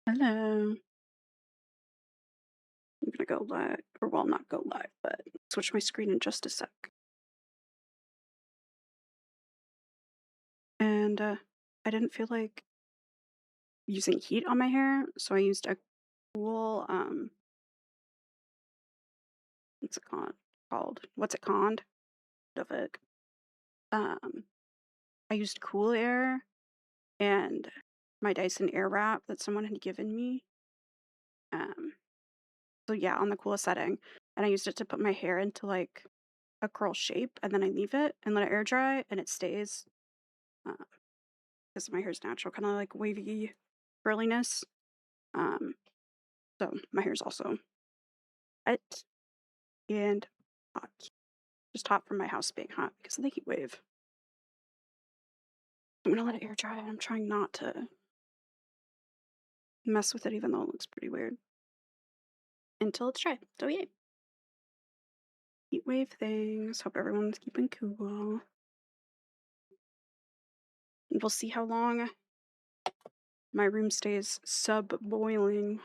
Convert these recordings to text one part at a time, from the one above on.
Hello. I'm gonna go live, or well, not go live, but switch my screen in just a sec. And I didn't feel like using heat on my hair, so I used a cool what's it called? What's it called? Of it. I used cool air and my Dyson Airwrap that someone had given me. So yeah, on the coolest setting, and I used it to put my hair into like a curl shape, and then I leave it and let it air dry, and it stays. Because my hair's natural, kind of like wavy curliness. Um, so my hair's also wet and hot. Just hot from my house being hot because of the heat wave. I'm gonna let it air dry. I'm trying not to mess with it, even though it looks pretty weird, until it's dry. So yay. Heat wave things. Hope everyone's keeping cool. And we'll see how long my room stays sub-boiling.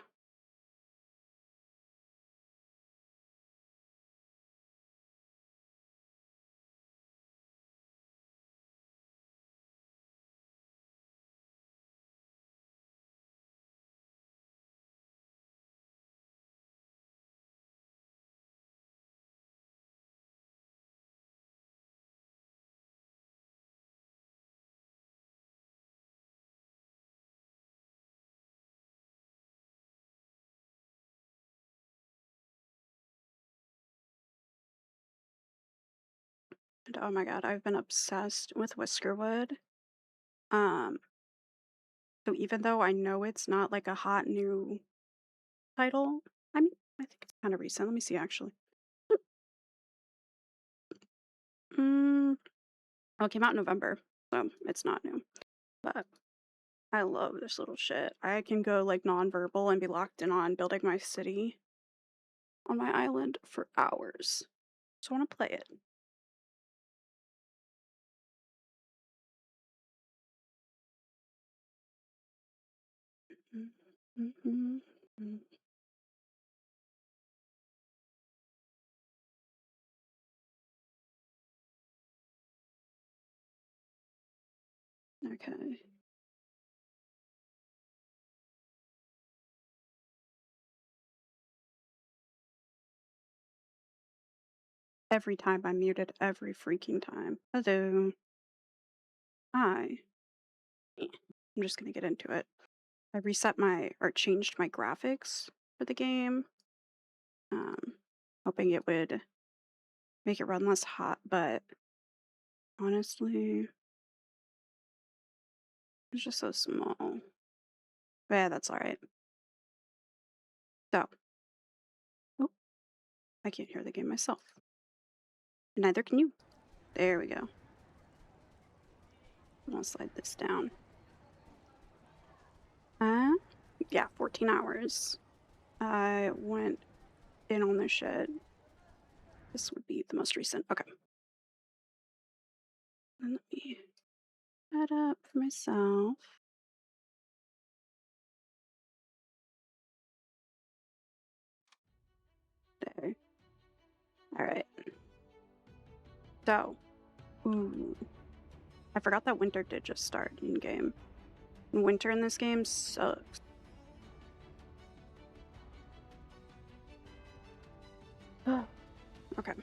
And oh my god, I've been obsessed with Whiskerwood. Um, so even though I know it's not like a hot new title, I mean, I think it's kind of recent. Let me see actually. Well, it came out in November, so it's not new. But I love this little shit. I can go like non-verbal and be locked in on building my city on my island for hours. So I want to play it. Okay. Every time I'm muted, every freaking time. Hello. Hi. I'm just gonna get into it. I reset or changed my graphics for the game. Hoping it would make it run less hot, but honestly, it's just so small. But yeah, that's alright. So, oh, I can't hear the game myself. Neither can you. There we go. I'll slide this down. Yeah, 14 hours. I went in on this shit. This would be the most recent. Okay. And let me set up for myself. There. All right. So, ooh, I forgot that winter did just start in game. Winter in this game sucks. Okay.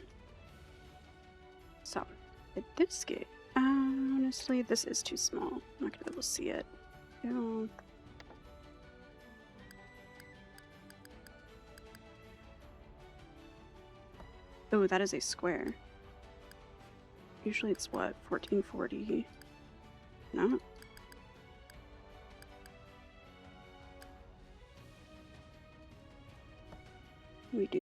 So, in this game, honestly, this is too small. I'm not gonna be able to see it. Ew. Oh, that is a square. Usually it's what, 1440? No? We do.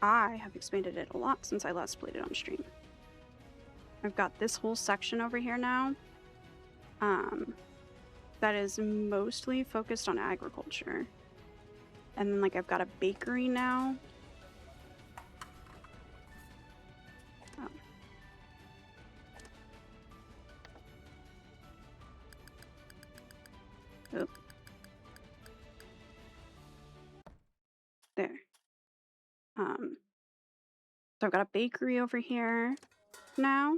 I have expanded it a lot since I last played it on stream. I've got this whole section over here now. That is mostly focused on agriculture. And then like I've got a bakery now. Oh. Oh. There. So I've got a bakery over here now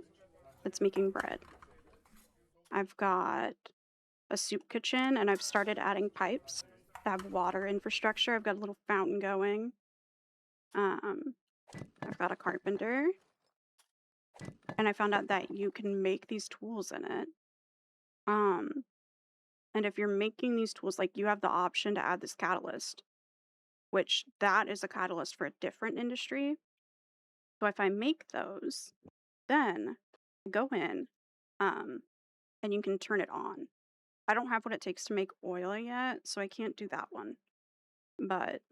that's making bread. I've got a soup kitchen and I've started adding pipes to have water infrastructure. I've got a little fountain going. I've got a carpenter. And I found out that you can make these tools in it. And if you're making these tools, like you have the option to add this catalyst, which that is a catalyst for a different industry. So if I make those, then go in, and you can turn it on. I don't have what it takes to make oil yet, so I can't do that one. But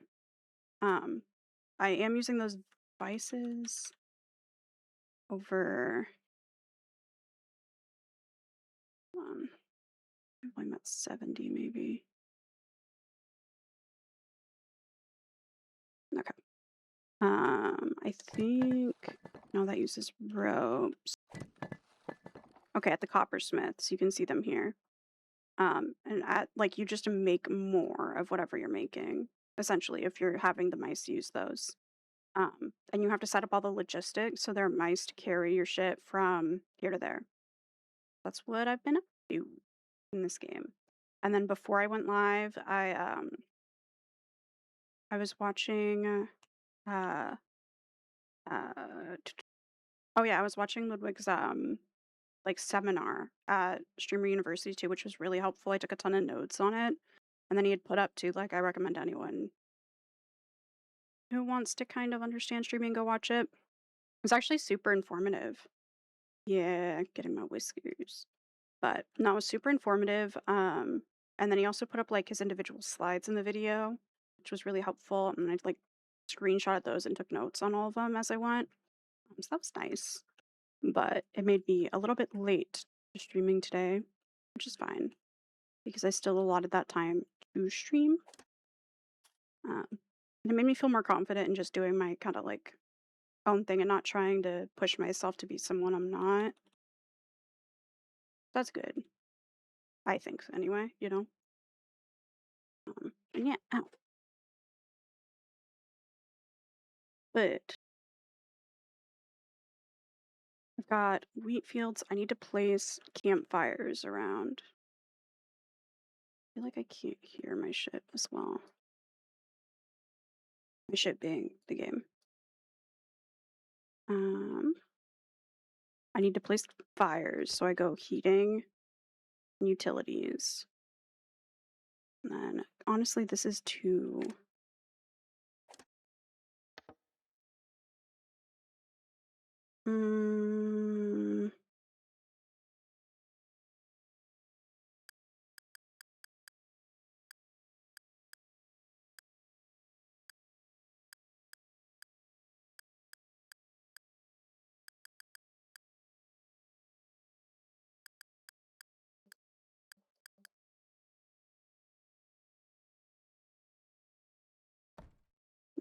I am using those vices over I'm at 70 maybe. Okay. I think no, that uses ropes. Okay, at the coppersmiths, you can see them here. And at like you just make more of whatever you're making, essentially, if you're having the mice use those. And you have to set up all the logistics so there are mice to carry your shit from here to there. That's what I've been up to in this game. And then before I went live, I was watching oh yeah, I was watching Ludwig's like seminar at Streamer University too, which was really helpful. I took a ton of notes on it. And then he had put up too, like I recommend anyone who wants to kind of understand streaming go watch it. It was actually super informative. Yeah, getting my whiskers. But no, it was super informative. And then he also put up like his individual slides in the video, which was really helpful. And I like screenshotted those and took notes on all of them as I went. So that was nice. But it made me a little bit late to streaming today, which is fine because I still allotted that time to stream. And it made me feel more confident in just doing my kind of like own thing and not trying to push myself to be someone I'm not. That's good. I think so anyway, you know? And yeah, ow. But I've got wheat fields. I need to place campfires around. I feel like I can't hear my shit as well. My shit being the game. I need to place fires, so I go heating and utilities. And then, honestly, this is too...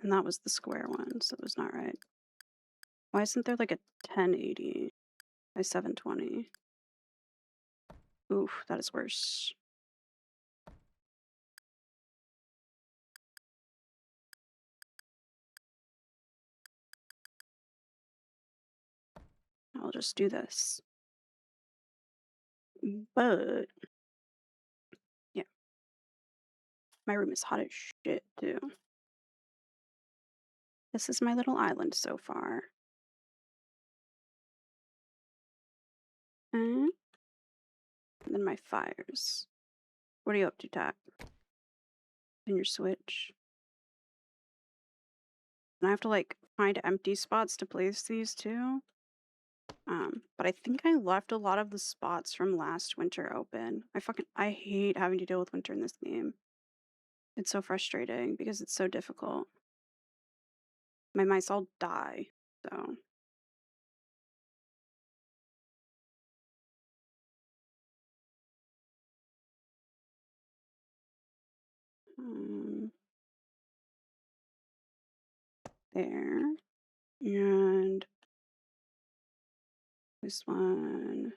And that was the square one, so it was not right. Why isn't there like a 1080 by 720? Oof, that is worse. I'll just do this. But yeah, my room is hot as shit too. This is my little island so far. And then my fires. What are you up to, Tack? In your Switch? And I have to like find empty spots to place these too. But I think I left a lot of the spots from last winter open. I hate having to deal with winter in this game. It's so frustrating because it's so difficult. My mice all die, so. There. And this one.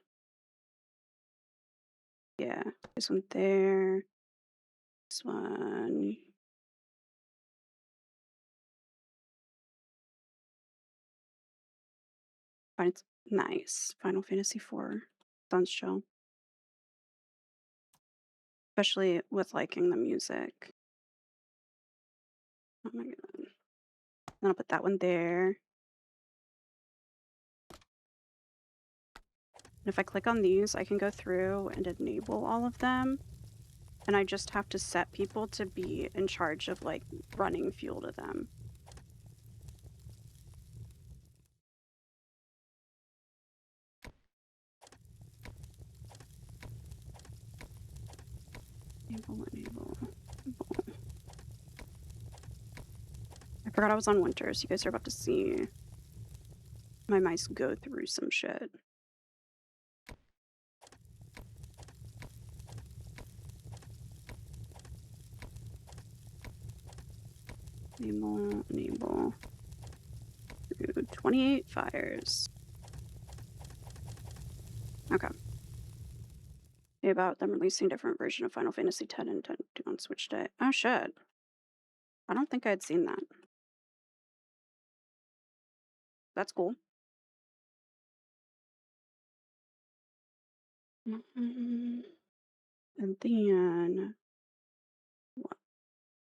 Yeah, this one there. This one. But it's nice. Final Fantasy IV Sun's Show. Especially with liking the music. Oh my god. Then I'll put that one there. And if I click on these, I can go through and enable all of them. And I just have to set people to be in charge of like running fuel to them. Enable. I forgot I was on winter, so you guys are about to see my mice go through some shit. Enable. 28 fires. Okay. About them releasing a different version of Final Fantasy X and 10 on Switch Day. Oh shit. I don't think I had seen that. That's cool. And then what?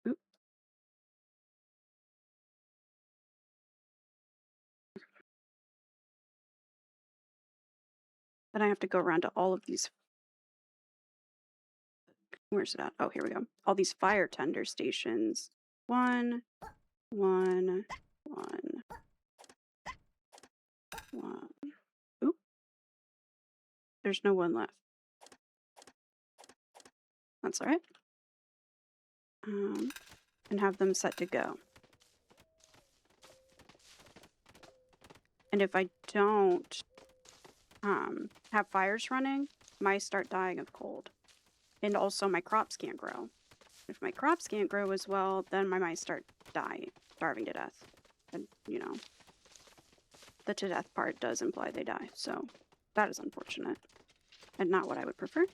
Oop. Then I have to go around to all of these. Where's it at? Oh, here we go. All these fire tender stations. One. Oop. There's no one left. That's all right. And have them set to go. And if I don't have fires running, mice start dying of cold. And also my crops can't grow. If my crops can't grow as well, then my mice start starving to death. And, you know, the to death part does imply they die. So that is unfortunate and not what I would prefer.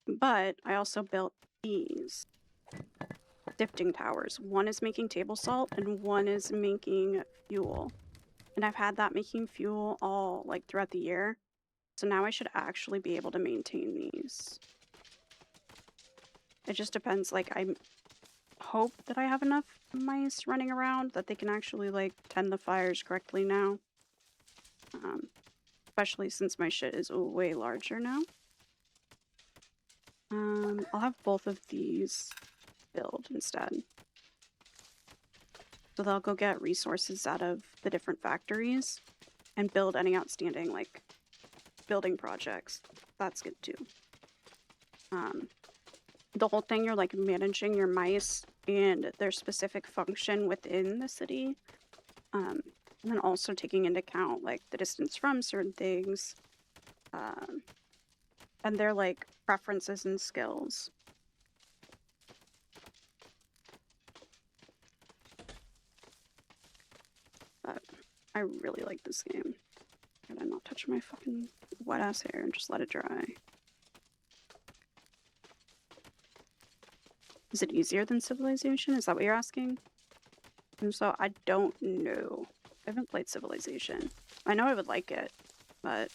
But I also built these sifting towers. One is making table salt and one is making fuel. And I've had that making fuel all like throughout the year. So now I should actually be able to maintain these. It just depends. Like, I hope that I have enough mice running around that they can actually like tend the fires correctly now. Especially since my shit is way larger now. I'll have both of these build instead. So they'll go get resources out of the different factories and build any outstanding like building projects. That's good too. The whole thing, you're like managing your mice and their specific function within the city. And then also taking into account like the distance from certain things. And their like preferences and skills. I really like this game. Gotta not touch my fucking wet ass hair and just let it dry. Is it easier than Civilization? Is that what you're asking? And so I don't know. I haven't played Civilization. I know I would like it, but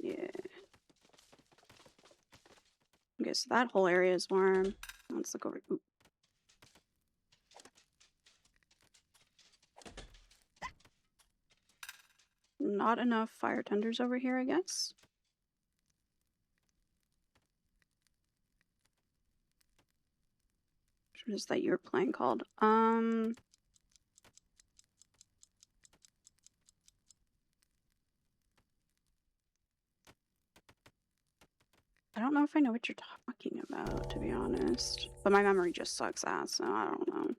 yeah. Okay, so that whole area is warm. Let's look over. Ooh. Not enough fire tenders over here, I guess. What is that you're playing called? I don't know if I know what you're talking about, to be honest. But my memory just sucks ass, so I don't know.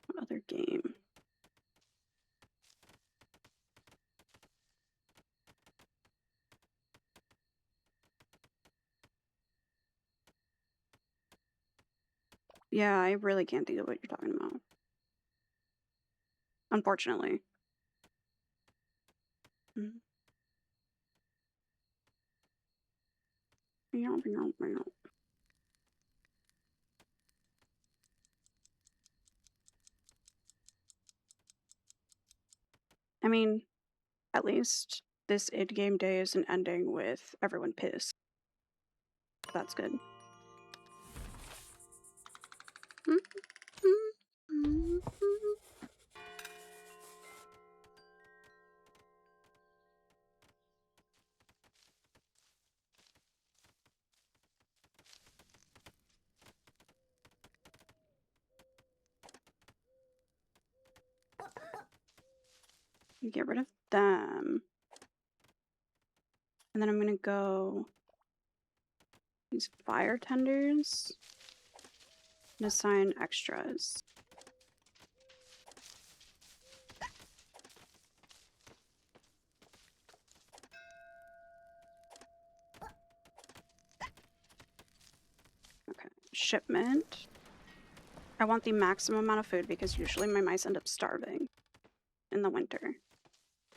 What other game? Yeah, I really can't think of what you're talking about. Unfortunately. Mm. I mean, at least this in-game day isn't ending with everyone pissed. That's good. Get rid of them. And then I'm gonna go these fire tenders and assign extras. Okay, shipment. I want the maximum amount of food because usually my mice end up starving in the winter.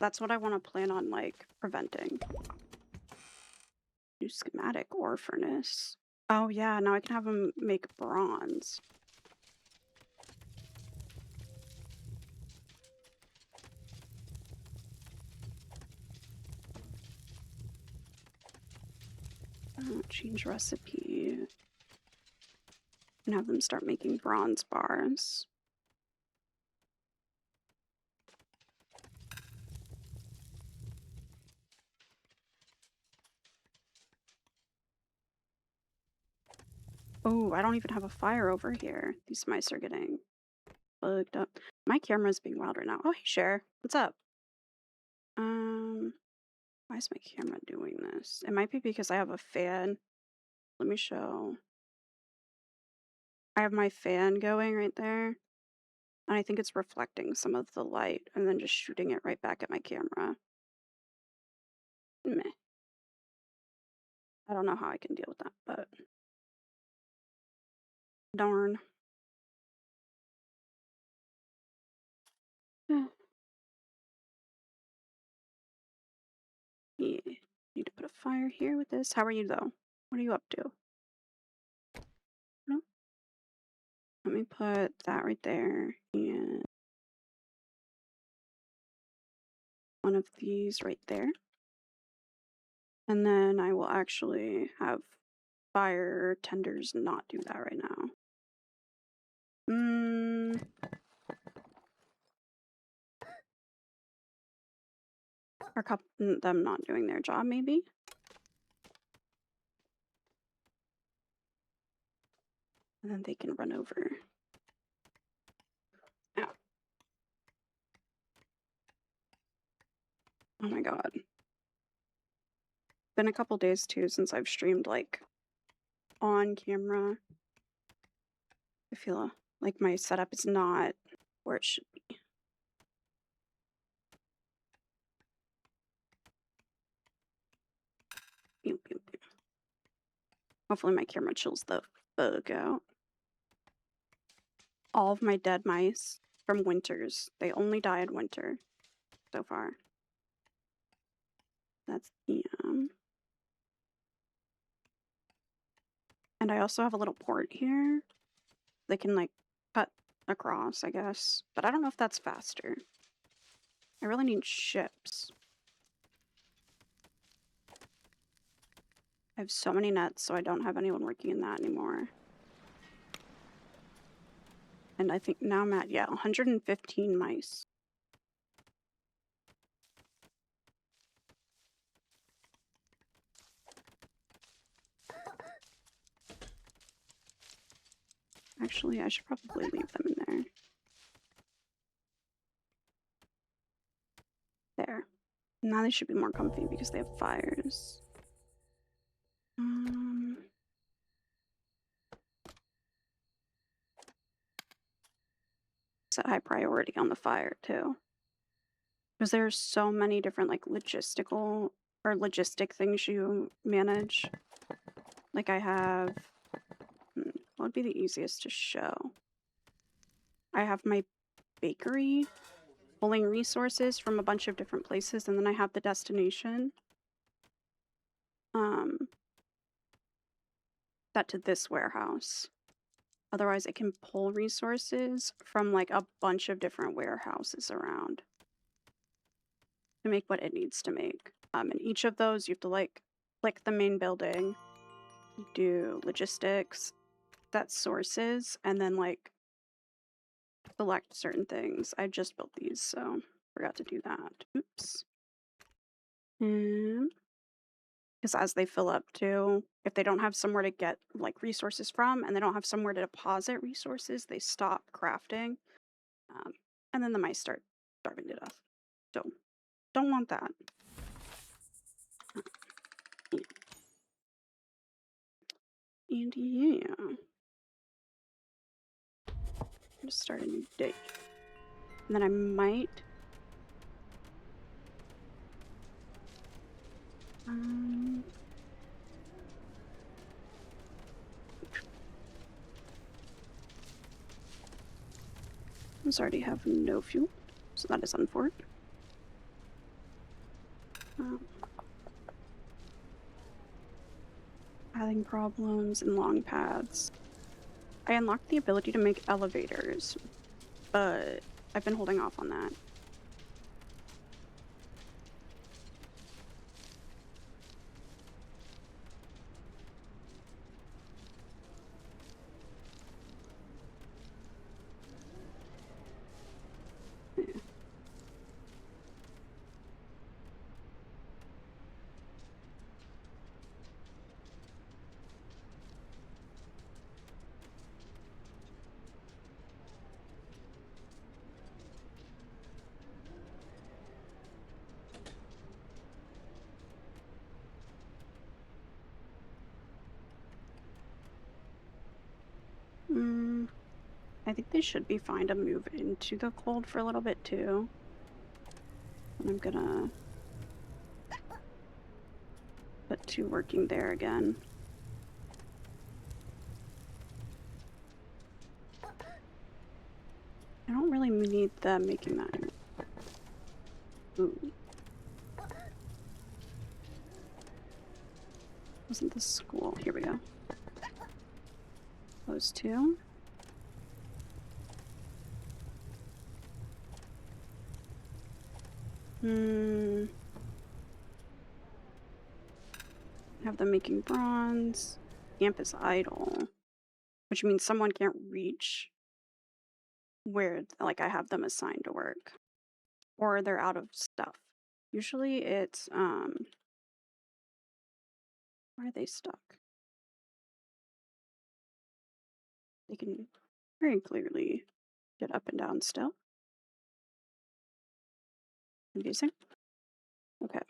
That's what I want to plan on, like, preventing. New schematic ore furnace. Oh yeah, now I can have them make bronze. Change recipe. And have them start making bronze bars. Oh, I don't even have a fire over here. These mice are getting bugged up. My camera's being wild right now. Oh, hey, Cher. What's up? Why is my camera doing this? It might be because I have a fan. Let me show. I have my fan going right there. And I think it's reflecting some of the light and then just shooting it right back at my camera. Meh. I don't know how I can deal with that, but darn. Yeah. Need to put a fire here with this. How are you though? What are you up to? No? Let me put that right there and one of these right there. And then I will actually have fire tenders not do that right now. Are them not doing their job, maybe? And then they can run over. Ow. Oh my god. Been a couple days too since I've streamed like on camera. I feel like my setup is not where it should be. Hopefully my camera chills the fuck out. All of my dead mice from winters. They only die in winter so far. That's And I also have a little port here. They can like cut across, I guess. But I don't know if that's faster. I really need ships. I have so many nets, so I don't have anyone working in that anymore. And I think now I'm at, 115 mice. Actually, I should probably leave them in there. There. Now they should be more comfy because they have fires. Set high priority on the fire too. Because there's so many different like logistic things you manage. Like I have, what would be the easiest to show? I have my bakery pulling resources from a bunch of different places, and then I have the destination. Set to this warehouse. Otherwise, it can pull resources from like a bunch of different warehouses around to make what it needs to make. And each of those, you have to like click the main building, do logistics, set sources, and then like select certain things. I just built these, so forgot to do that. Oops. Because as they fill up too, if they don't have somewhere to get like resources from and they don't have somewhere to deposit resources, they stop crafting. And then the mice start starving to death. So don't want that. And yeah. Just start a new day. And then I might I already have no fuel, so that is unfortunate. Pathing problems and long paths. I unlocked the ability to make elevators, but I've been holding off on that. I think they should be fine to move into the cold for a little bit too. And I'm gonna put 2 working there again. I don't really need them making that anymore. Ooh. Wasn't this school? Here we go. Those 2. Have them making bronze. Camp is idle, which means someone can't reach where like I have them assigned to work, or they're out of stuff. Usually it's why are they stuck? They can very clearly get up and down still. Confusing. Okay.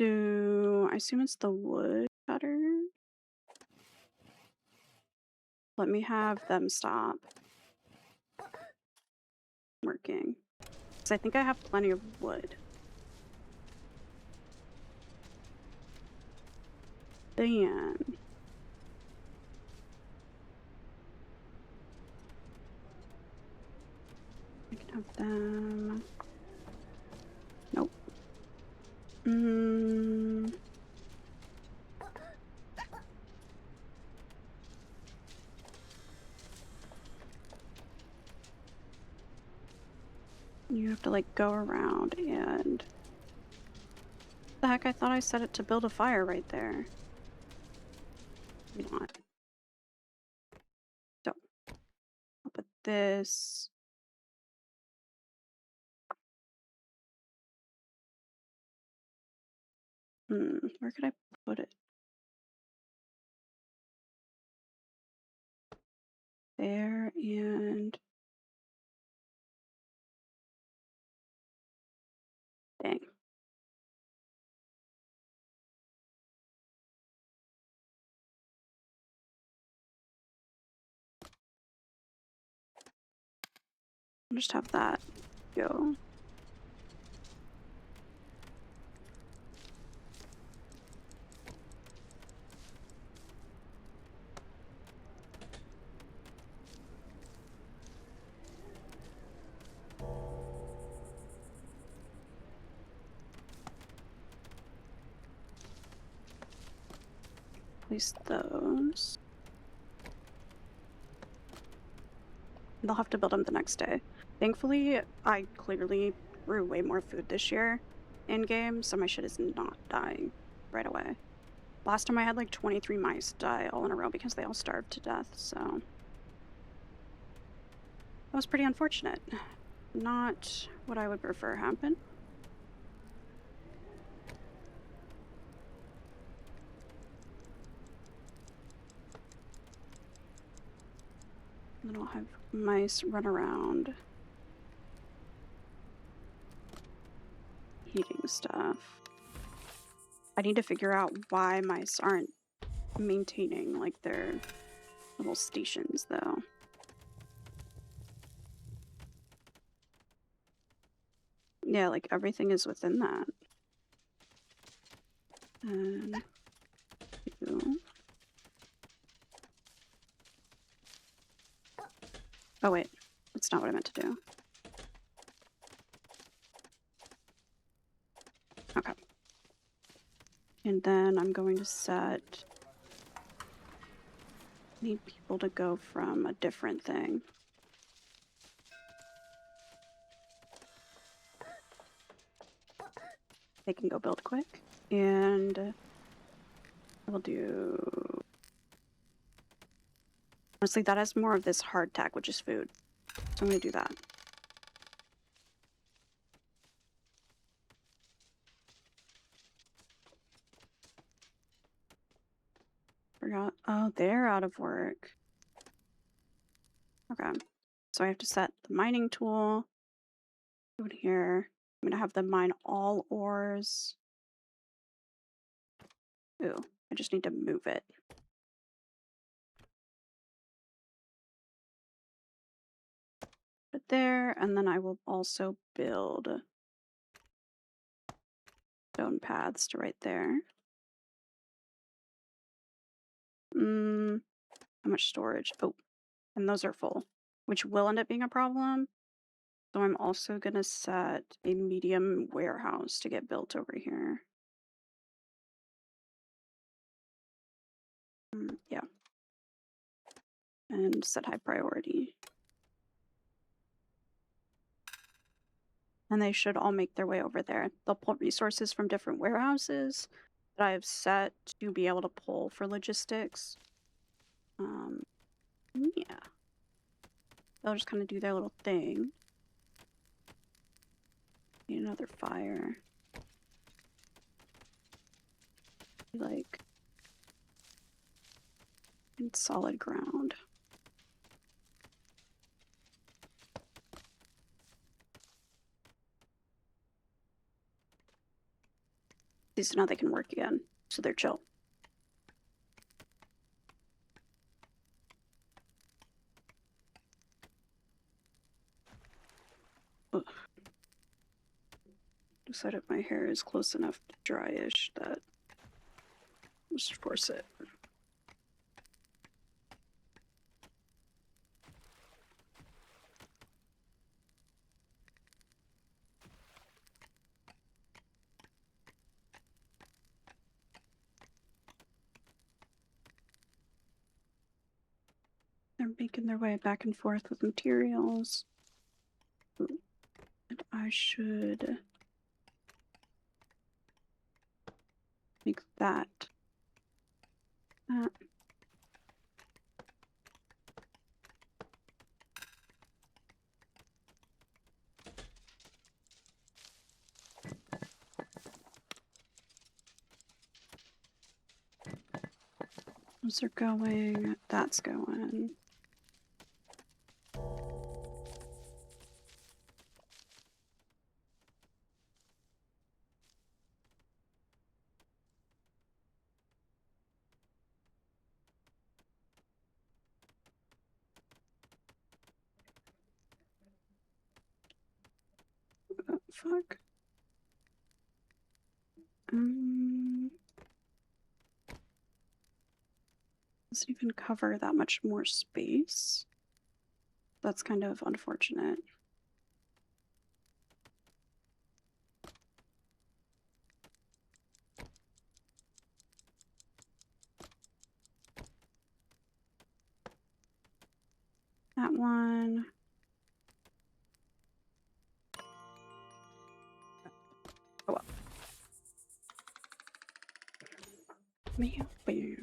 I assume it's the wood cutter? Let me have them stop working. Because I think I have plenty of wood. then I can have them. Nope. You have to like go around and the heck, I thought I set it to build a fire right there. Maybe not. So I'll put this. Where could I put it? There and dang. I'll just have that go. Place those. They'll have to build them the next day. Thankfully, I clearly grew way more food this year in game, so my shit is not dying right away. Last time I had like 23 mice die all in a row because they all starved to death, so that was pretty unfortunate. Not what I would prefer happen. Then I'll have mice run around eating stuff. I need to figure out why mice aren't maintaining like their little stations though. Yeah, like everything is within that. And oh wait, that's not what I meant to do. Okay. And then I'm going to set... need people to go from a different thing. They can go build quick. And we'll do... honestly, that has more of this hardtack, which is food. So I'm going to do that. Forgot. Oh, they're out of work. Okay. So I have to set the mining tool. Go in here. I'm going to have them mine all ores. Ooh, I just need to move it. Put it there, and then I will also build stone paths to right there. How much storage? Oh, and those are full, which will end up being a problem. So I'm also gonna set a medium warehouse to get built over here. Yeah. And set high priority. And they should all make their way over there. They'll pull resources from different warehouses that I have set to be able to pull for logistics. Yeah. They'll just kind of do their little thing. Need another fire. Like, in solid ground. At least now they can work again, so they're chill. Ugh. Decided my hair is close enough to dryish that Just force it. They're making their way back and forth with materials. Ooh. And I should make that. Those are going. That's going. Oh, fuck. Doesn't even cover that much more space. That's kind of unfortunate. That one. Oh well. Meow, meow.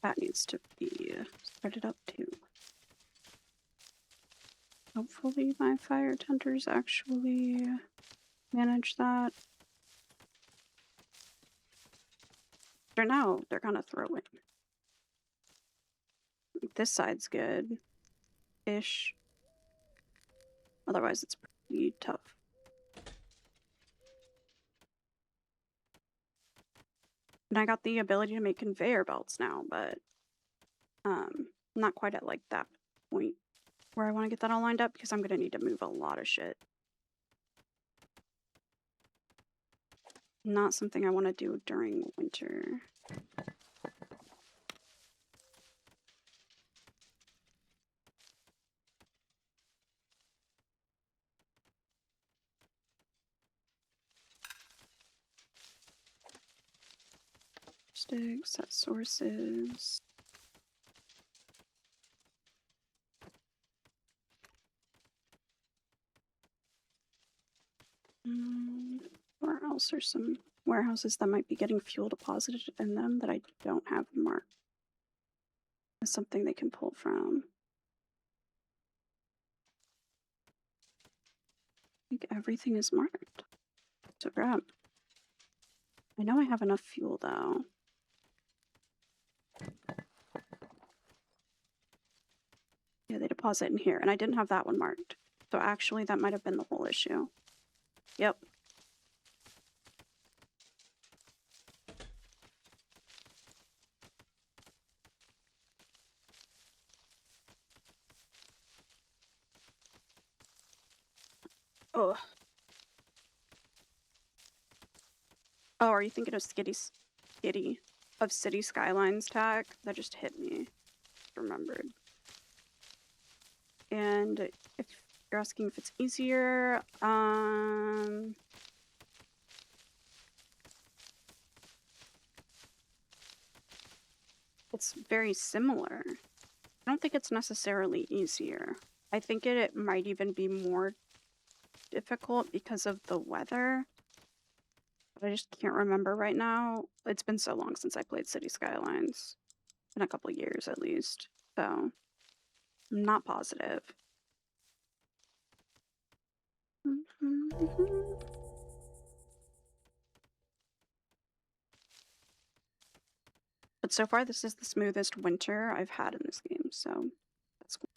That needs to be spread up too. Hopefully my fire tenders actually manage that. For now, they're kind of throwing. This side's good-ish. Otherwise, it's pretty tough. And I got the ability to make conveyor belts now, but not quite at like that point where I want to get that all lined up because I'm gonna need to move a lot of shit. Not something I want to do during winter. Sticks, set sources. Where else are some warehouses that might be getting fuel deposited in them that I don't have marked as something they can pull from? I think everything is marked. So grab. I know I have enough fuel though. Yeah, they deposit in here, and I didn't have that one marked. So actually, that might have been the whole issue. Yep. Oh. Oh, are you thinking of Skitty of City Skylines tag? That just hit me. Remembered. And if you're asking if it's easier, it's very similar. I don't think it's necessarily easier. I think it might even be more difficult because of the weather. But I just can't remember right now. It's been so long since I played City Skylines. In a couple of years at least. So I'm not positive. But so far, this is the smoothest winter I've had in this game, so that's cool.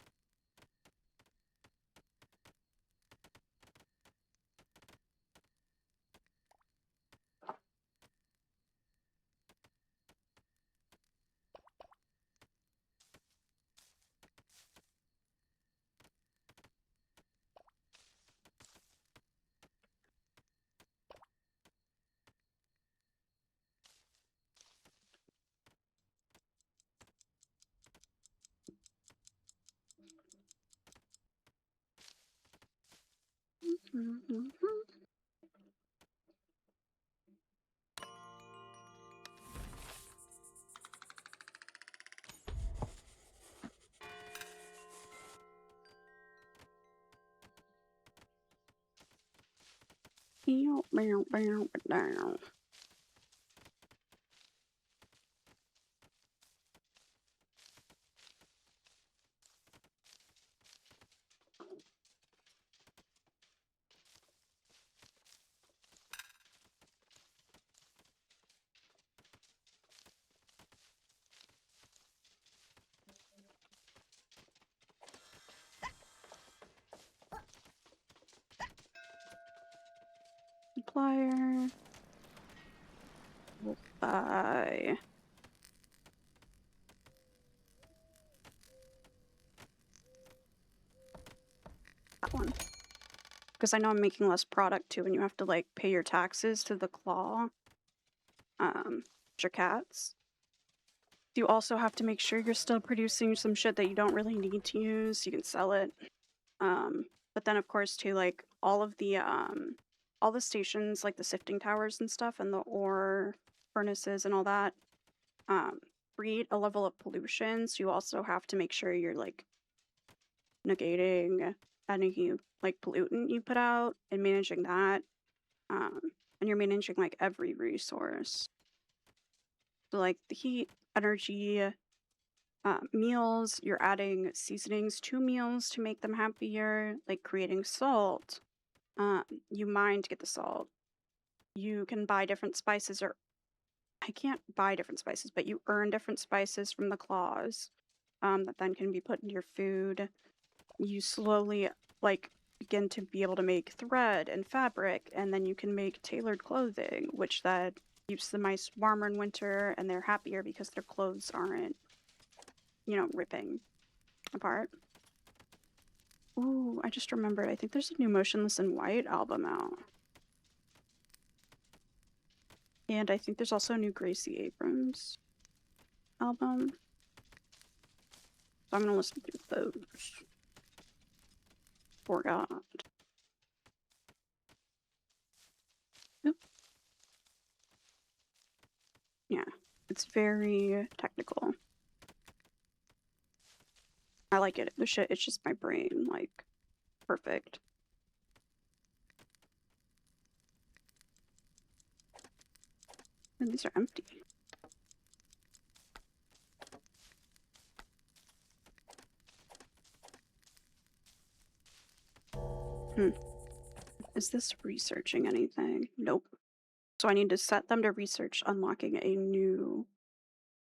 Supplier. We'll buy that one. Because I know I'm making less product too, and you have to like pay your taxes to the claw. Your cats. You also have to make sure you're still producing some shit that you don't really need to use. You can sell it. But then of course too, like all the stations, like the sifting towers and stuff, and the ore furnaces and all that, breed a level of pollution. So you also have to make sure you're like negating any like pollutant you put out and managing that. And you're managing like every resource. So like the heat, energy, meals, you're adding seasonings to meals to make them happier, like creating salt. You mine to get the salt. You can buy different spices, or I can't buy different spices, but you earn different spices from the claws that then can be put into your food. You slowly like begin to be able to make thread and fabric, and then you can make tailored clothing, which that keeps the mice warmer in winter, and they're happier because their clothes aren't, ripping apart. Ooh, I just remembered. I think there's a new Motionless in White album out. And I think there's also a new Gracie Abrams album. So I'm gonna listen to those. Forgot. Oop. Yeah, it's very technical. I like it. The shit, it's just my brain, like, perfect. And these are empty. Is this researching anything? Nope. So I need to set them to research unlocking a new,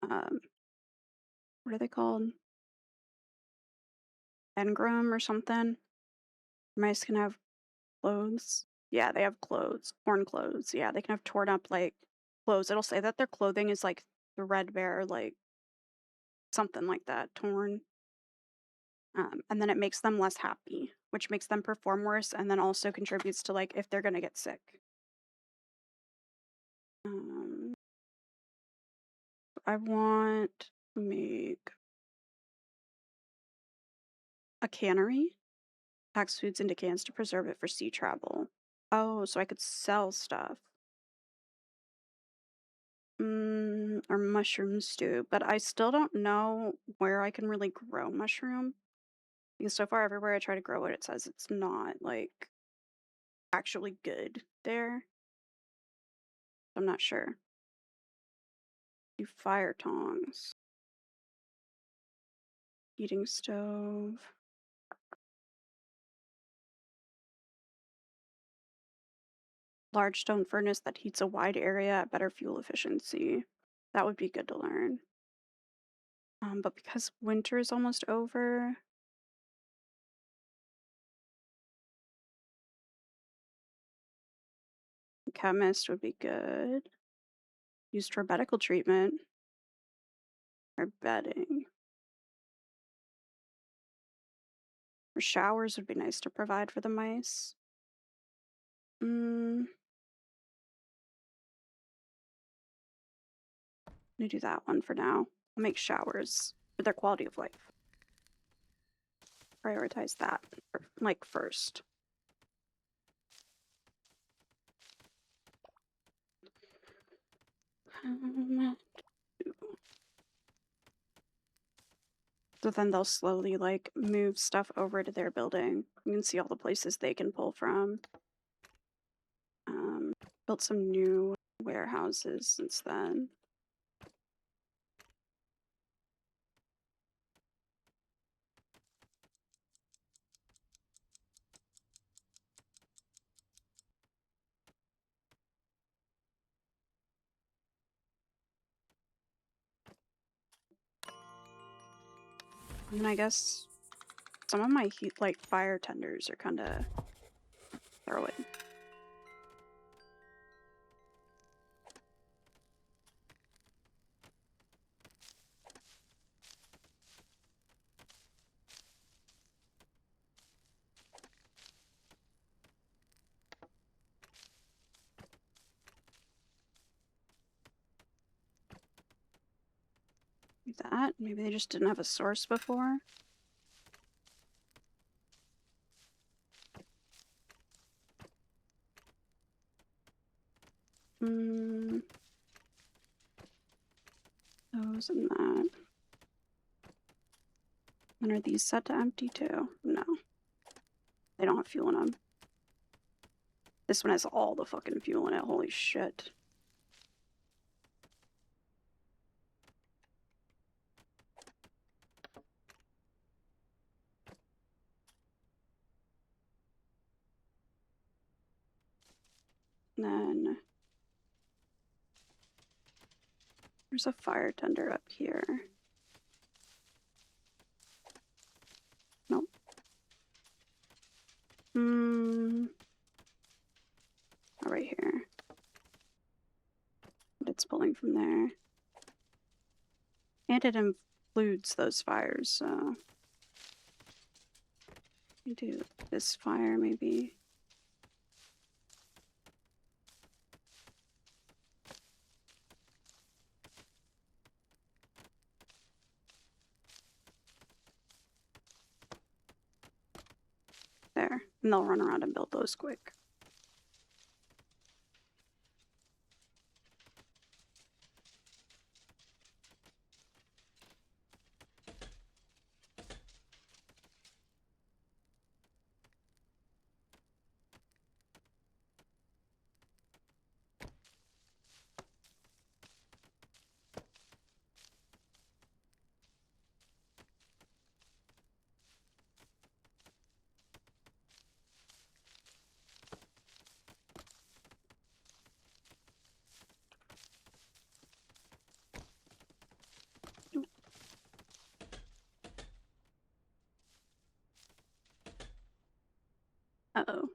what are they called? Engram or something? Mice can have clothes. Yeah, they have clothes. Torn clothes. Yeah, they can have torn up, like, clothes. It'll say that their clothing is, like, threadbare, like, something like that. Torn. And then it makes them less happy, which makes them perform worse, and then also contributes to, like, if they're gonna get sick. I want to make a cannery. Packs foods into cans to preserve it for sea travel. Oh, so I could sell stuff. Or mushroom stew, but I still don't know where I can really grow mushroom. Because so far everywhere I try to grow it, it says it's not, like, actually good there. I'm not sure. Do fire tongs. Heating stove. Large stone furnace that heats a wide area at better fuel efficiency. That would be good to learn. But because winter is almost over, chemist would be good. Used for medical treatment or bedding. Or showers would be nice to provide for the mice. I'm gonna do that one for now. I'll make showers for their quality of life. Prioritize that, like, first. So then they'll slowly, like, move stuff over to their building. You can see all the places they can pull from. Built some new warehouses since then. And I guess some of my heat, like, fire tenders are kind of throwing. That maybe they just didn't have a source before. Those and that. And are these set to empty too? No. They don't have fuel in them. This one has all the fucking fuel in it. Holy shit. And then there's a fire tender up here. Nope. Oh, right here. It's pulling from there. And it includes those fires, so we do this fire maybe. There. And they'll run around and build those quick. Uh-oh.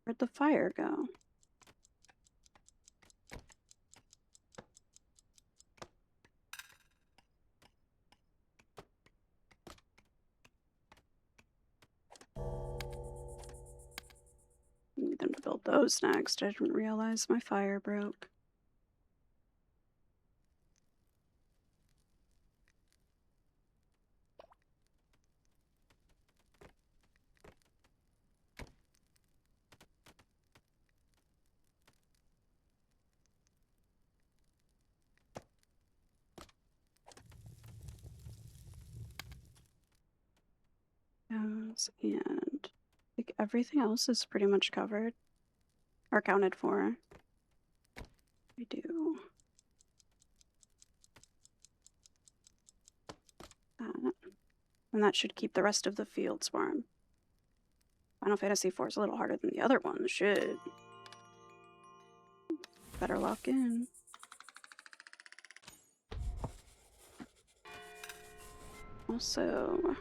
Where'd the fire go? Need them to build those next. I didn't realize my fire broke. And like everything else is pretty much covered or accounted for. I do that. And that should keep the rest of the fields warm. Final Fantasy IV is a little harder than the other ones. Should. Better lock in. Also,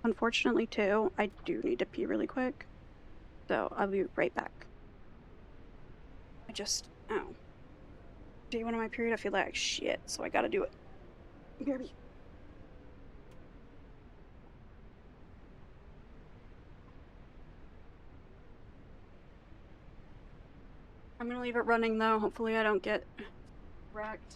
unfortunately too, I do need to pee really quick. So I'll be right back. Ow. Day one of my period, I feel like shit, so I gotta do it. BRB. I'm gonna leave it running though. Hopefully I don't get wrecked.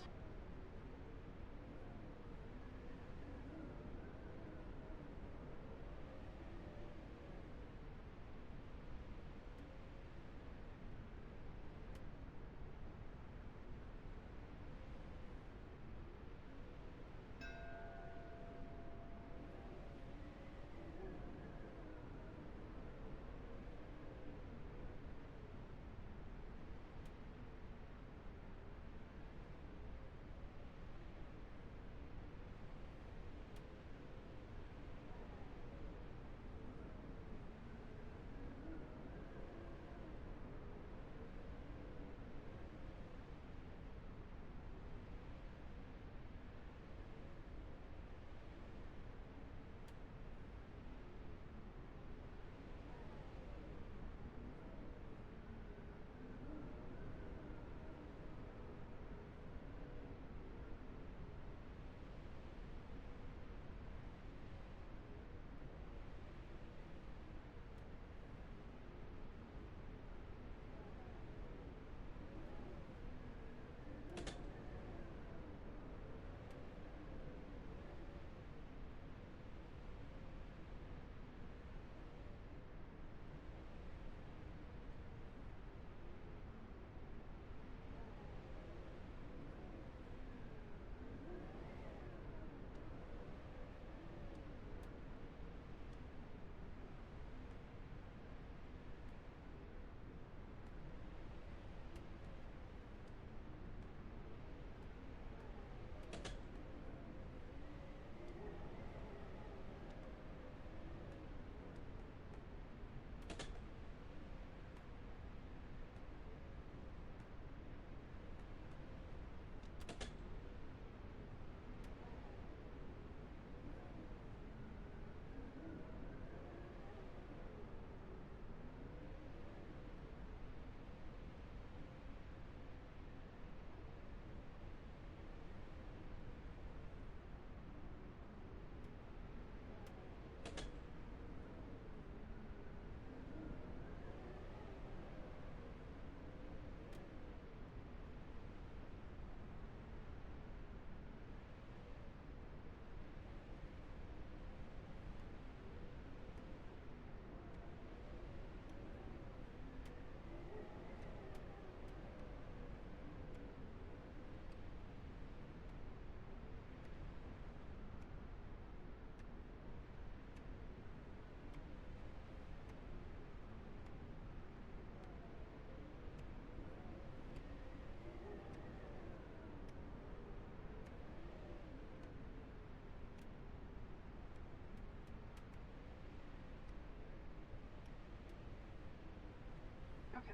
Okay.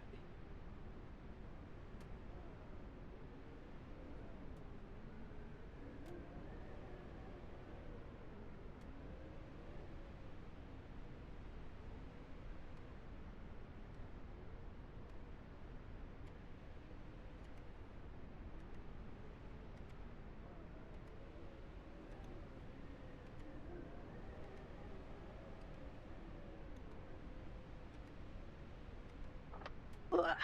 Ugh.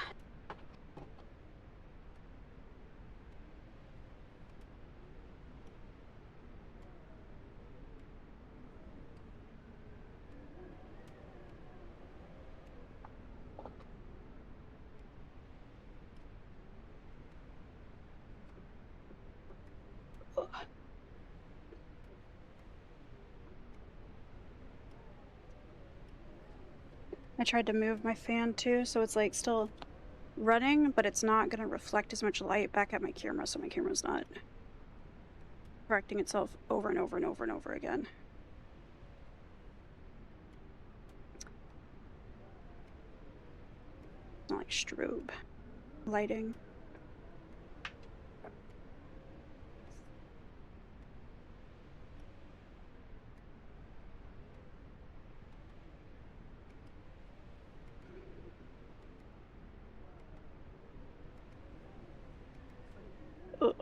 Ugh. I tried to move my fan too, so it's like still running, but it's not going to reflect as much light back at my camera, so my camera's not correcting itself over and over and over and over again. Not like strobe lighting. Ugh.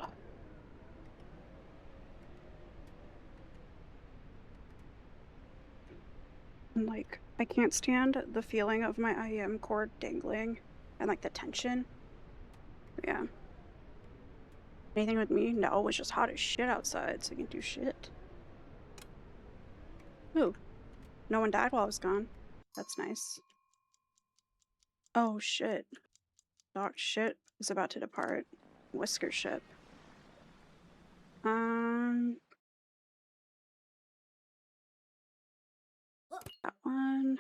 And, like, I can't stand the feeling of my IEM cord dangling and like the tension. Yeah. Anything with me? No, it's just hot as shit outside, so you can do shit. Ooh. No one died while I was gone. That's nice. Oh shit. Dog shit is about to depart. Whisker ship. That one.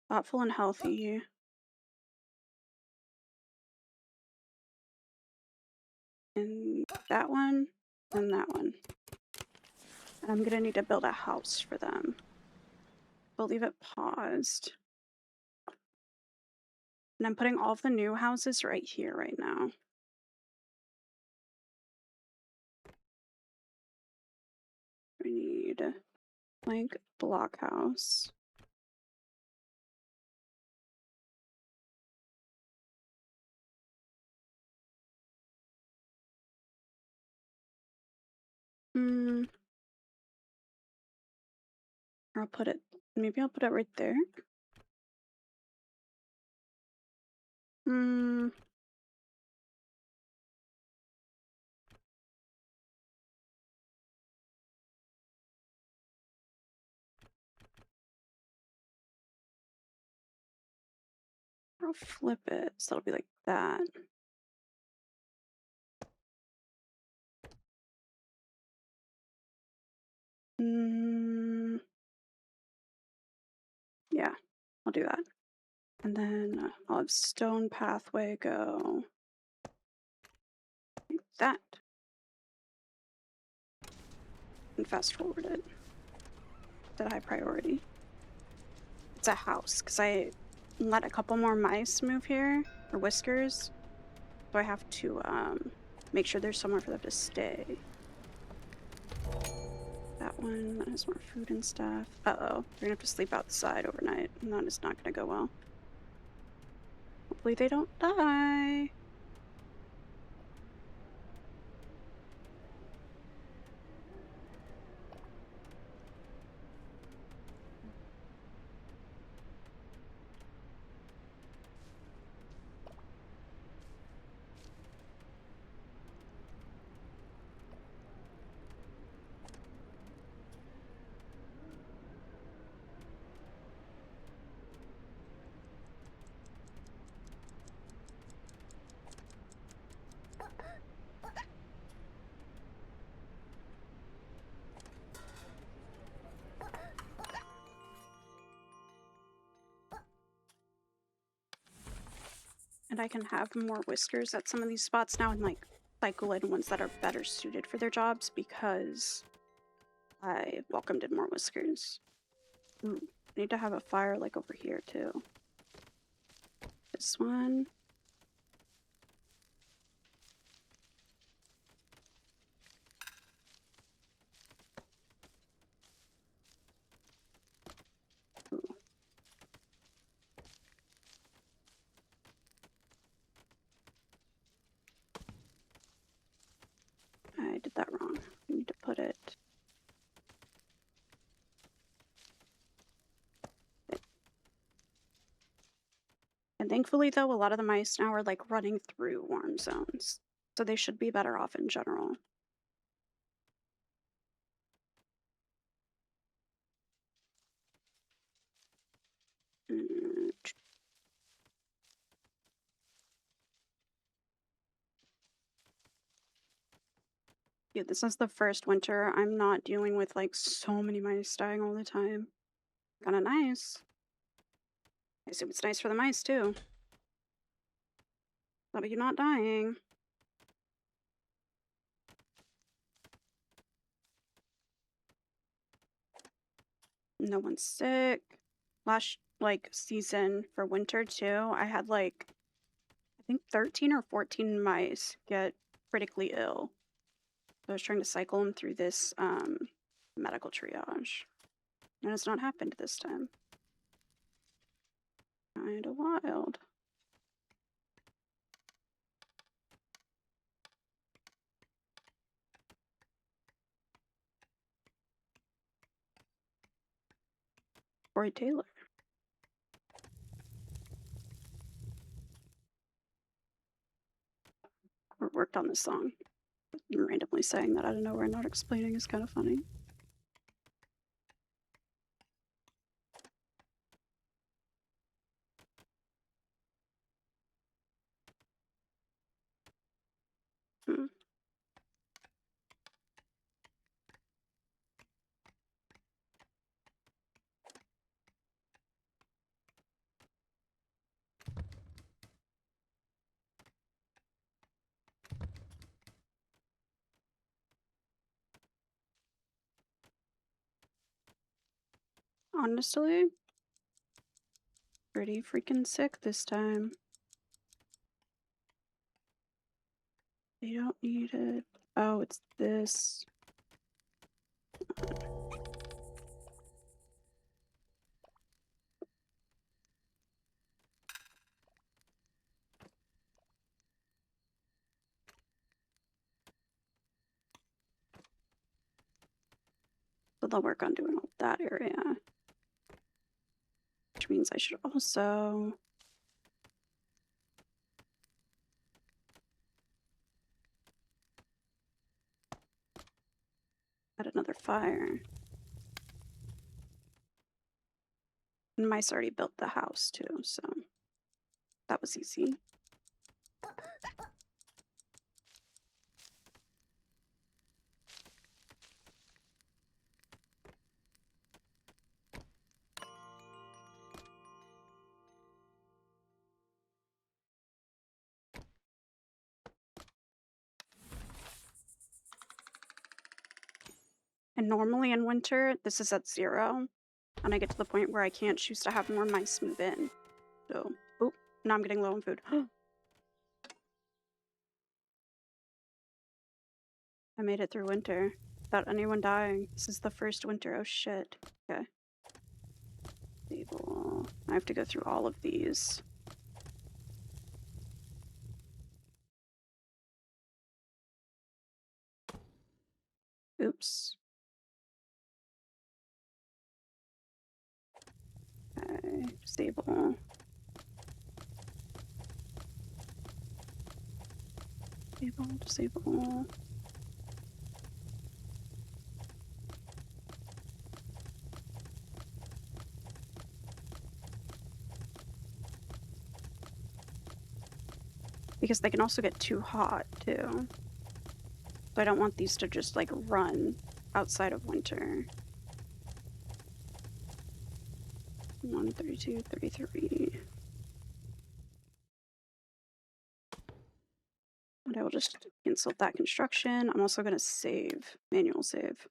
Thoughtful and healthy. And that one. And that one. And I'm gonna need to build a house for them. I'll leave it paused. And I'm putting all of the new houses right here right now. We need blank blockhouse. Or I'll put it, maybe I'll put it right there. I'll flip it, so it'll be like that. Yeah, I'll do that. And then I'll have stone pathway go like that. And fast forward it. That high priority. It's a house, because I let a couple more mice move here, or whiskers. So I have to make sure there's somewhere for them to stay. That one has more food and stuff. Uh-oh, they're gonna have to sleep outside overnight, and that is not gonna go well. Hopefully they don't die. And I can have more whiskers at some of these spots now and like cycle in ones that are better suited for their jobs because I welcomed in more whiskers. Ooh, I need to have a fire like over here too. This one. Ooh. I did that wrong. I need to put it. And thankfully though, a lot of the mice now are like running through warm zones. So they should be better off in general. Mm. Yeah, this is the first winter I'm not dealing with like so many mice dying all the time. Kinda nice. I assume it's nice for the mice too. But you're not dying. No one's sick. Last like season for winter too, I had like I think 13 or 14 mice get critically ill. So I was trying to cycle them through this medical triage. And it's not happened this time. Kinda wild. Corey Taylor. worked on this song. Randomly saying that out of nowhere and not explaining is kind of funny. Hmm. Honestly, pretty freaking sick this time. They don't need it. Oh, it's this. So they'll work on doing all that area. Which means I should also... add another fire. And Mice already built the house too, so that was easy. And normally in winter, this is at 0. And I get to the point where I can't choose to have more mice move in. So, oop, now I'm getting low on food. I made it through winter without anyone dying. This is the first winter. Oh shit. Okay. Stable. I have to go through all of these. Oops. Okay, disable. Disable. Because they can also get too hot, too. So I don't want these to just, like, run outside of winter. 132, 33. And I will just cancel that construction. I'm also going to save, manual save.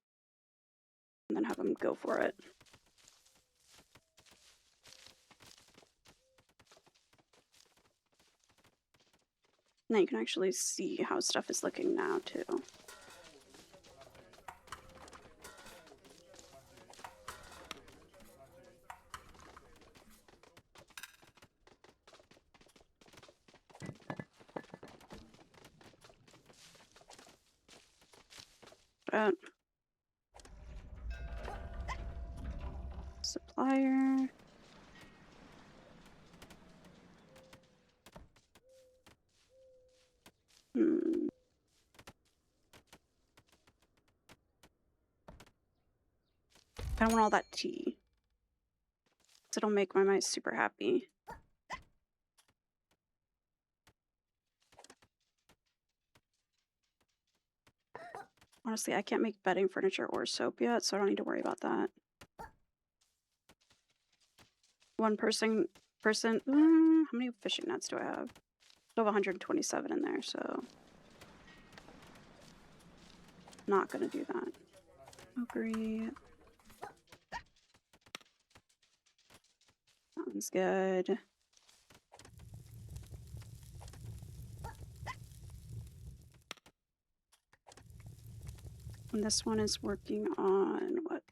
And then have them go for it. Now you can actually see how stuff is looking now, too. But supplier. I don't want all that tea. It'll make my mice super happy. Honestly, I can't make bedding furniture or soap yet, so I don't need to worry about that. One person, how many fishing nets do I have? I have 127 in there, so not gonna do that. Agree. Sounds good. And this one is working on what?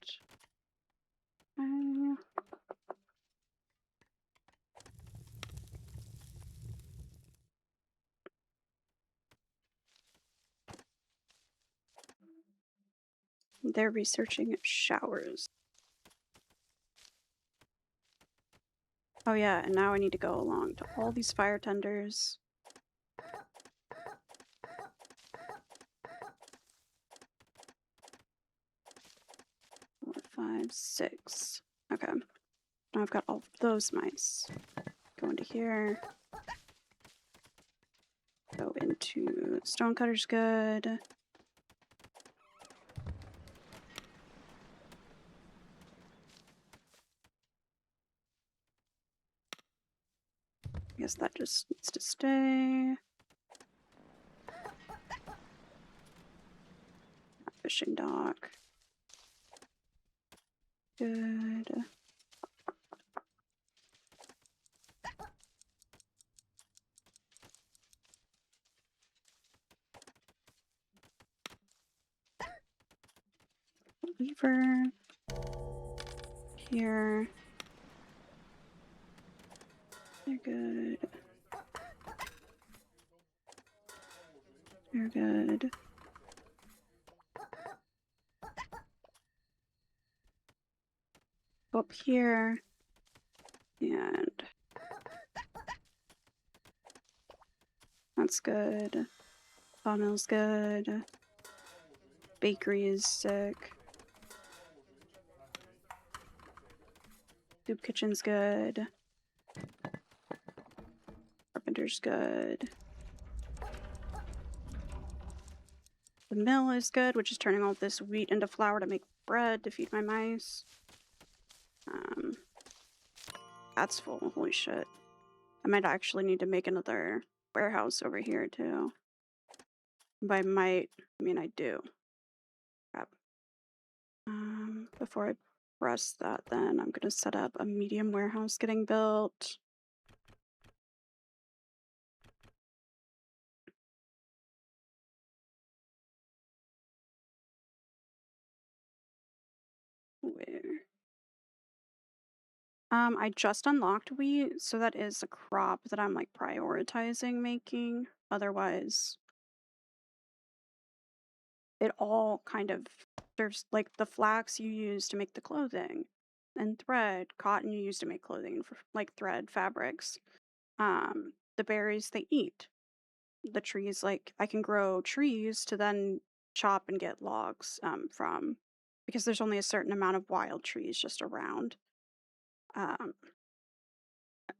They're researching showers. Oh yeah, and now I need to go along to all these fire tenders. 5, 6. Okay. Now I've got all those mice. Go into here. Go into Stonecutter's good. I guess that just needs to stay. Fishing dock. Good. Lever. Here. They're good. They're good. Go up here. And that's good. Sawmill's good. Bakery is sick. Soup kitchen's good. Carpenter's good. The mill is good, which is turning all this wheat into flour to make bread to feed my mice. That's full. Holy shit. I might actually need to make another warehouse over here too. By might, I mean I do. Crap. Before I press that, then I'm gonna set up a medium warehouse getting built. Where? I just unlocked wheat, so that is a crop that I'm like prioritizing making. Otherwise, it all kind of serves like the flax you use to make the clothing, and thread, cotton you use to make clothing for like thread fabrics. The berries they eat. The trees, like I can grow trees to then chop and get logs from because there's only a certain amount of wild trees just around. Um,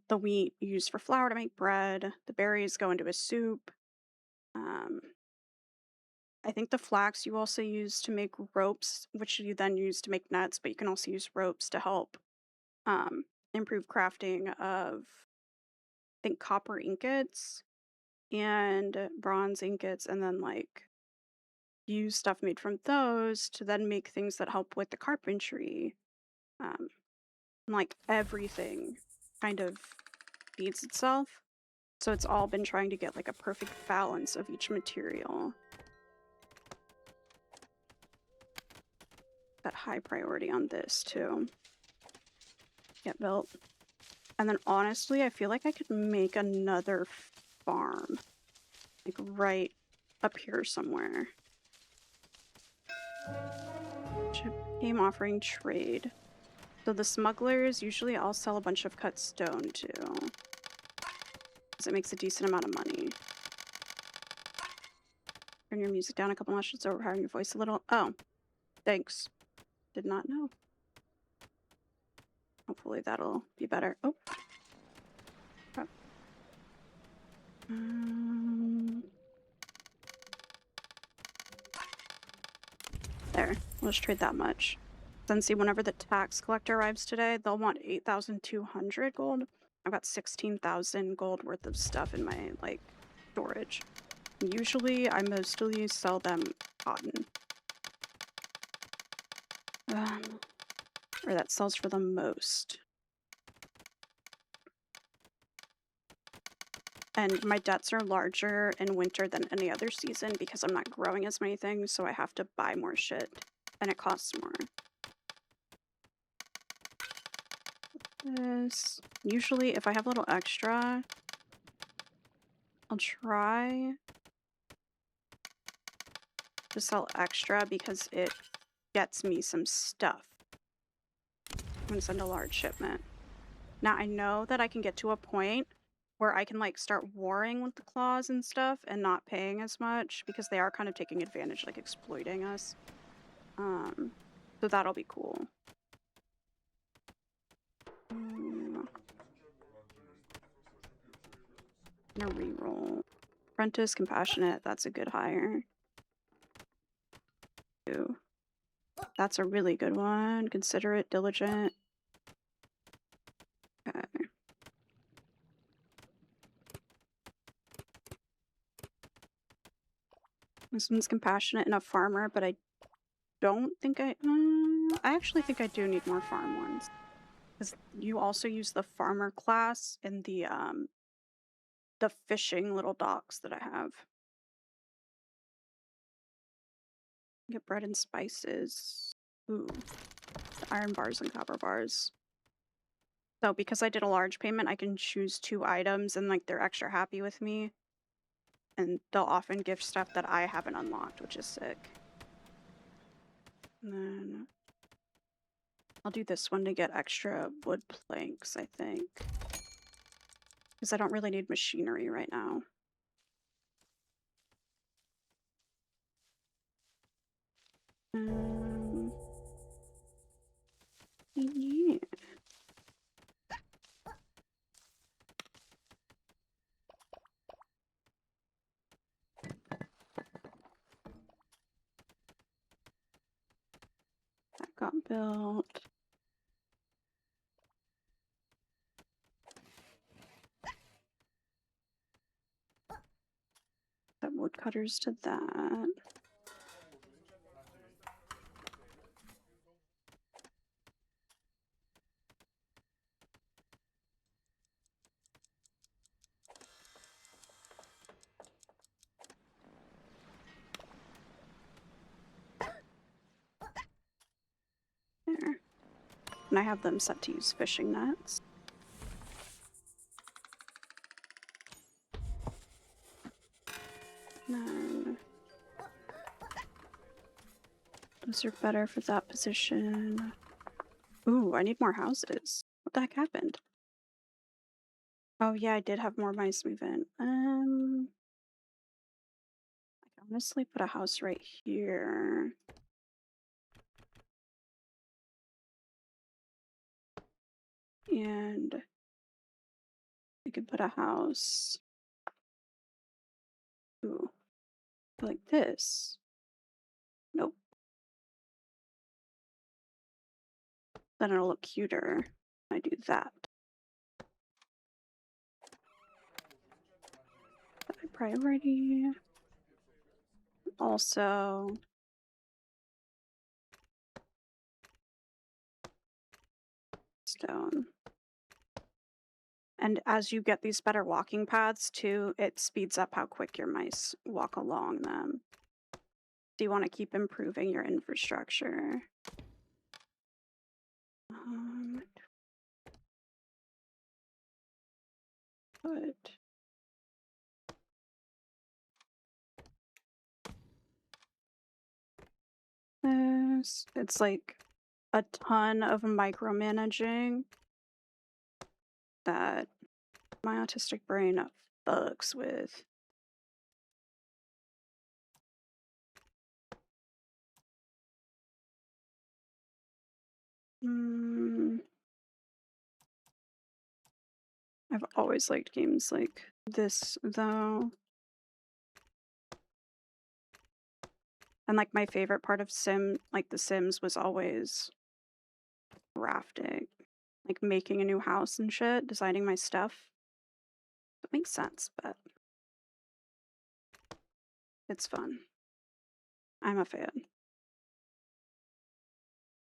the wheat used for flour to make bread. The berries go into a soup. Um, I think the flax you also use to make ropes, which you then use to make nets, but you can also use ropes to help um, improve crafting of, I think, copper ingots and bronze ingots, and then like use stuff made from those to then make things that help with the carpentry. And like everything kind of feeds itself. So it's all been trying to get like a perfect balance of each material. Got high priority on this too. Get built. And then honestly, I feel like I could make another farm. Like right up here somewhere. Game offering trade. So the smugglers, usually I'll sell a bunch of cut stone to. Because it makes a decent amount of money. Turn your music down a couple notches, overpowering your voice a little. Oh, thanks. Did not know. Hopefully that'll be better. Oh. Crap. There. Let's trade that much. Then see, whenever the tax collector arrives today, they'll want 8,200 gold. I've got 16,000 gold worth of stuff in my, like, storage. Usually, I mostly sell them cotton. Or that sells for the most. And my debts are larger in winter than any other season because I'm not growing as many things, so I have to buy more shit. And it costs more. This. Usually, if I have a little extra, I'll try to sell extra because it gets me some stuff. I'm gonna send a large shipment. Now, I know that I can get to a point where I can like start warring with the claws and stuff and not paying as much because they are kind of taking advantage, like exploiting us. So that'll be cool. Gonna reroll. Apprentice, compassionate, that's a good hire. Ooh. That's a really good one. Considerate, diligent. Okay. This one's compassionate and a farmer, but I don't think I actually think I do need more farm ones. Because you also use the farmer class in the fishing little docks that I have. Get bread and spices. Ooh. Iron bars and copper bars. So because I did a large payment, I can choose 2 items and like they're extra happy with me. And they'll often give stuff that I haven't unlocked, which is sick. And then I'll do this one to get extra wood planks, I think. Because I don't really need machinery right now. Yeah. That got built. That woodcutters to that. There. And I have them set to use fishing nets. No. Those are better for that position. Ooh, I need more houses. What the heck happened? Oh yeah, I did have more mice move in. I can honestly put a house right here. And we could put a house. Ooh. Like this. Nope. Then it'll look cuter. I do that. High priority. Also, stone. And as you get these better walking paths too, it speeds up how quick your mice walk along them. Do you want to keep improving your infrastructure? But this, it's like a ton of micromanaging that my autistic brain fucks with. I've always liked games like this, though. And like my favorite part of The Sims was always crafting. Like making a new house and shit, designing my stuff. It makes sense, but it's fun. I'm a fan.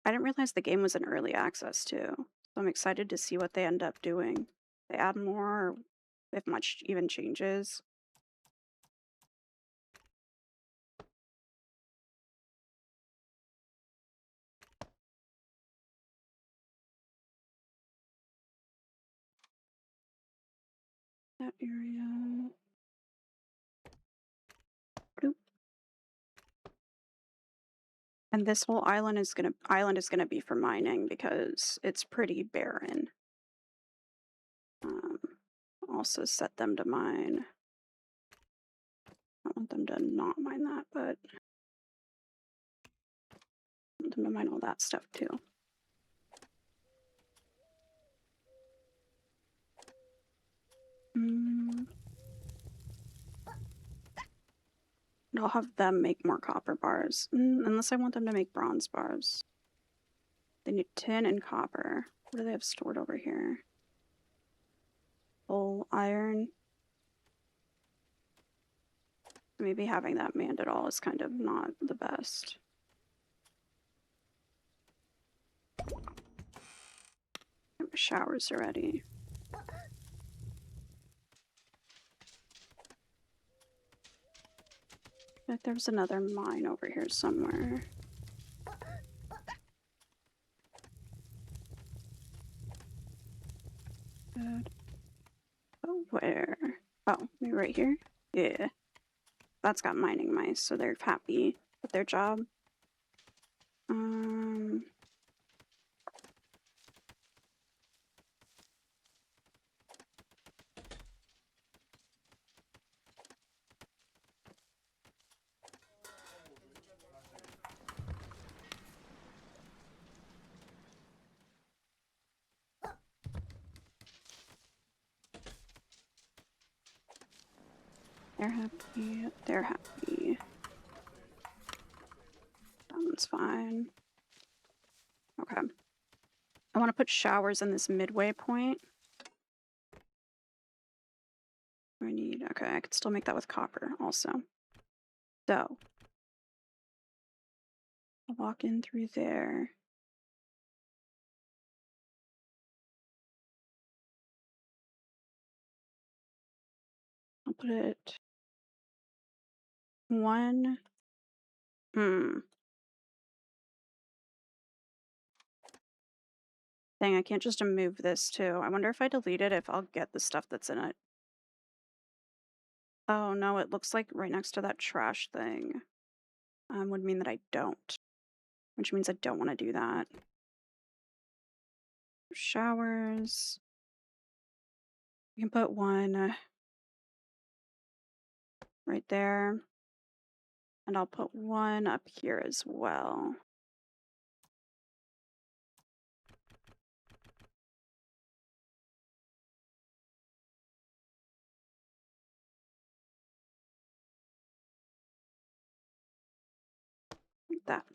I didn't realize the game was in early access too, so I'm excited to see what they end up doing. They add more, or if much even changes. That area. Bloop. And this whole island is gonna be for mining because it's pretty barren. Also set them to mine. I want them to not mine that, but want them to mine all that stuff too. I'll have them make more copper bars. Unless I want them to make bronze bars. They need tin and copper. What do they have stored over here? Full iron. Maybe having that manned at all is kind of not the best. My showers are ready. But there's another mine over here somewhere. Good. Oh, where? Oh, maybe right here? Yeah. That's got mining mice, so they're happy with their job. They're happy. They're happy. That one's fine. Okay. I want to put showers in this midway point. I need, okay, I could still make that with copper also. So, I'll walk in through there. I'll put it one. Dang, I can't just move this too. I wonder if I delete it, if I'll get the stuff that's in it. Oh no, it looks like right next to that trash thing. Would mean that I don't. Which means I don't want to do that. Showers. You can put one right there. And I'll put one up here as well. Like that.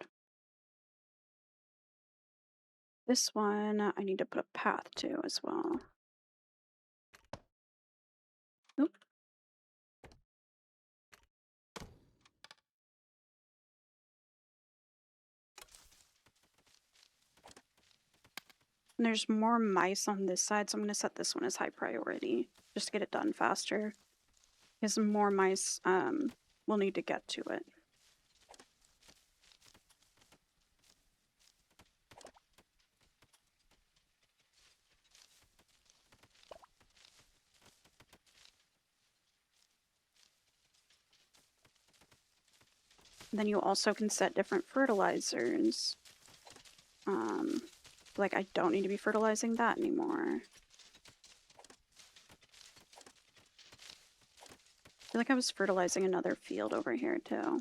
This one I need to put a path to as well. Oop. And there's more mice on this side, so I'm going to set this one as high priority just to get it done faster. Because more mice will need to get to it. Then you also can set different fertilizers. Like I don't need to be fertilizing that anymore. I feel like I was fertilizing another field over here too.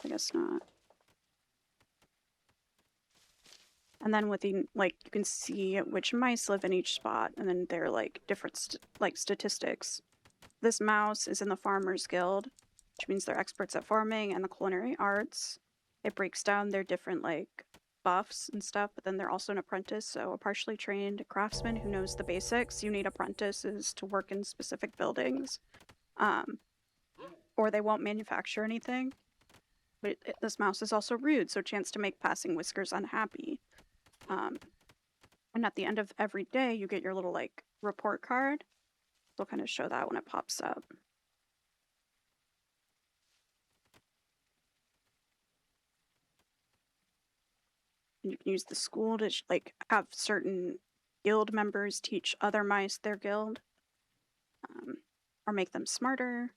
I guess not. And then with the, like, you can see which mice live in each spot, and then they're like different statistics. This mouse is in the Farmers Guild, which means they're experts at farming and the culinary arts. It breaks down their different like buffs and stuff, but then they're also an apprentice, so a partially trained craftsman who knows the basics. You need apprentices to work in specific buildings, or they won't manufacture anything. But this mouse is also rude, so chance to make passing whiskers unhappy. And at the end of every day, you get your little like report card. They'll kind of show that when it pops up. And you can use the school to like have certain guild members teach other mice their guild, or make them smarter,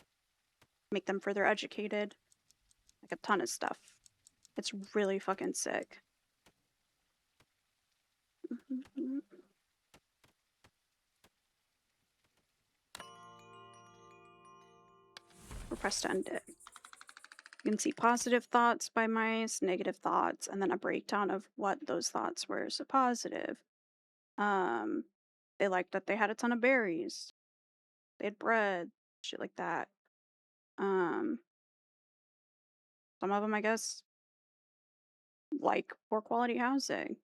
make them further educated, like a ton of stuff. It's really fucking sick. We're pressed to end it. You can see positive thoughts by mice, negative thoughts, and then a breakdown of what those thoughts were. So positive. Um, they liked that they had a ton of berries. They had bread, shit like that. Um, some of them, I guess, like poor quality housing.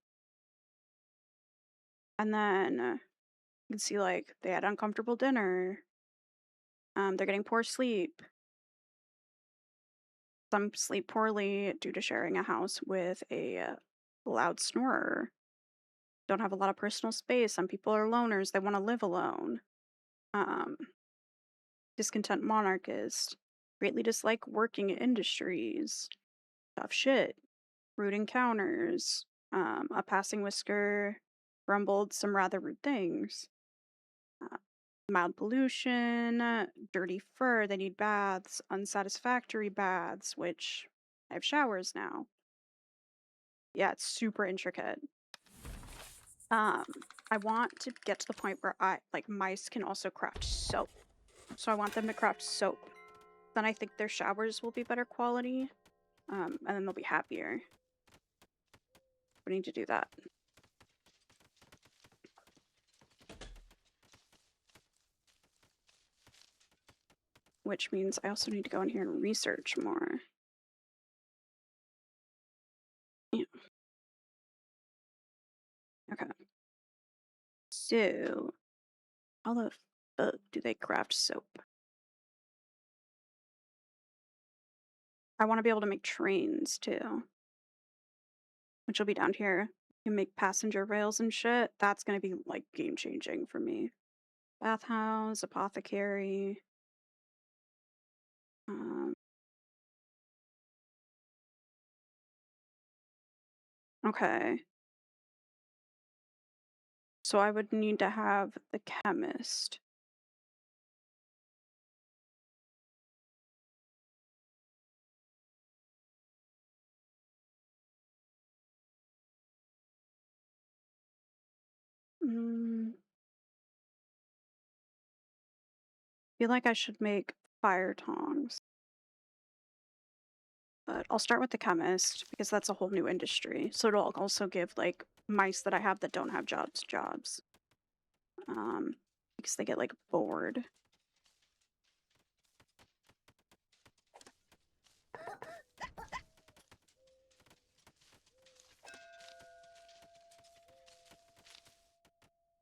And then you can see like they had uncomfortable dinner. They're getting poor sleep. Some sleep poorly due to sharing a house with a loud snorer. Don't have a lot of personal space. Some people are loners. They want to live alone. Um, discontent monarchist. Greatly dislike working industries. Tough shit. Rude encounters. A passing whisker grumbled some rather rude things. Uh, mild pollution, dirty fur, they need baths, unsatisfactory baths, which I have showers now. Yeah, it's super intricate. I want to get to the point where mice can also craft soap. So I want them to craft soap. Then I think their showers will be better quality. And then they'll be happier. We need to do that. Which means I also need to go in here and research more. Yeah. Okay. So, how the fuck do they craft soap? I want to be able to make trains too, which will be down here. You can make passenger rails and shit. That's gonna be like game changing for me. Bathhouse, apothecary. Um, okay. So I would need to have the chemist. Mm, feel like I should make fire tongs. But I'll start with the chemist because that's a whole new industry. So it'll also give like mice that I have that don't have jobs. Because they get like bored.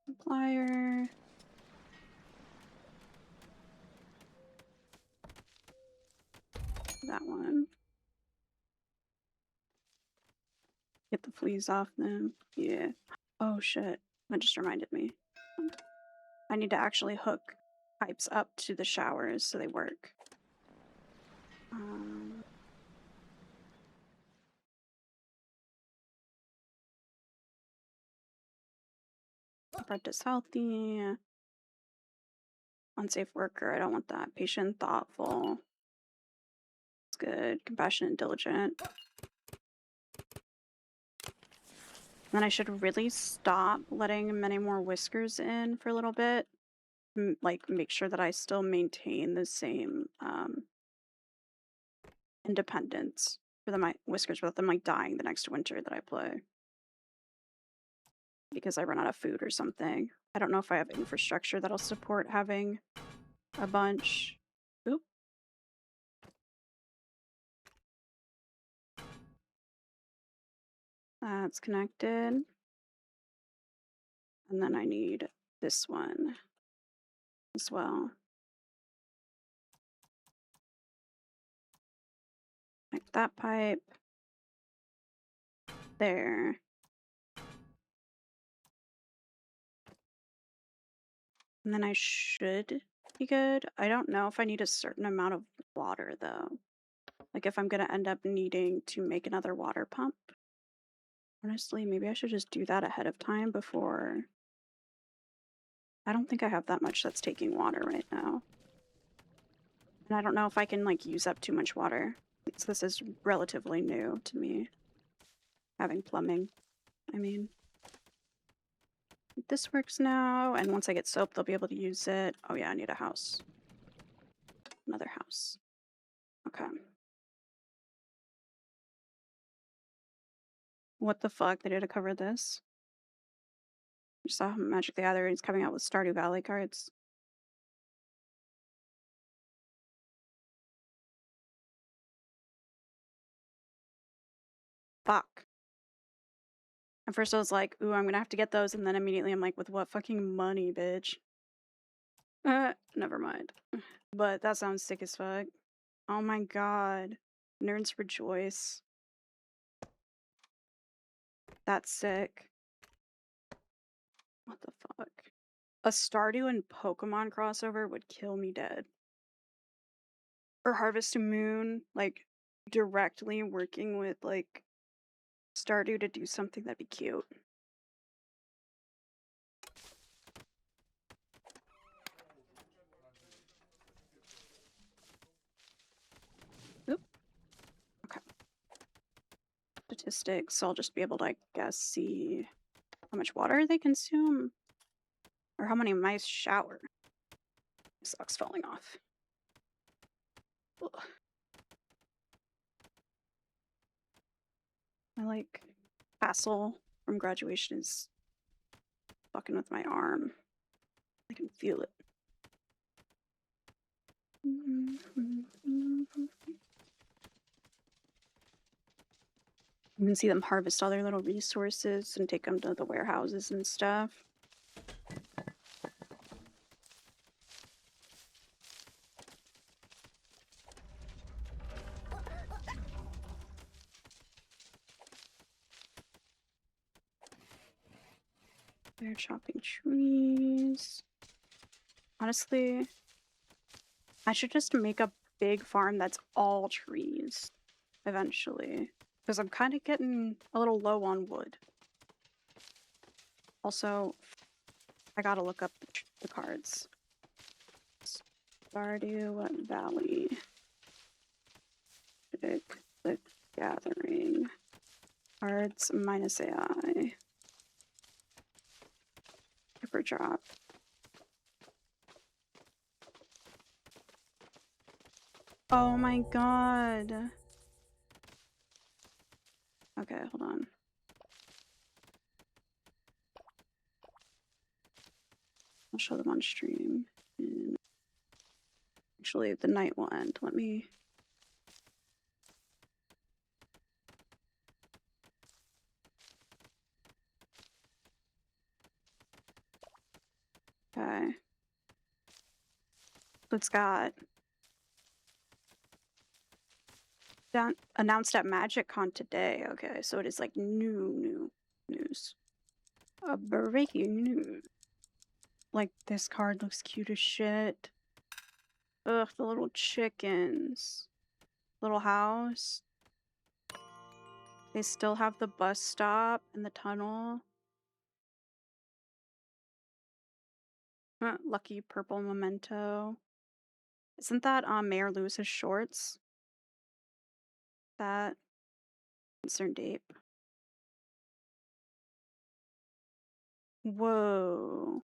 Supplier. That one. Get the fleas off them. Yeah. Oh shit. That just reminded me. I need to actually hook pipes up to the showers so they work. Apprentice healthy. Unsafe worker. I don't want that. Patient, thoughtful. It's good. Compassionate, diligent. Then I should really stop letting many more whiskers in for a little bit. Like, make sure that I still maintain the same independence for the whiskers without them like dying the next winter that I play. Because I run out of food or something. I don't know if I have infrastructure that'll support having a bunch. Oop. That's connected. And then I need this one as well. Like that pipe. There. And then I should be good. I don't know if I need a certain amount of water though. Like if I'm gonna end up needing to make another water pump. Honestly, maybe I should just do that ahead of time before. I don't think I have that much that's taking water right now. And I don't know if I can like use up too much water. Because this is relatively new to me. Having plumbing, I mean. This works now, and once I get soap, they'll be able to use it. Oh yeah, I need a house. Another house. Okay. What the fuck? They did a cover this? I saw Magic the Gathering is coming out with Stardew Valley cards. Fuck. At first I was like, ooh, I'm gonna have to get those, and then immediately I'm like, with what fucking money, bitch? Never mind. But that sounds sick as fuck. Oh my god. Nerds rejoice. That's sick. What the fuck? A Stardew and Pokemon crossover would kill me dead. Or Harvest Moon, like, directly working with, like, Stardew to do something that'd be cute. Oop. Okay. Statistics, so I'll just be able to, I guess, see how much water they consume. Or how many mice shower. Socks falling off. Ugh. My, like, tassel from graduation is fucking with my arm. I can feel it. You can see them harvest all their little resources and take them to the warehouses and stuff. They're chopping trees. Honestly, I should just make a big farm that's all trees eventually. Because I'm kind of getting a little low on wood. Also, I gotta look up the cards. Stardew Valley. The Gathering. Cards minus AI. Super drop. Oh my god. Okay, hold on. I'll show them on stream. And actually, the night will end. Let me... Okay. It's got... announced at MagicCon today. Okay, so it is like new news. Breaking news. Like, this card looks cute as shit. Ugh, the little chickens. Little house. They still have the bus stop and the tunnel. Lucky purple memento. Isn't that Mayor Lewis's shorts? That concerned ape. Whoa.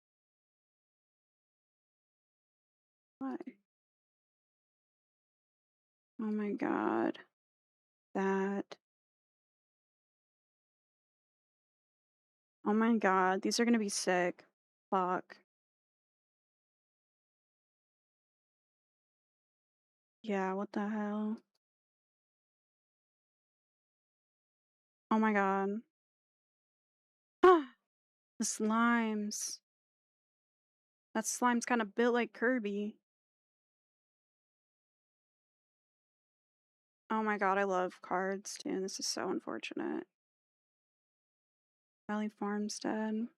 Why? Oh my god. That. Oh my god. These are gonna be sick. Fuck. Yeah, what the hell? Oh my god. The slimes. That slime's kind of built like Kirby. Oh my god, I love cards too. This is so unfortunate. Valley Farmstead.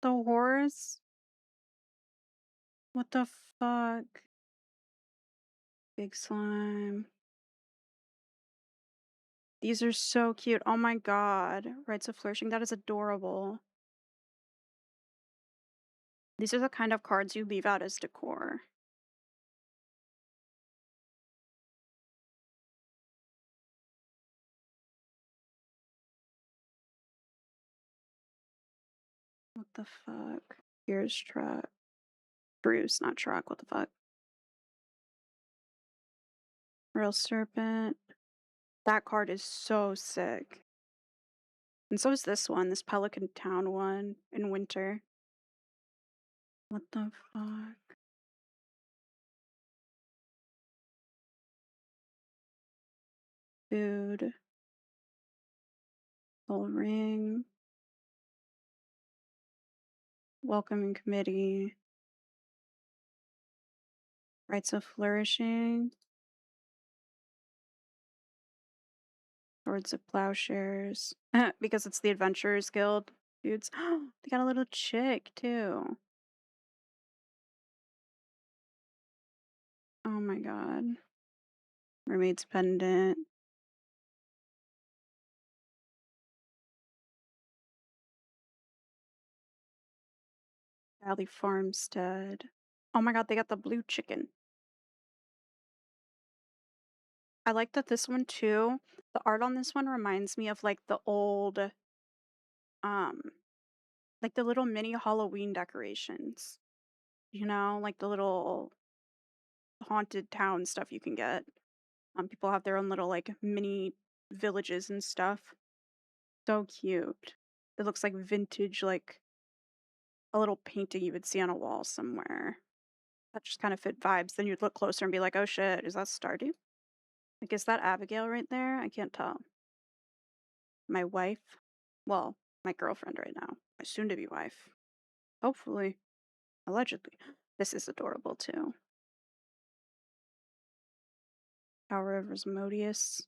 The horse? What the fuck? Big slime. These are so cute. Oh my god. Rites of Flourishing. That is adorable. These are the kind of cards you leave out as decor. What the fuck? Here's truck. Bruce, not truck. What the fuck? Real Serpent. That card is so sick. And so is this one, this Pelican Town one in winter. What the fuck? Food. Soul ring. Welcoming committee. Rights of flourishing. Swords of plowshares. Because it's the Adventurers Guild dudes. They got a little chick too. Oh my god. Mermaid's pendant. Valley Farmstead. Oh my god, they got the blue chicken. I like that this one too. The art on this one reminds me of like the old um like the little mini Halloween decorations. You know, like the little haunted town stuff you can get. People have their own little like mini villages and stuff. So cute. It looks like vintage, like a little painting you would see on a wall somewhere. That just kind of fit vibes. Then you'd look closer and be like, oh shit, is that Stardew? Like, is that Abigail right there? I can't tell. My wife? Well, my girlfriend right now. My soon to be wife. Hopefully. Allegedly. This is adorable too. Tower of Asmodeus.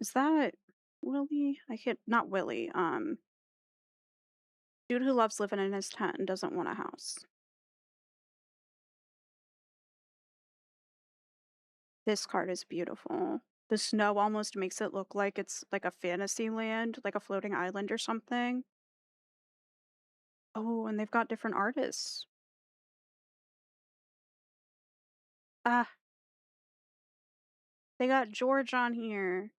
Is that Willie? I can't. Not Willie. Dude who loves living in his tent and doesn't want a house. This card is beautiful. The snow almost makes it look like it's like a fantasy land, like a floating island or something. Oh, and they've got different artists. Ah, they got George on here.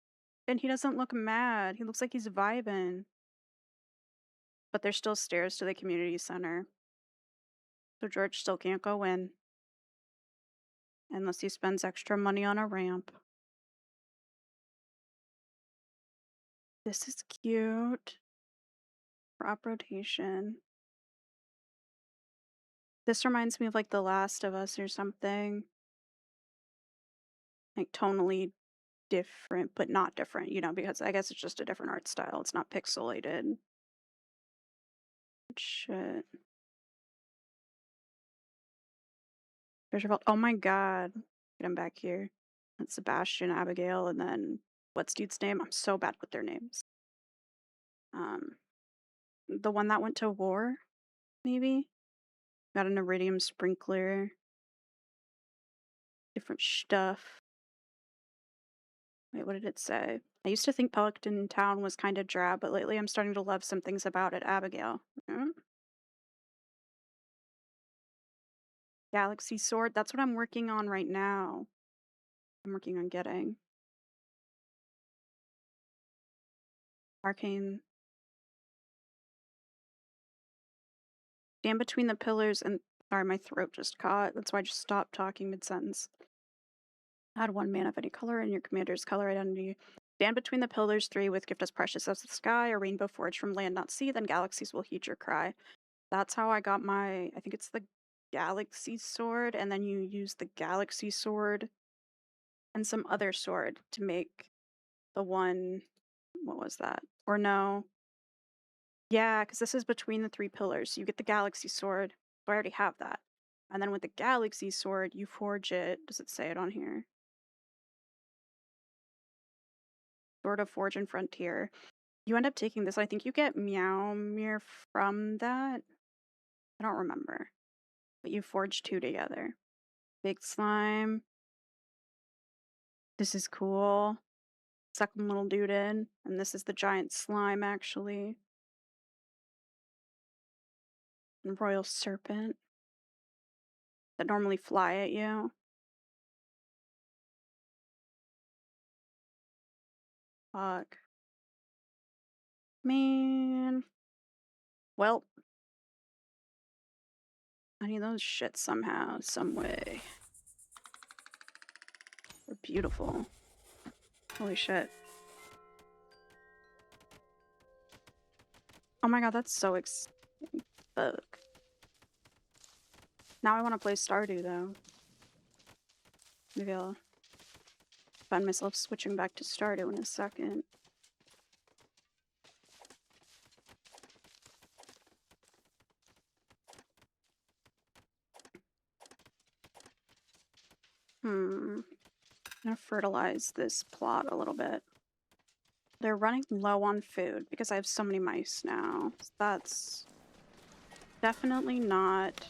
And he doesn't look mad. He looks like he's vibing. But there's still stairs to the community center. So George still can't go in. Unless he spends extra money on a ramp. This is cute. Crop rotation. This reminds me of like The Last of Us or something. Like tonally different, but not different, you know, because I guess it's just a different art style. It's not pixelated. Shit. Treasure vault. Oh my god. Get him back here. That's Sebastian, Abigail, and then what's dude's name? I'm so bad with their names. Um, the one that went to war, maybe? Got an iridium sprinkler. Different stuff. Wait, what did it say? I used to think Pelican Town was kind of drab, but lately I'm starting to love some things about it. Abigail. Galaxy Sword. That's what I'm working on right now. I'm working on getting. Arcane. Stand between the pillars and. Sorry, my throat just caught. That's why I just stopped talking mid sentence. Add 1 mana of any color in your commander's color identity. Stand between the pillars 3 with gift as precious as the sky, a rainbow forged from land not sea, then galaxies will heed your cry. That's how I got my, I think it's the Galaxy Sword, and then you use the Galaxy Sword and some other sword to make the one, what was that? Or no. Yeah, because this is between the 3 pillars. You get the Galaxy Sword, so I already have that. And then with the Galaxy Sword, you forge it. Does it say it on here? Sword of Forge and Frontier. You end up taking this. I think you get Meowmere from that. I don't remember. But you forge 2 together. Big slime. This is cool. Second little dude in. And this is the giant slime, actually. And royal serpent. That normally fly at you. Fuck. Man. Well. I need those shit somehow, some way. They're beautiful. Holy shit. Oh my god, that's so exciting. Fuck. Now I want to play Stardew, though. Maybe I'll find myself switching back to Stardew in a second. I'm gonna fertilize this plot a little bit. They're running low on food because I have so many mice now. That's definitely not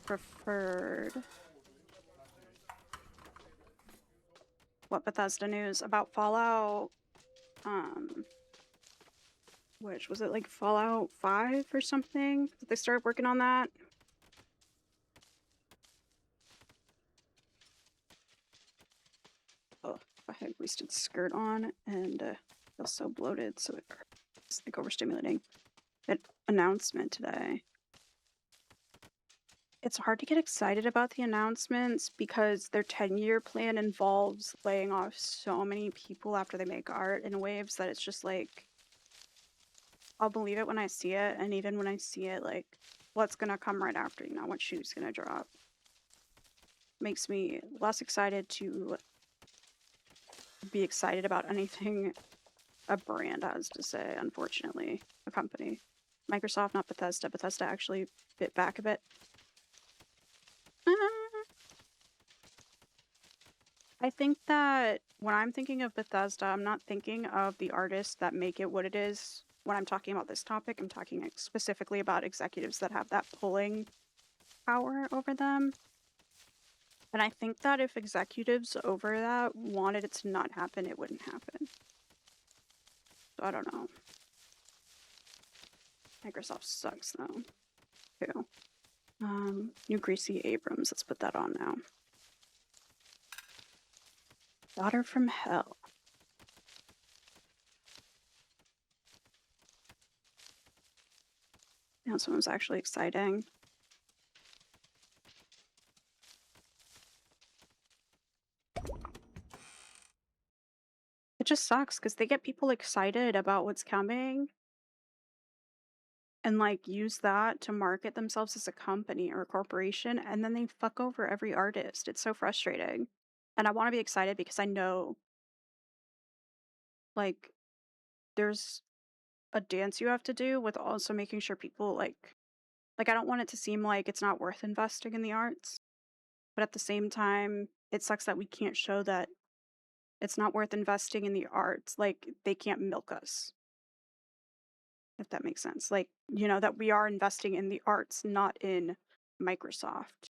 preferred. What Bethesda news about Fallout? Which was it, like Fallout 5 or something? Did they start working on that? Oh, I had wasted skirt on and feel so bloated, so it's like overstimulating. An announcement today. It's hard to get excited about the announcements because their 10-year plan involves laying off so many people after they make art in waves that it's just like, I'll believe it when I see it, and even when I see it, like, what's gonna come right after, you know, what shoe's gonna drop. Makes me less excited to be excited about anything a brand has to say, unfortunately. A company. Microsoft, not Bethesda. Bethesda actually bit back a bit. I think that when I'm thinking of Bethesda, I'm not thinking of the artists that make it what it is. When I'm talking about this topic, I'm talking specifically about executives that have that pulling power over them. And I think that if executives over that wanted it to not happen, it wouldn't happen. So I don't know. Microsoft sucks though, too. New Greasy Abrams, let's put that on now. Daughter from Hell. Now someone's actually exciting. It just sucks because they get people excited about what's coming and like use that to market themselves as a company or a corporation, and then they fuck over every artist. It's so frustrating. And I want to be excited because I know like there's a dance you have to do with also making sure people like I don't want it to seem like it's not worth investing in the arts, but at the same time it sucks that we can't show that it's not worth investing in the arts. Like they can't milk us, if that makes sense. Like, you know, that we are investing in the arts, not in Microsoft.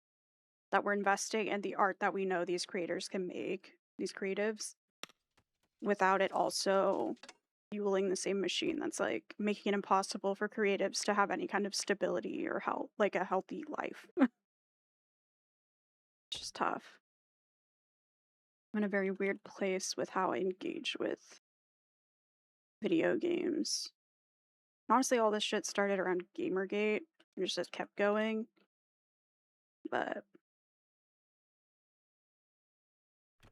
That we're investing in the art that we know these creators can make, these creatives, without it also fueling the same machine that's like making it impossible for creatives to have any kind of stability or health, like a healthy life. It's just tough. I'm in a very weird place with how I engage with video games. Honestly, all this shit started around Gamergate and just kept going. But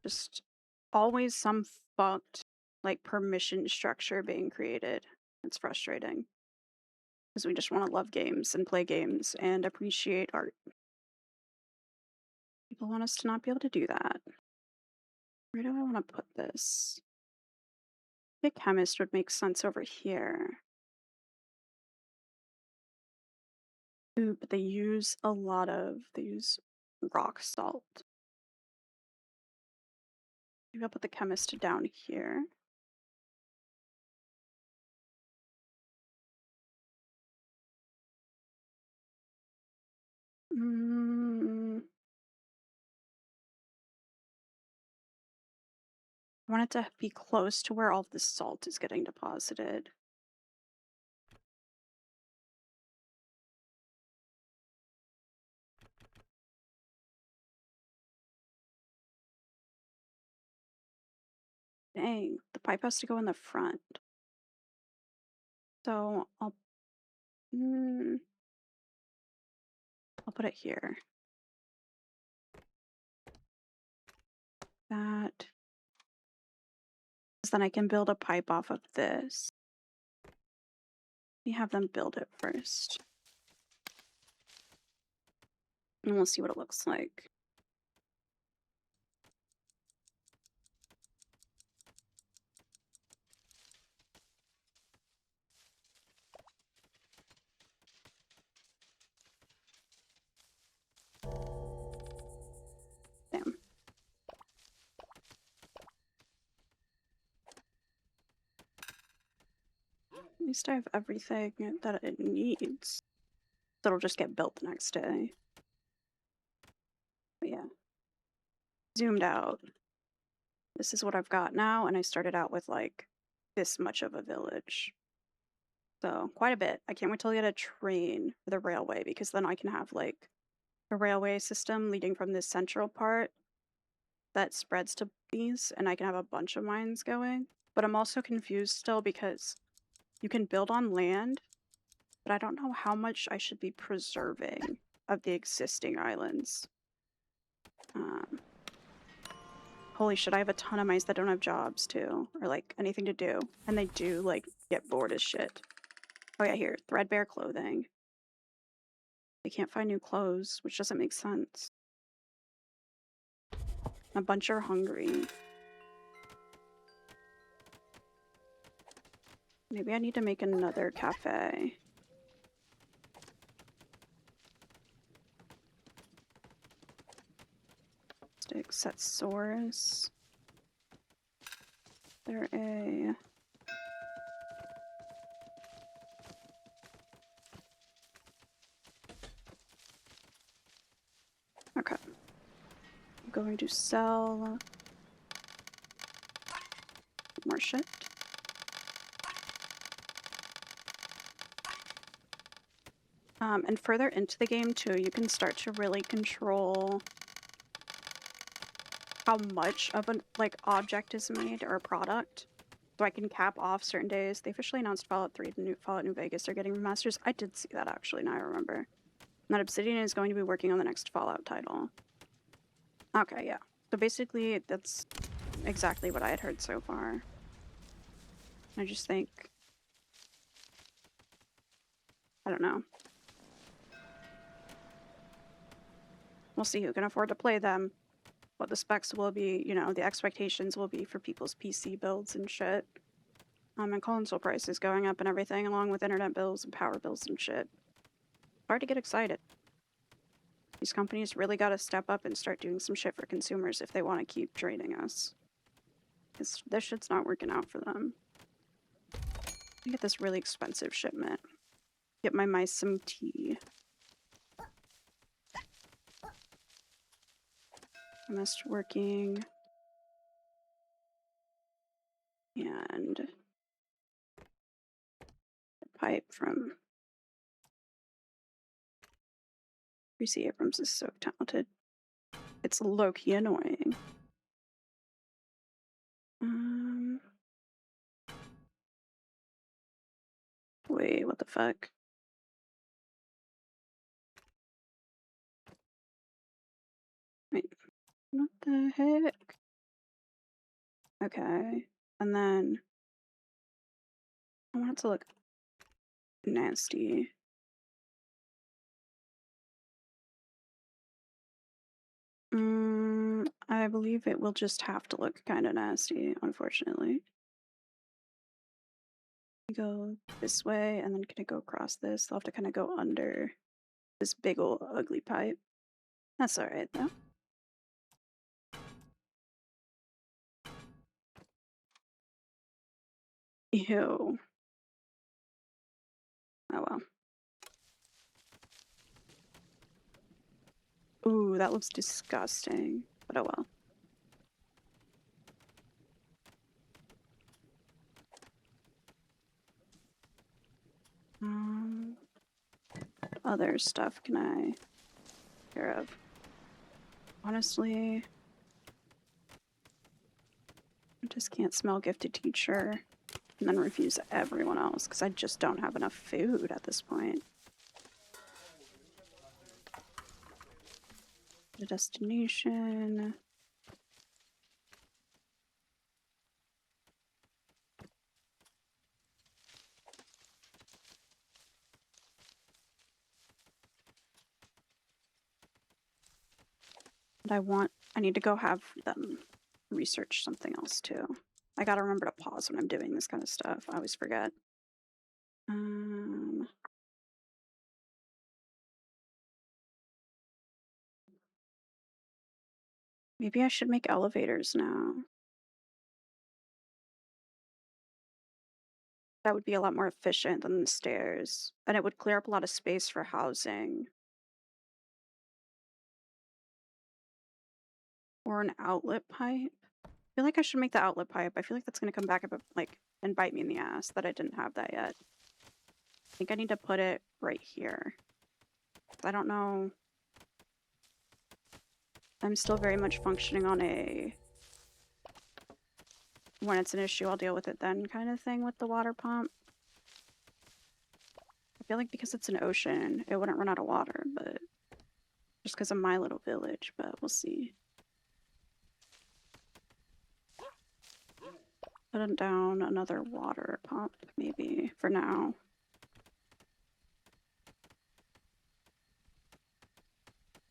just always some fucked like permission structure being created. It's frustrating. Because we just want to love games and play games and appreciate art. People want us to not be able to do that. Where do I want to put this? The chemist would make sense over here. Ooh, but they use rock salt. Maybe I'll put the chemist down here. I want it to be close to where all of the salt is getting deposited. Dang, the pipe has to go in the front. So I'll put it here. That. Then I can build a pipe off of this. me have them build it first. And we'll see what it looks like. Damn. At least I have everything that it needs. So it'll just get built the next day. But yeah. Zoomed out. This is what I've got now, and I started out with like this much of a village. So quite a bit. I can't wait till I get a train for the railway, because then I can have like a railway system leading from this central part that spreads to these, and I can have a bunch of mines going. But I'm also confused still because you can build on land, but I don't know how much I should be preserving of the existing islands. Holy shit, I have a ton of mice that don't have jobs too, or like anything to do. And they do like get bored as shit. Oh yeah, here, threadbare clothing. They can't find new clothes, which doesn't make sense. A bunch are hungry. Maybe I need to make another cafe. Setsaurus. They're a... Okay. I'm going to sell more shit. And further into the game too, you can start to really control how much of an object is made or a product. So I can cap off certain days. They officially announced Fallout 3 and Fallout New Vegas are getting remasters. I did see that actually, now I remember. And that Obsidian is going to be working on the next Fallout title. Okay, yeah. So basically, that's exactly what I had heard so far. I just think... I don't know. We'll see who can afford to play them. What the specs will be, you know, the expectations will be for people's PC builds and shit. And console prices going up and everything, along with internet bills and power bills and shit. Hard to get excited. These companies really gotta step up and start doing some shit for consumers if they want to keep draining us. Because this shit's not working out for them. I get this really expensive shipment. Get my mice some tea. Chemist working. And a pipe from Reese Abrams is so talented. It's low-key annoying. Wait, what the fuck? Wait, what the heck? Okay, and then I want it to look nasty. I believe it will just have to look kind of nasty, unfortunately. Go this way, and then can it go across this? They'll have to kind of go under this big old ugly pipe. That's alright, though. Ew. Oh well. Ooh, that looks disgusting. But oh well. Other stuff can I take care of? Honestly, I just can't smell gifted teacher and then refuse everyone else because I just don't have enough food at this point. The destination. And I need to go have them research something else too. I gotta remember to pause when I'm doing this kind of stuff. I always forget. Maybe I should make elevators now. That would be a lot more efficient than the stairs, and it would clear up a lot of space for housing. Or an outlet pipe. I feel like I should make the outlet pipe. I feel like that's gonna come back up, like, and bite me in the ass that I didn't have that yet. I think I need to put it right here. I don't know. I'm still very much functioning on a when it's an issue, I'll deal with it then kind of thing with the water pump. I feel like because it's an ocean, it wouldn't run out of water, but just because of my little village, but we'll see. Put down another water pump, maybe, for now.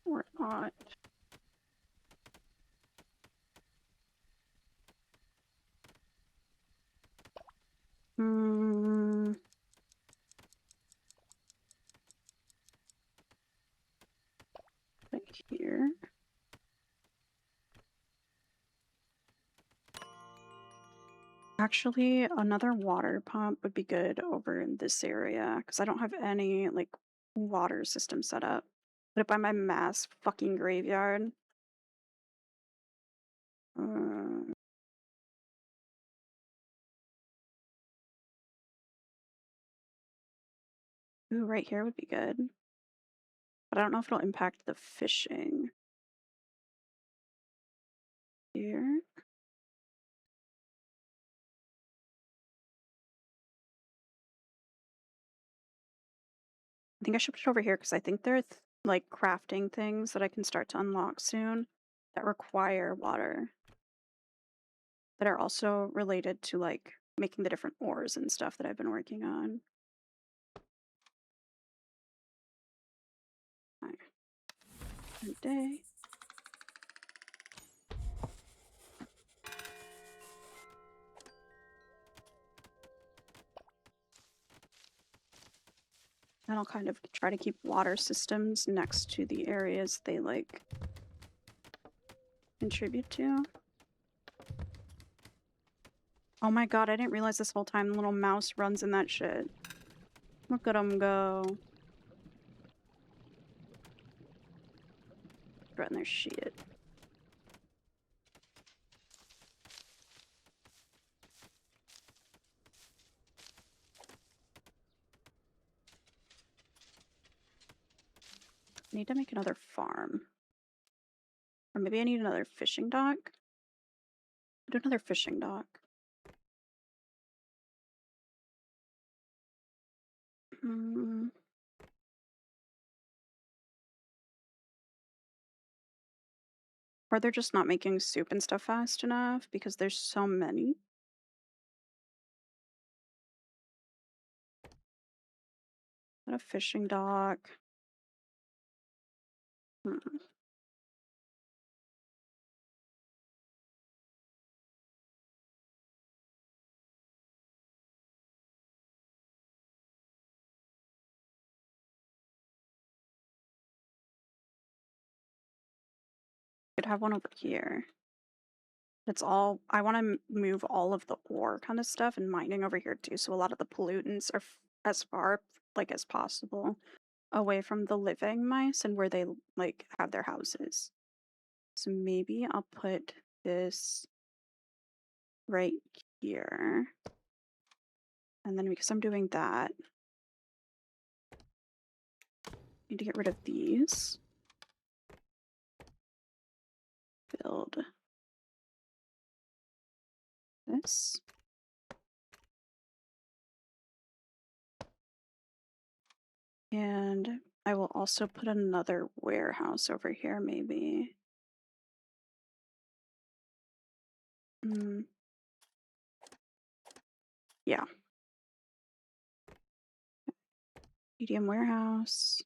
Or not. Right here. Actually, another water pump would be good over in this area because I don't have any like water system set up. Put it by my mass fucking graveyard. Ooh, right here would be good. But I don't know if it'll impact the fishing. Here. I think I should put it over here because I think there are like crafting things that I can start to unlock soon that require water. That are also related to like making the different ores and stuff that I've been working on. Every day. And I'll kind of try to keep water systems next to the areas they like contribute to. Oh my god, I didn't realize this whole time the little mouse runs in that shit. Look at him go. Run their shit. I need to make another farm. Or maybe I need another fishing dock. Do another fishing dock. Or they're just not making soup and stuff fast enough because there's so many. What a fishing dock. Could have one over here. It's all, I want to move all of the ore kind of stuff and mining over here too. So a lot of the pollutants are as far like as possible away from the living mice and where they like have their houses. So maybe I'll put this right here. And then because I'm doing that, I need to get rid of these. Build this. And I will also put another warehouse over here, maybe. Yeah. Medium warehouse.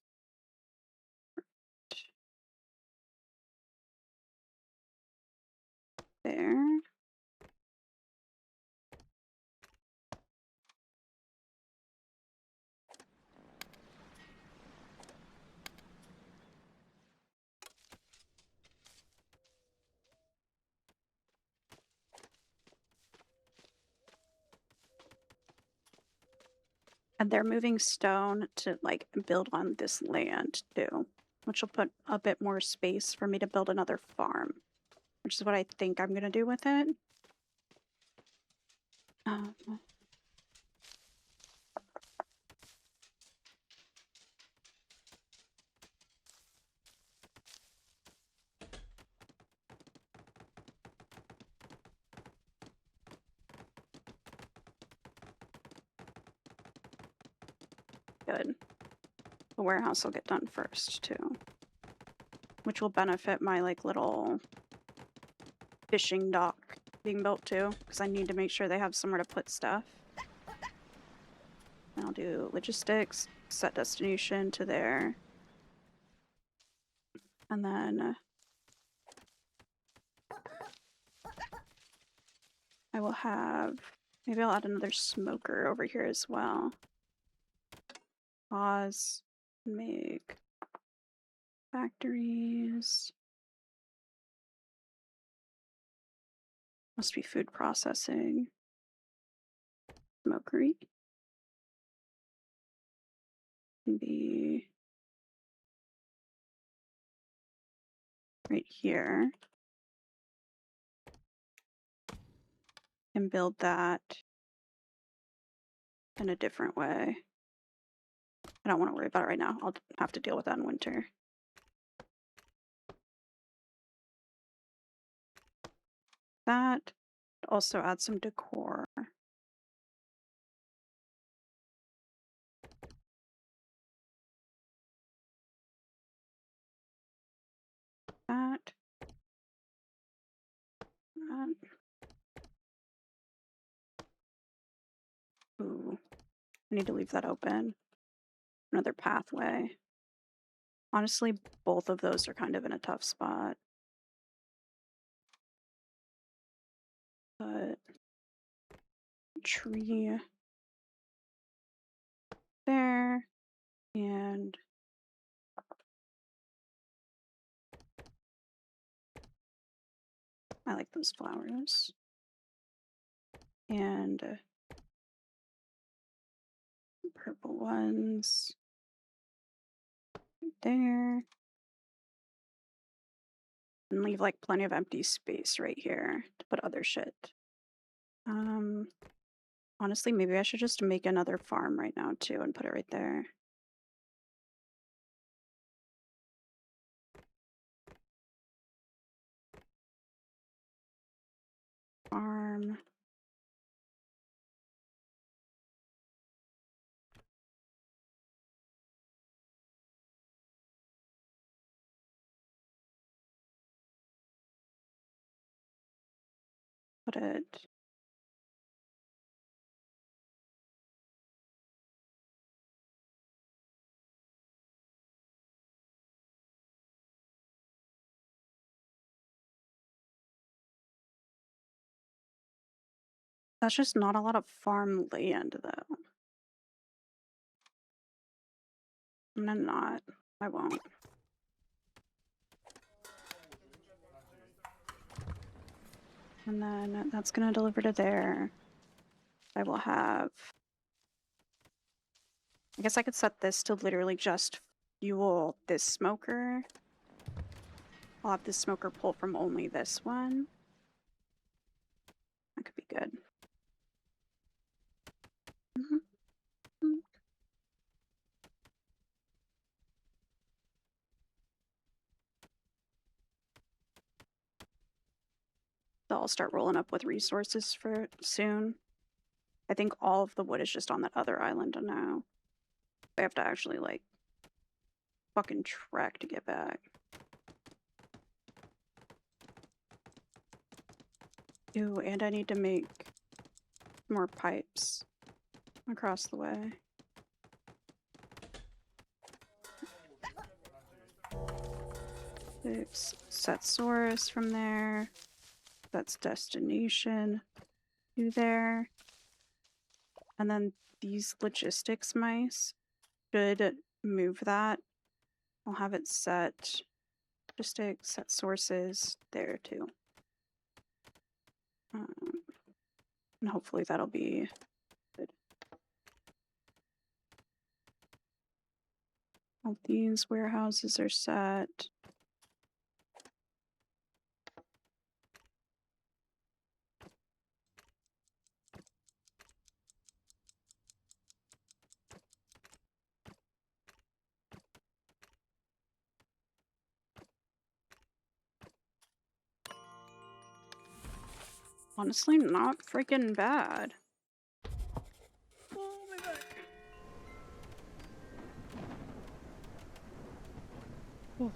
And they're moving stone to like build on this land too, which will put a bit more space for me to build another farm, which is what I think I'm gonna do with it. Good. The warehouse will get done first too, which will benefit my like little fishing dock being built too, because I need to make sure they have somewhere to put stuff. And I'll do logistics, set destination to there, and then I will have, maybe I'll add another smoker over here as well. Pause, make factories. Must be food processing. Smokery. Can be right here. And build that in a different way. I don't want to worry about it right now. I'll have to deal with that in winter. That. Also add some decor. That. Ooh. I need to leave that open. Another pathway. Honestly, both of those are kind of in a tough spot. But tree there, and I like those flowers. And purple ones right there. And leave like plenty of empty space right here to put other shit. Honestly, maybe I should just make another farm right now too and put it right there. Farm. Put it. That's just not a lot of farm land though. I'm gonna not. I won't. And then that's gonna deliver to there. I will have, I guess I could set this to literally just fuel this smoker. I'll have this smoker pull from only this one. That could be good. So I'll start rolling up with resources for it soon. I think all of the wood is just on that other island now. I have to actually like fucking trek to get back. Ooh, and I need to make more pipes across the way. Fix set source from there. That's destination to there. And then these logistics mice should move that. I'll have it set logistics, set sources there too. And hopefully that'll be good. All these warehouses are set. Honestly, not freaking bad. Oh my god. Oh.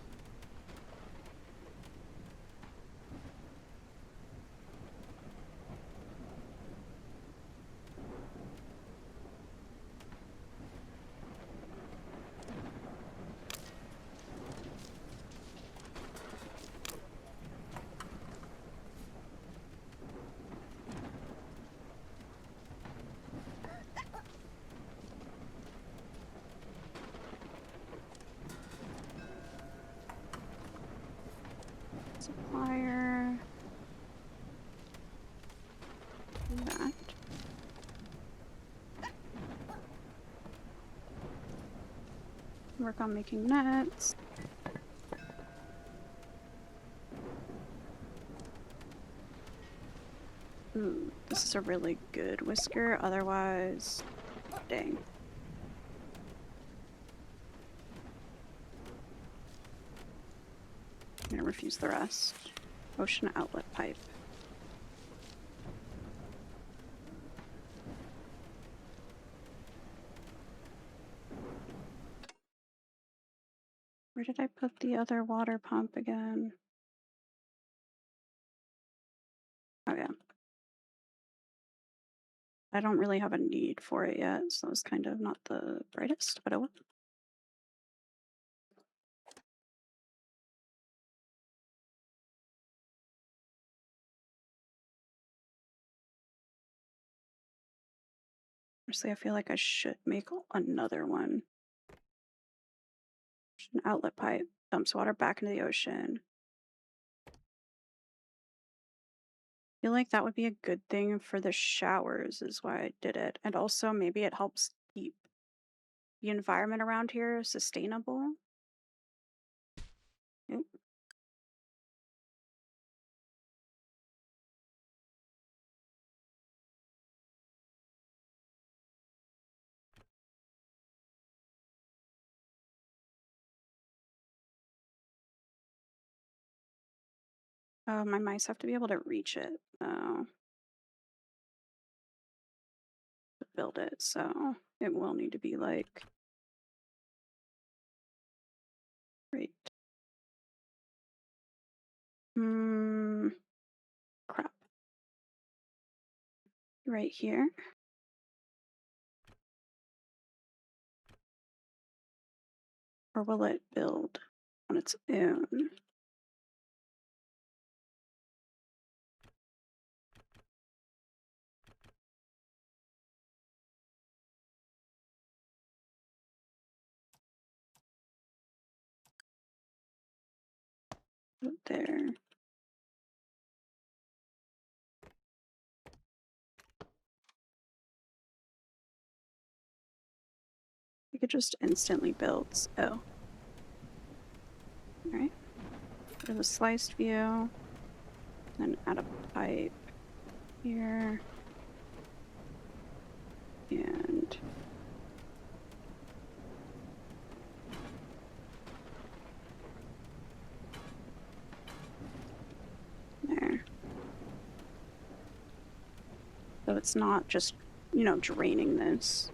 Supplier. That. Work on making nets. Ooh, this is a really good whisker, otherwise, dang. I'm gonna refuse the rest. Ocean outlet pipe. Where did I put the other water pump again? Oh yeah. I don't really have a need for it yet, so it's kind of not the brightest, but I will. Honestly, I feel like I should make another one. An outlet pipe dumps water back into the ocean. I feel like that would be a good thing for the showers, is why I did it. And also, maybe it helps keep the environment around here sustainable. Oop. My mice have to be able to reach it to build it, so it will need to be like right. Crap. Right here. Or will it build on its own? Put it there. It just instantly builds. Oh. Alright. There's a sliced view. Then add a pipe here. And there. So it's not just, draining this.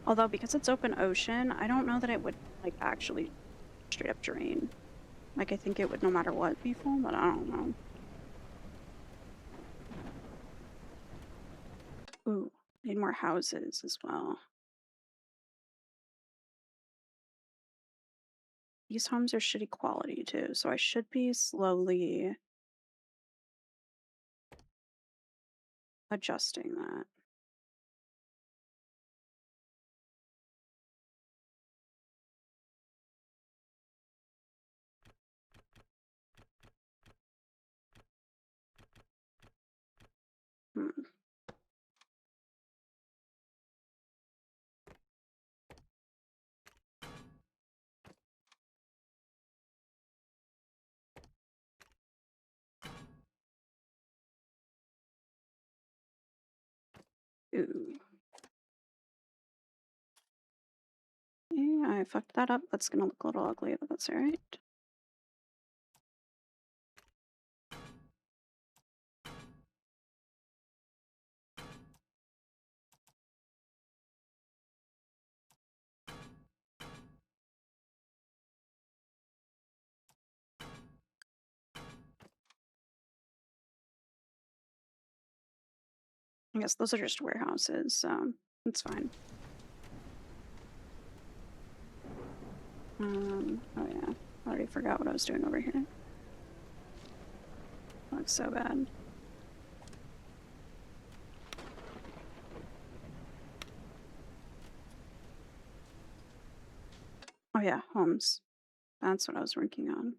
Although, because it's open ocean, I don't know that it would, like, actually straight up drain. Like, I think it would no matter what be full, but I don't know. Ooh, need more houses as well. These homes are shitty quality too, so I should be slowly adjusting that. Hmm. Ooh. Yeah, I fucked that up. That's gonna look a little ugly, but that's alright. I guess those are just warehouses, so it's fine. Oh yeah, I already forgot what I was doing over here. That looks so bad. Oh yeah, homes. That's what I was working on.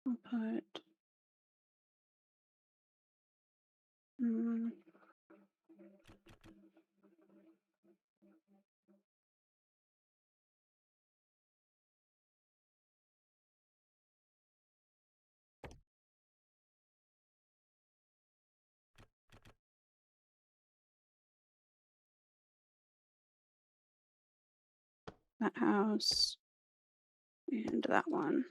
I'll put that house and that one.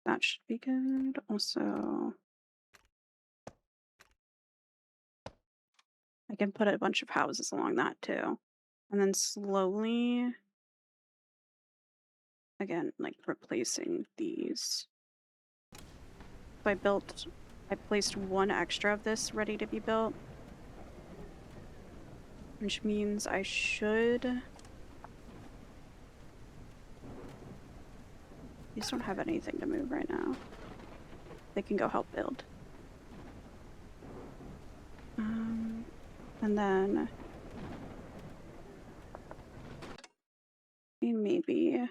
That should be good. Also, I can put a bunch of houses along that too. And then slowly, again, like replacing these. So I placed one extra of this ready to be built. Which means I should... These don't have anything to move right now. They can go help build. And then... maybe...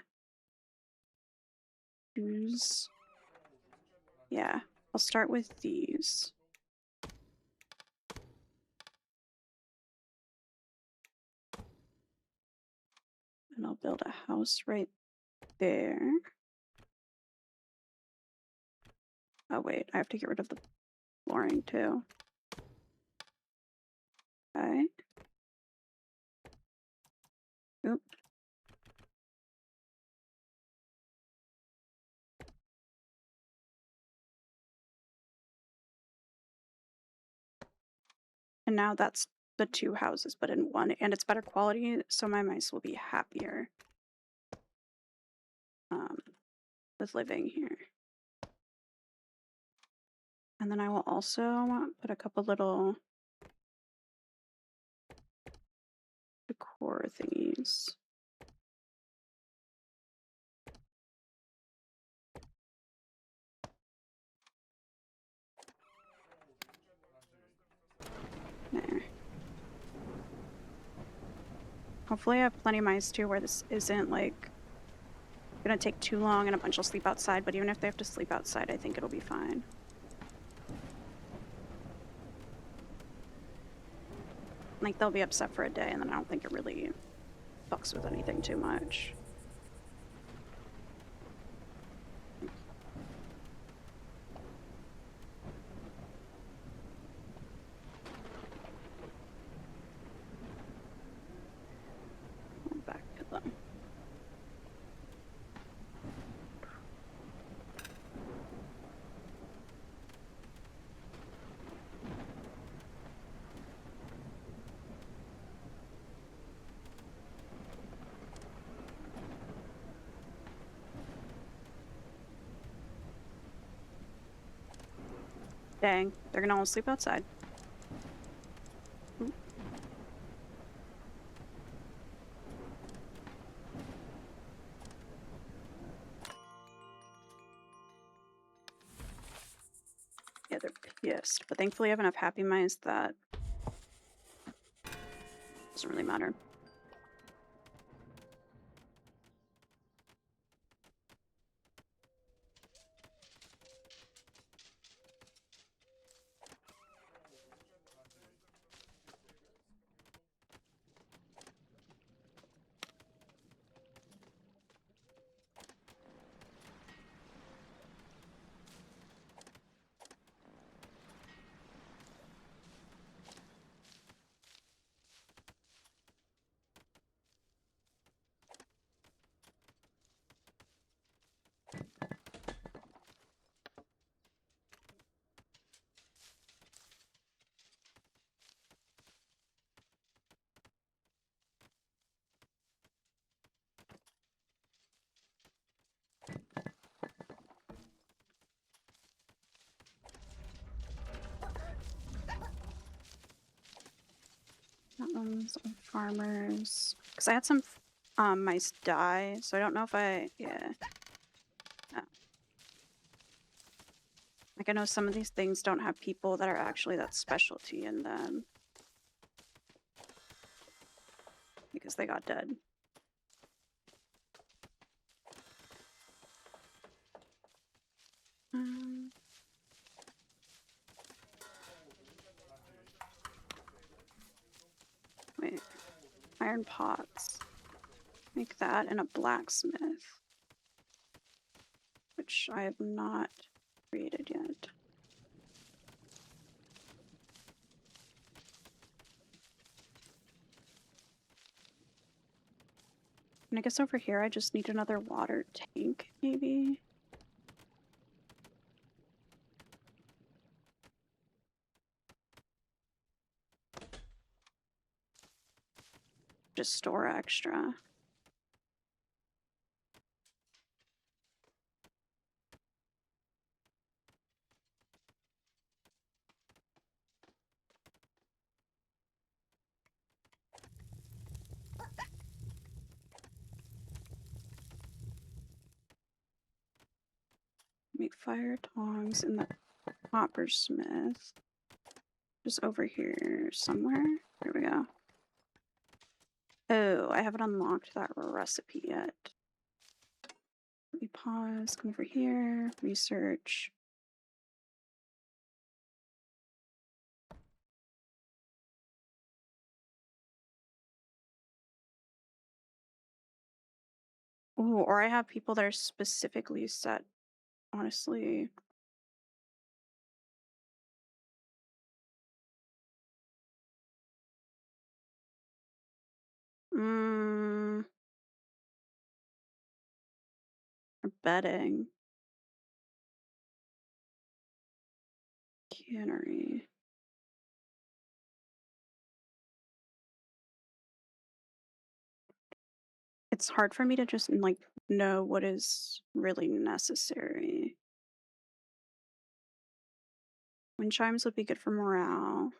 choose... Yeah, I'll start with these. And I'll build a house right there. Oh wait, I have to get rid of the flooring too. Okay. Oop. And now that's the two houses, but in one, and it's better quality, so my mice will be happier with living here. And then I will also put a couple little decor thingies. There. Hopefully I have plenty of mice too, where this isn't like gonna take too long and a bunch will sleep outside, but even if they have to sleep outside, I think it'll be fine. Like, they'll be upset for a day, and then I don't think it really fucks with anything too much. Back to them. Dang, they're gonna all sleep outside. Ooh. Yeah, they're Yes, but thankfully I have enough happy mice that doesn't really matter. That one's farmers. Because I had some mice die, so I don't know if yeah. Like, I know some of these things don't have people that are actually that specialty in them. Because they got dead. Wait. Iron pots. Make that and a blacksmith. Which I have not created yet. And I guess over here I just need another water tank, maybe? Just store extra. Make fire tongs in the coppersmith. Just over here somewhere. There we go. Oh, I haven't unlocked that recipe yet. Let me pause, come over here, research. Ooh, or I have people that are specifically set, honestly. Bedding. Cannery. It's hard for me to just, like, know what is really necessary. Wind chimes would be good for morale.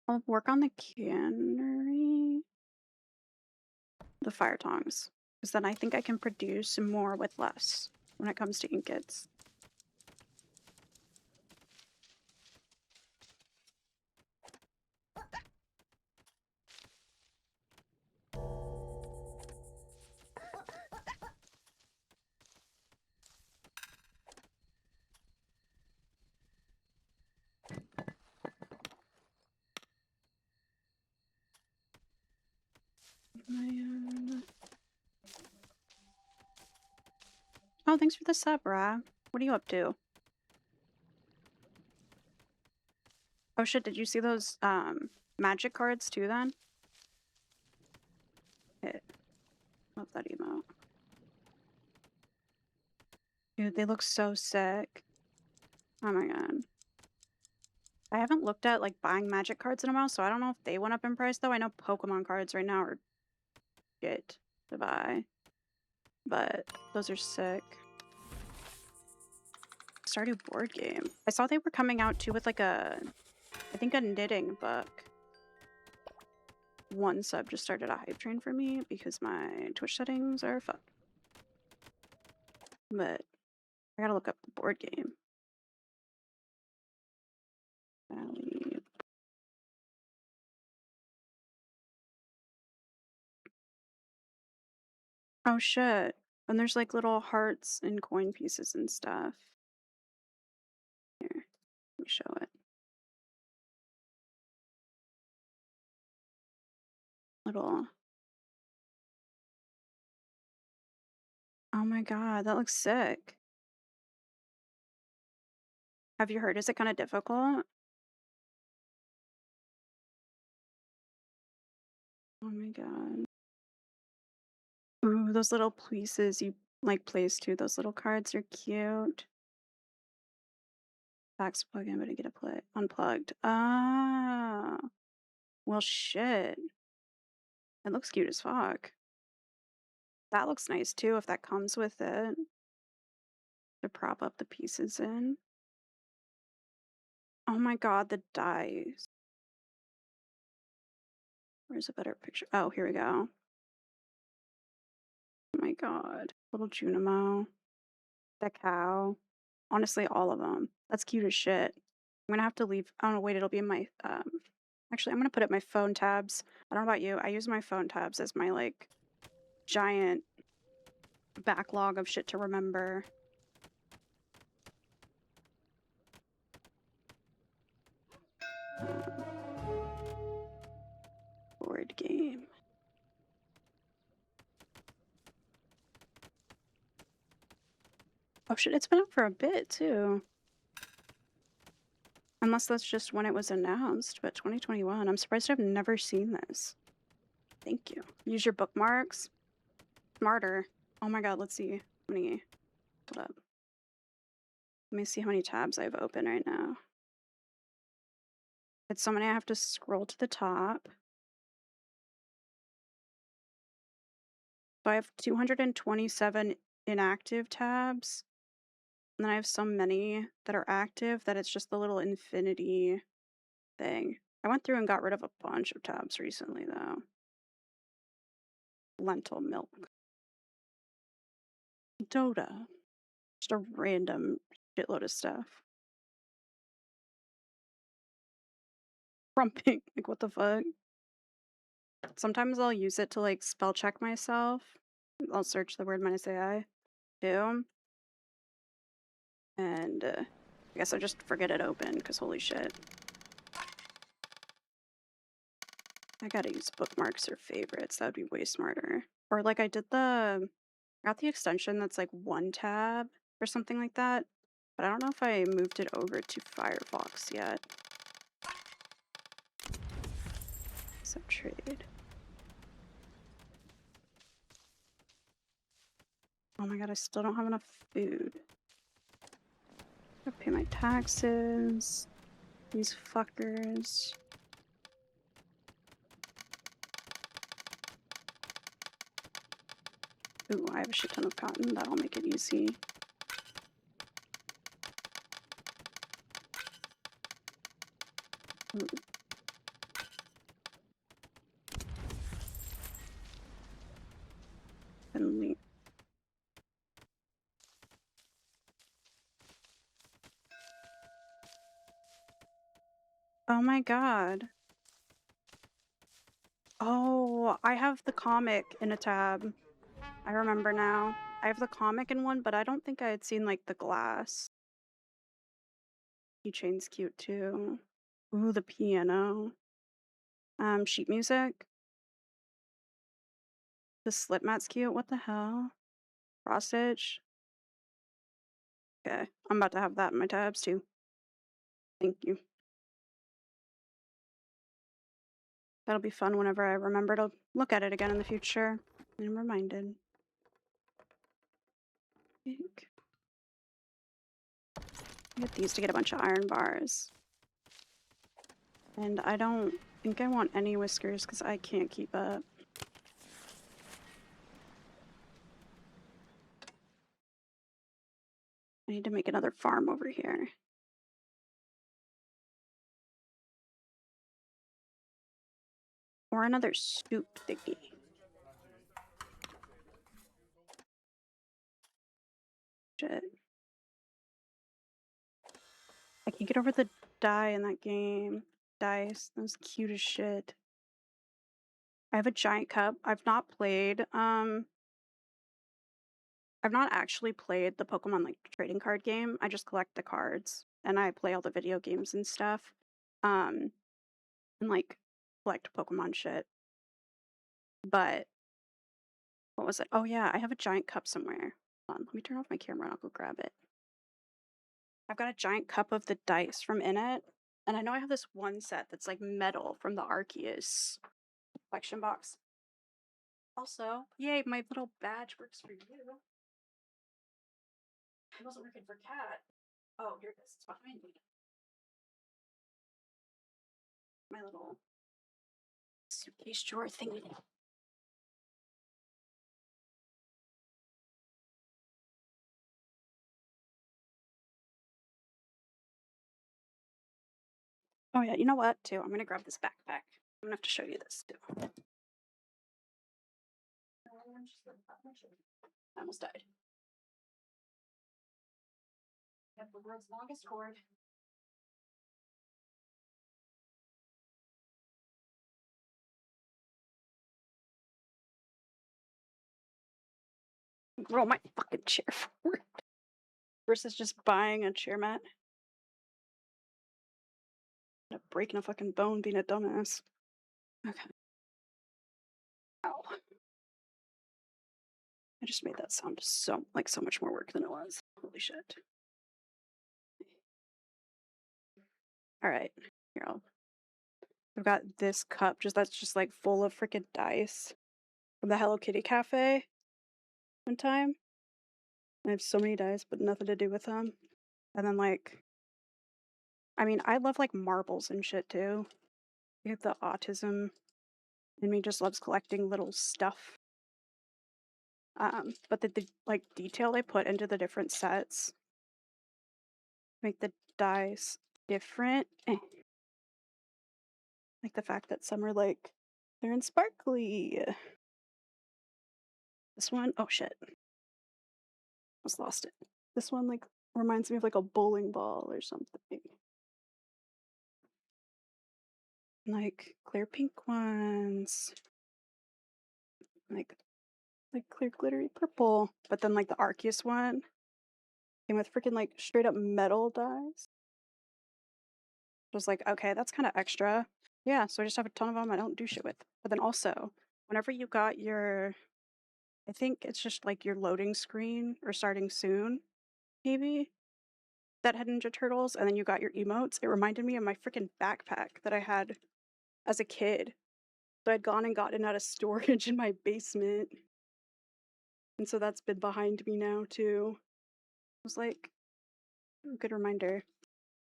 I'll work on the cannery. The fire tongs. Because then I think I can produce more with less when it comes to ingots. Oh, thanks for the sub, Ra. What are you up to? Oh shit, did you see those magic cards too then? Love that emote. Dude, they look so sick. Oh my god. I haven't looked at like buying magic cards in a while, so I don't know if they went up in price though. I know Pokemon cards right now are shit to buy. But those are sick. Stardew board game. I saw they were coming out too with like I think a knitting book. One sub just started a hype train for me because my Twitch settings are fucked. but I gotta look up the board game. Valley. Oh shit. And there's like little hearts and coin pieces and stuff. Here, let me show it. Little. Oh my god, that looks sick. Have you heard? Is it kind of difficult? Oh my god. Ooh, those little pieces you like place too. Those little cards are cute. Fax plug in, but I get a play unplugged. Ah, well, shit. It looks cute as fuck. That looks nice too if that comes with it to prop up the pieces in. Oh my god, the dice. Where's a better picture? Oh, here we go. Oh my god. Little Junimo. The cow. Honestly, all of them. That's cute as shit. I'm gonna have to leave. Oh no, wait, it'll be in my actually I'm gonna put it in my phone tabs. I don't know about you. I use my phone tabs as my like giant backlog of shit to remember. Board game. Oh shit, it's been up for a bit too. Unless that's just when it was announced, but 2021. I'm surprised I've never seen this. Thank you. Use your bookmarks. Smarter. Oh my god, let's see. How many? Hold up. Let me see how many tabs I have open right now. It's so many I have to scroll to the top. So I have 227 inactive tabs. And then I have so many that are active that it's just the little infinity thing. I went through and got rid of a bunch of tabs recently, though. Lentil milk. Dota. Just a random shitload of stuff. Frumping. Like, what the fuck? Sometimes I'll use it to, like, spell check myself. I'll search the word minus AI, too. And, I guess I just forget it open, because holy shit. I gotta use bookmarks or favorites. That would be way smarter. Or, like, I got the extension that's, like, one tab or something like that. But I don't know if I moved it over to Firefox yet. Accept trade. Oh my god, I still don't have enough food. Gotta pay my taxes. These fuckers. Ooh, I have a shit ton of cotton. That'll make it easy. Ooh. And oh my god. Oh, I have the comic in a tab. I remember now. I have the comic in one, but I don't think I had seen, like, the glass. Keychain's cute, too. Ooh, the piano. Sheet music. The slip mat's cute. What the hell? Cross stitch. Okay, I'm about to have that in my tabs, too. Thank you. That'll be fun whenever I remember to look at it again in the future. I'm reminded. Get these to get a bunch of iron bars. And I don't think I want any whiskers because I can't keep up. I need to make another farm over here. Or another soup thingy. shit. I can't get over the die in that game. Dice. That was cute as shit. I have a giant cup. I've not played, I've not actually played the Pokemon, like, trading card game. I just collect the cards, and I play all the video games and stuff. And, like, collect Pokemon shit. But what was it? Oh, yeah, I have a giant cup somewhere. Hold on, let me turn off my camera and I'll go grab it. I've got a giant cup of the dice from in it, and I know I have this one set that's, like, metal from the Arceus collection box. Also, yay, my little badge works for you. It wasn't working for Cat. Oh, here it is. It's behind me. My little suitcase drawer thingy. Oh yeah, you know what, too? I'm gonna grab this backpack. I'm gonna have to show you this, too. I almost died. I have the world's longest cord. Roll my fucking chair forward. Versus just buying a chair mat. Breaking a fucking bone being a dumbass. Okay. Ow. I just made that sound so much more work than it was. Holy shit. Alright. Here, I've got this cup that's just like full of freaking dice from the Hello Kitty Cafe one time. I have so many dice, but nothing to do with them. And then like, I mean, I love like marbles and shit too. I think the autism in me just loves collecting little stuff. But the like detail they put into the different sets make the dice different. Like the fact that some are like they're in sparkly. This one, oh shit. Almost lost it. This one like reminds me of like a bowling ball or something. Like clear pink ones. Like clear glittery purple. But then like the Arceus one came with freaking like straight up metal dies. I was like, okay, that's kind of extra. Yeah, so I just have a ton of them I don't do shit with. But then also, whenever you got your, I think it's just like your loading screen or starting soon, maybe, that had Ninja Turtles, and then you got your emotes, it reminded me of my freaking backpack that I had as a kid. So I'd gone and gotten out of storage in my basement. And so that's been behind me now, too. It was like, a good reminder.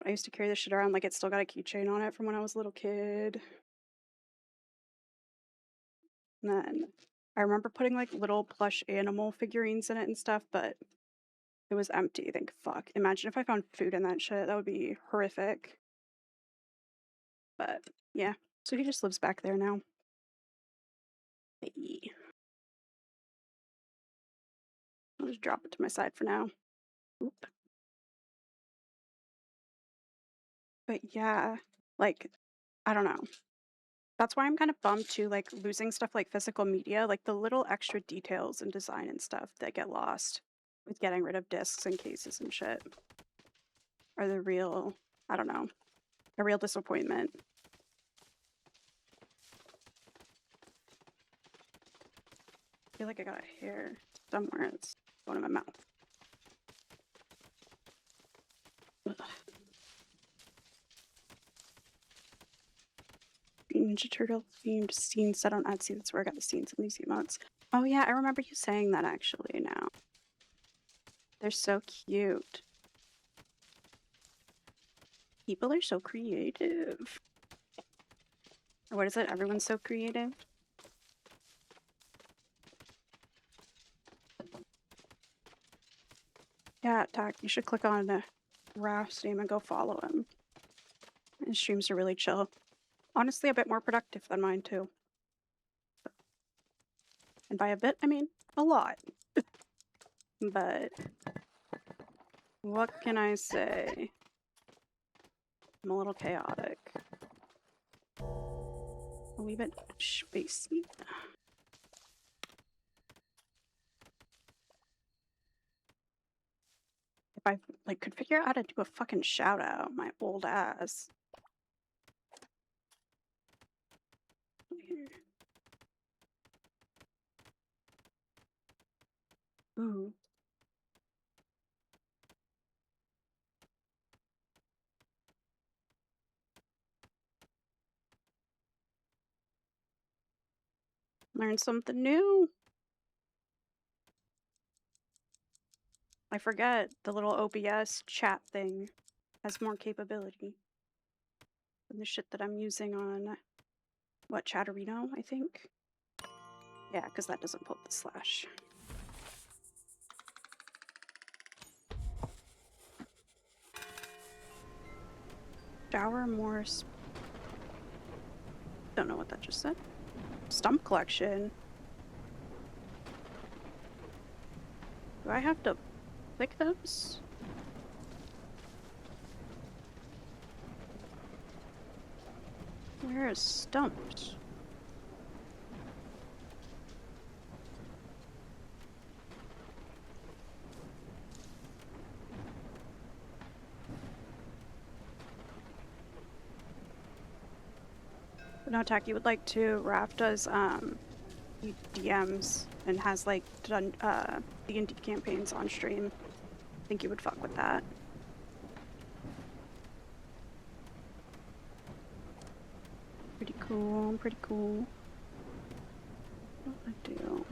I used to carry this shit around like it still got a keychain on it from when I was a little kid. And then I remember putting like little plush animal figurines in it and stuff, but it was empty. Think, fuck. Imagine if I found food in that shit. That would be horrific. But yeah, so he just lives back there now. Hey. I'll just drop it to my side for now. Oop. But yeah, like, I don't know. That's why I'm kind of bummed too, like losing stuff like physical media, like the little extra details and design and stuff that get lost with getting rid of discs and cases and shit are the real, I don't know, a real disappointment. I feel like I got a hair somewhere. It's going in my mouth. Ugh. Ninja Turtle themed scene set on Etsy. That's where I got the scenes in these emotes. Oh yeah, I remember you saying that actually now. They're so cute. People are so creative. Or what is it? Everyone's so creative. Yeah, Tak, you should click on Raf's name and go follow him. His streams are really chill. Honestly, a bit more productive than mine too. And by a bit, I mean a lot. But What can I say? I'm a little chaotic. A wee bit spacey. If I like could figure out how to do a fucking shout out, my old ass. Ooh. Learn something new. I forget the little OBS chat thing has more capability than the shit that I'm using on what, Chatterino, I think? Yeah, because that doesn't put the slash. Shower more. Don't know what that just said. Stump collection. Do I have to click those? Where is stumps? No, Taki would like to. Raph does he DMs and has like done D&D campaigns on stream. I think you would fuck with that. Pretty cool, pretty cool. What do I do?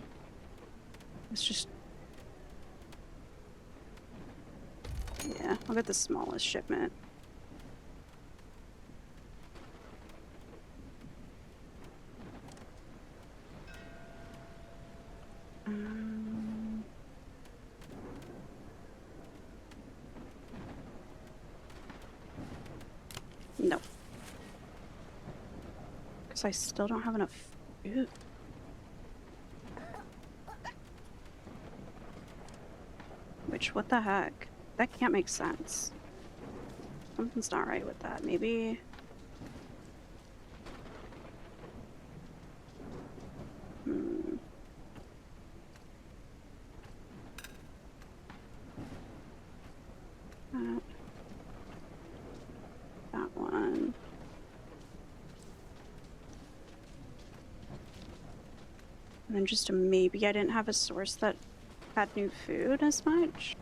It's just... yeah, I'll get the smallest shipment. No. Because I still don't have enough food. Which, what the heck? That can't make sense. Something's not right with that. Maybe... that one. And then just a maybe I didn't have a source that had new food as much.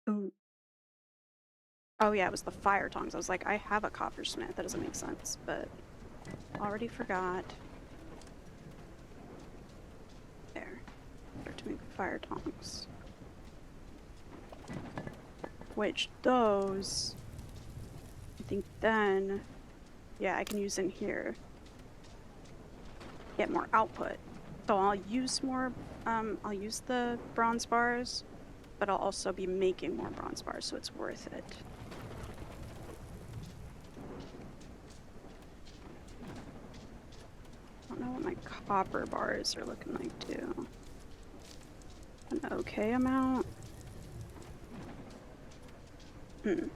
Ooh. Oh yeah, it was the fire tongs. I was like, I have a coppersmith. That doesn't make sense, but already forgot. There. Start to make fire tongs. Which those, I think then, yeah, I can use in here. Get more output. So I'll use more, I'll use the bronze bars, but I'll also be making more bronze bars, so it's worth it. I don't know what my copper bars are looking like too. An okay amount. And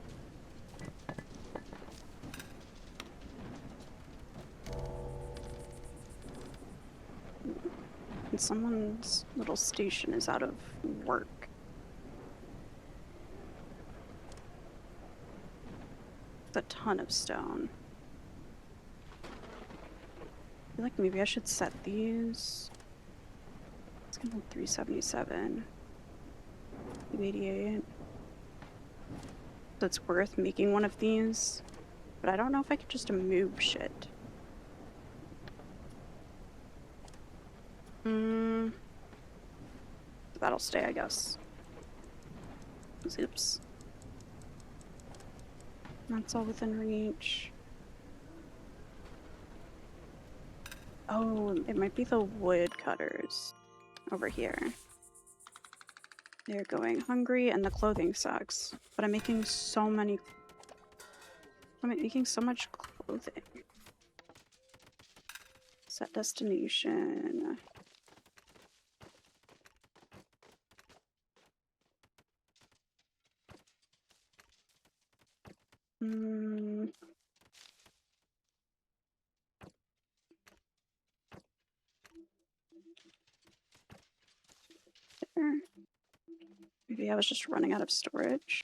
someone's little station is out of work. It's a ton of stone. I feel like maybe I should set these. It's gonna be 377. 288. So it's worth making one of these. But I don't know if I could just move shit. That'll stay, I guess. Oops. That's all within reach. Oh, it might be the wood cutters over here. They're going hungry and the clothing sucks. But I'm making so many... I'm making so much clothing. Set destination. Maybe I was just running out of storage.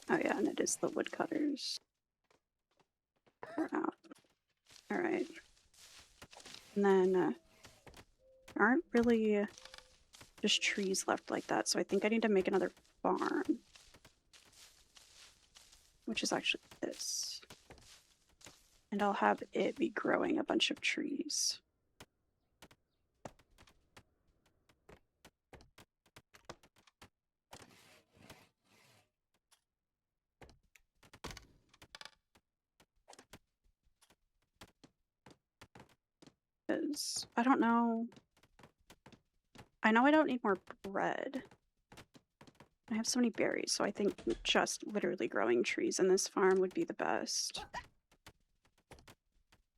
Oh yeah, and it is the woodcutters. We're out. Alright. And then there aren't really just trees left like that, so I think I need to make another farm. Which is actually this. And I'll have it be growing a bunch of trees. Because I don't know. I know I don't need more bread. I have so many berries, so I think just literally growing trees in this farm would be the best.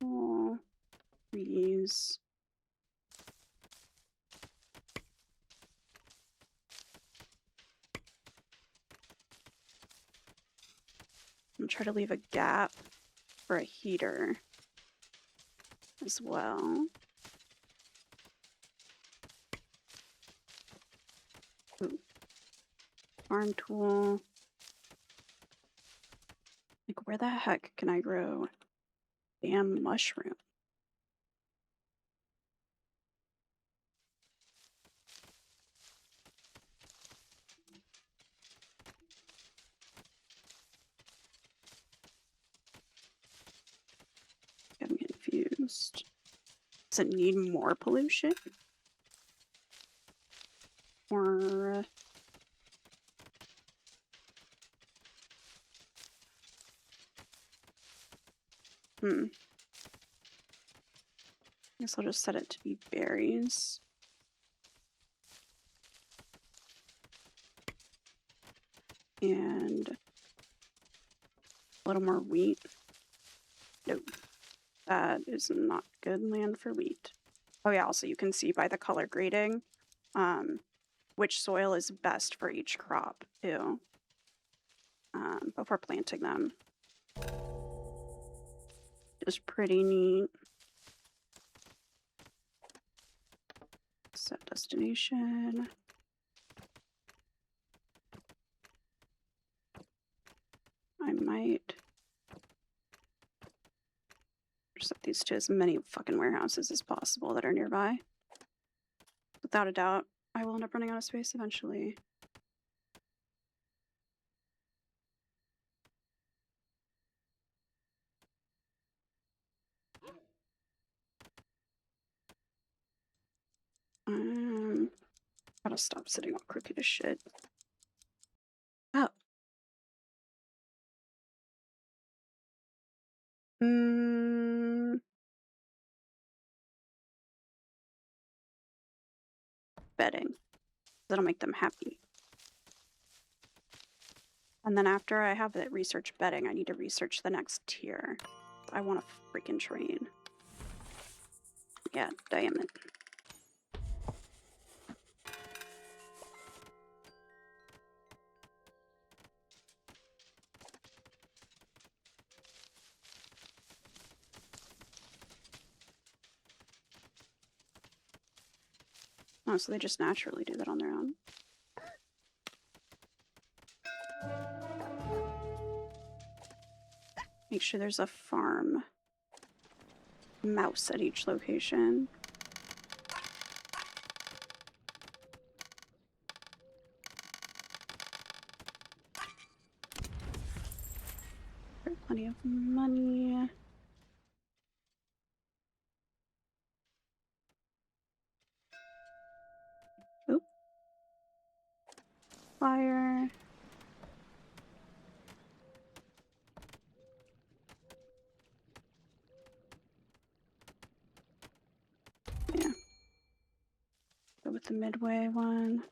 Oh, trees. I'm gonna try to leave a gap for a heater as well. Ooh. Farm tool. Like, where the heck can I grow damn mushroom? I'm confused. Does it need more pollution? Or... Guess I'll just set it to be berries. And a little more wheat. Nope. That is not good land for wheat. Oh yeah, also you can see by the color grading which soil is best for each crop too, before planting them. Just pretty neat. Set destination. I might set these to as many fucking warehouses as possible that are nearby. Without a doubt, I will end up running out of space eventually. Gotta stop sitting all crooked as shit. Oh. Bedding. That'll make them happy. And then after I have that research bedding, I need to research the next tier. I want a freaking train. Yeah, damn it. Oh, so they just naturally do that on their own. Make sure there's a farm mouse at each location. Plenty of money. Oop. Fire. Yeah. Go with the midway one.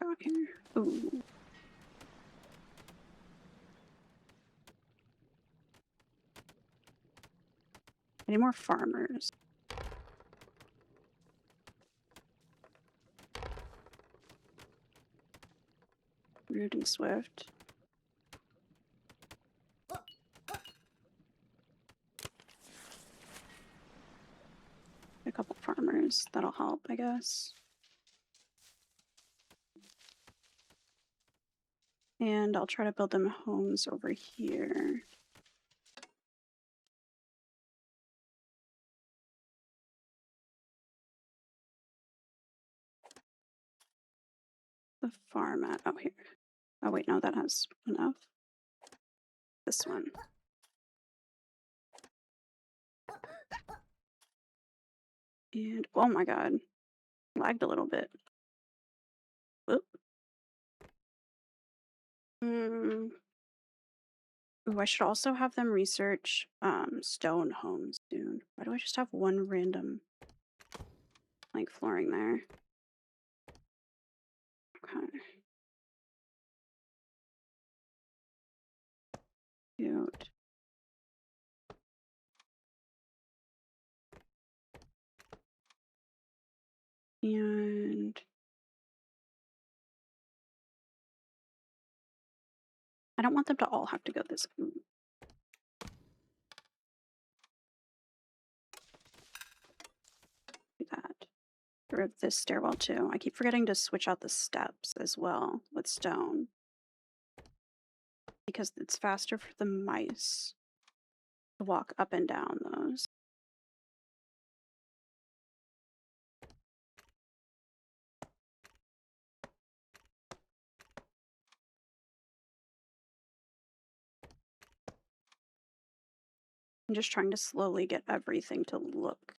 Got here. Ooh. I need more farmers. Rude and swift. A couple farmers. That'll help, I guess. And I'll try to build them homes over here. The farm at, oh, here. Oh, wait, no, that has enough. This one. And, oh my god. Lagged a little bit. Whoop. Ooh, I should also have them research stone homes soon. Why do I just have one random like flooring there? Okay. Cute. And I don't want them to all have to go this. Ooh. Do that. Or this stairwell too. I keep forgetting to switch out the steps as well with stone. Because it's faster for the mice to walk up and down those. I'm just trying to slowly get everything to look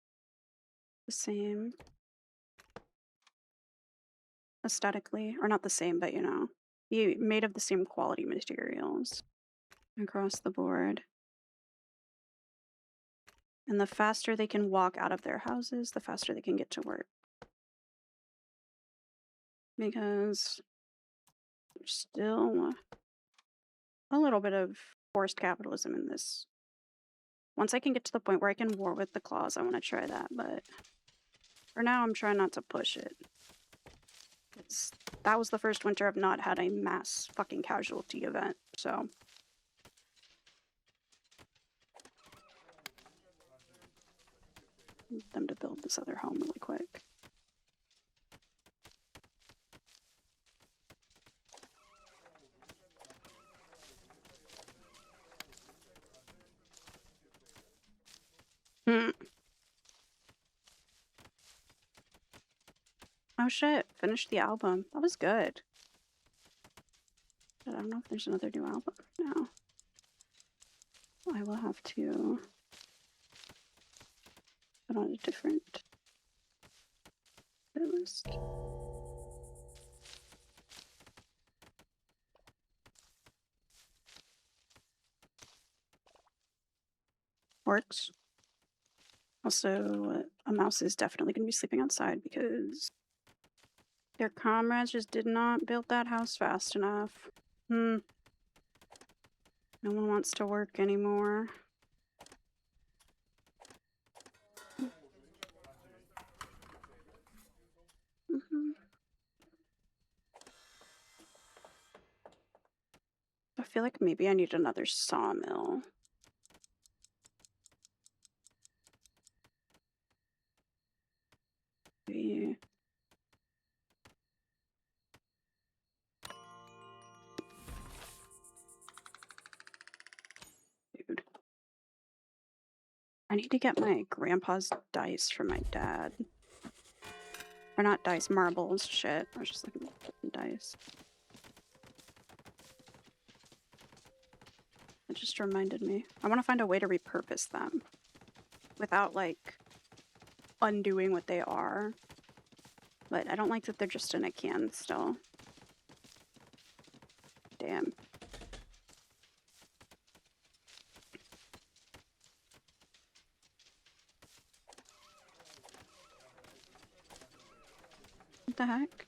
the same aesthetically, or not the same, but you know, be made of the same quality materials across the board. And the faster they can walk out of their houses, the faster they can get to work. Because there's still a little bit of forced capitalism in this. Once I can get to the point where I can war with the claws, I want to try that, but for now I'm trying not to push it. That was the first winter I've not had a mass fucking casualty event, so. I need them to build this other home really quick. Oh shit, finished the album. That was good. But I don't know if there's another new album now. I will have to put on a different playlist. Works. Also, a mouse is definitely going to be sleeping outside because their comrades just did not build that house fast enough. No one wants to work anymore. I feel like maybe I need another sawmill. Maybe. Dude. I need to get my grandpa's dice for my dad. Or not dice, marbles. Shit. I was just looking at dice. It just reminded me. I want to find a way to repurpose them without, like, undoing what they are. But I don't like that they're just in a can still. Damn. What the heck?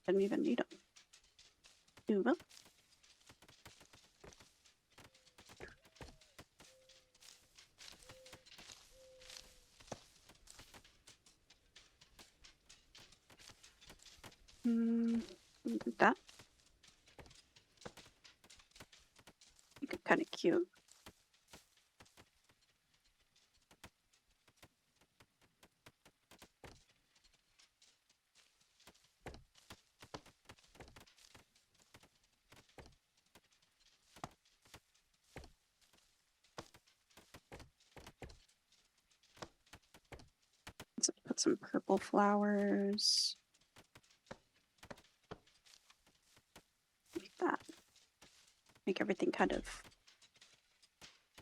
Didn't even need them. Ooh, well. That. Kind of cute. Let's put some purple flowers. Like that. Make everything kind of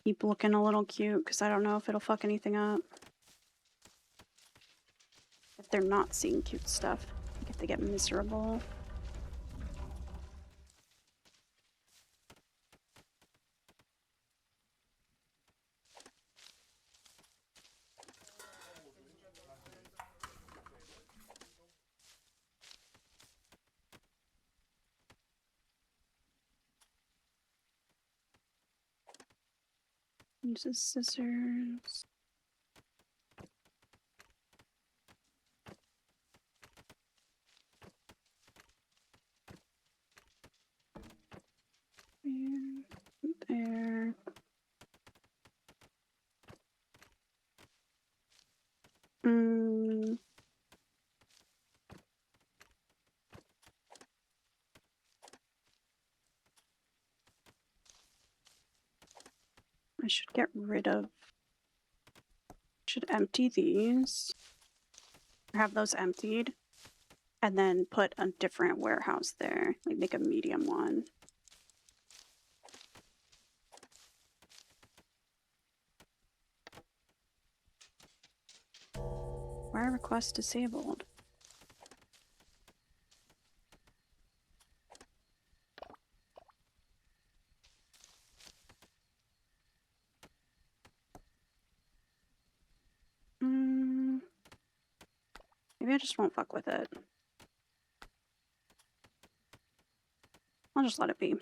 keep looking a little cute because I don't know if it'll fuck anything up. If they're not seeing cute stuff. Like if they get miserable. Use the scissors. There. I should get rid of. Should empty these. Have those emptied. And then put a different warehouse there. Like make a medium one. Why are requests disabled? Maybe I just won't fuck with it. I'll just let it be.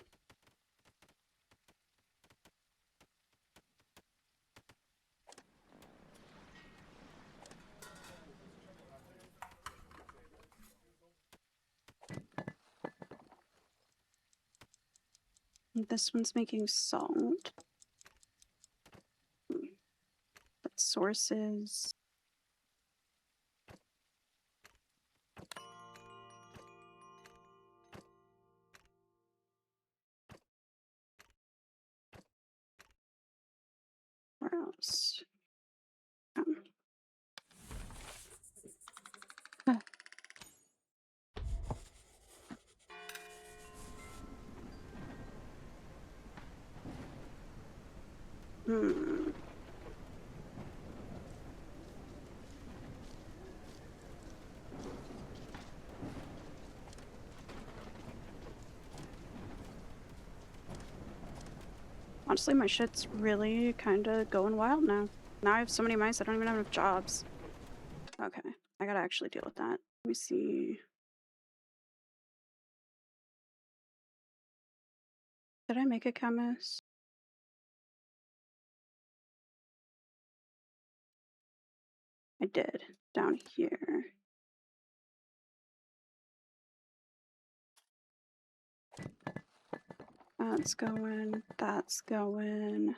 This one's making salt. But sources. Where else? Honestly, my shit's really kind of going wild now. Now I have so many mice, I don't even have enough jobs. Okay, I gotta actually deal with that. Let me see. Did I make a chemist? I did. Down here. That's going. That's going.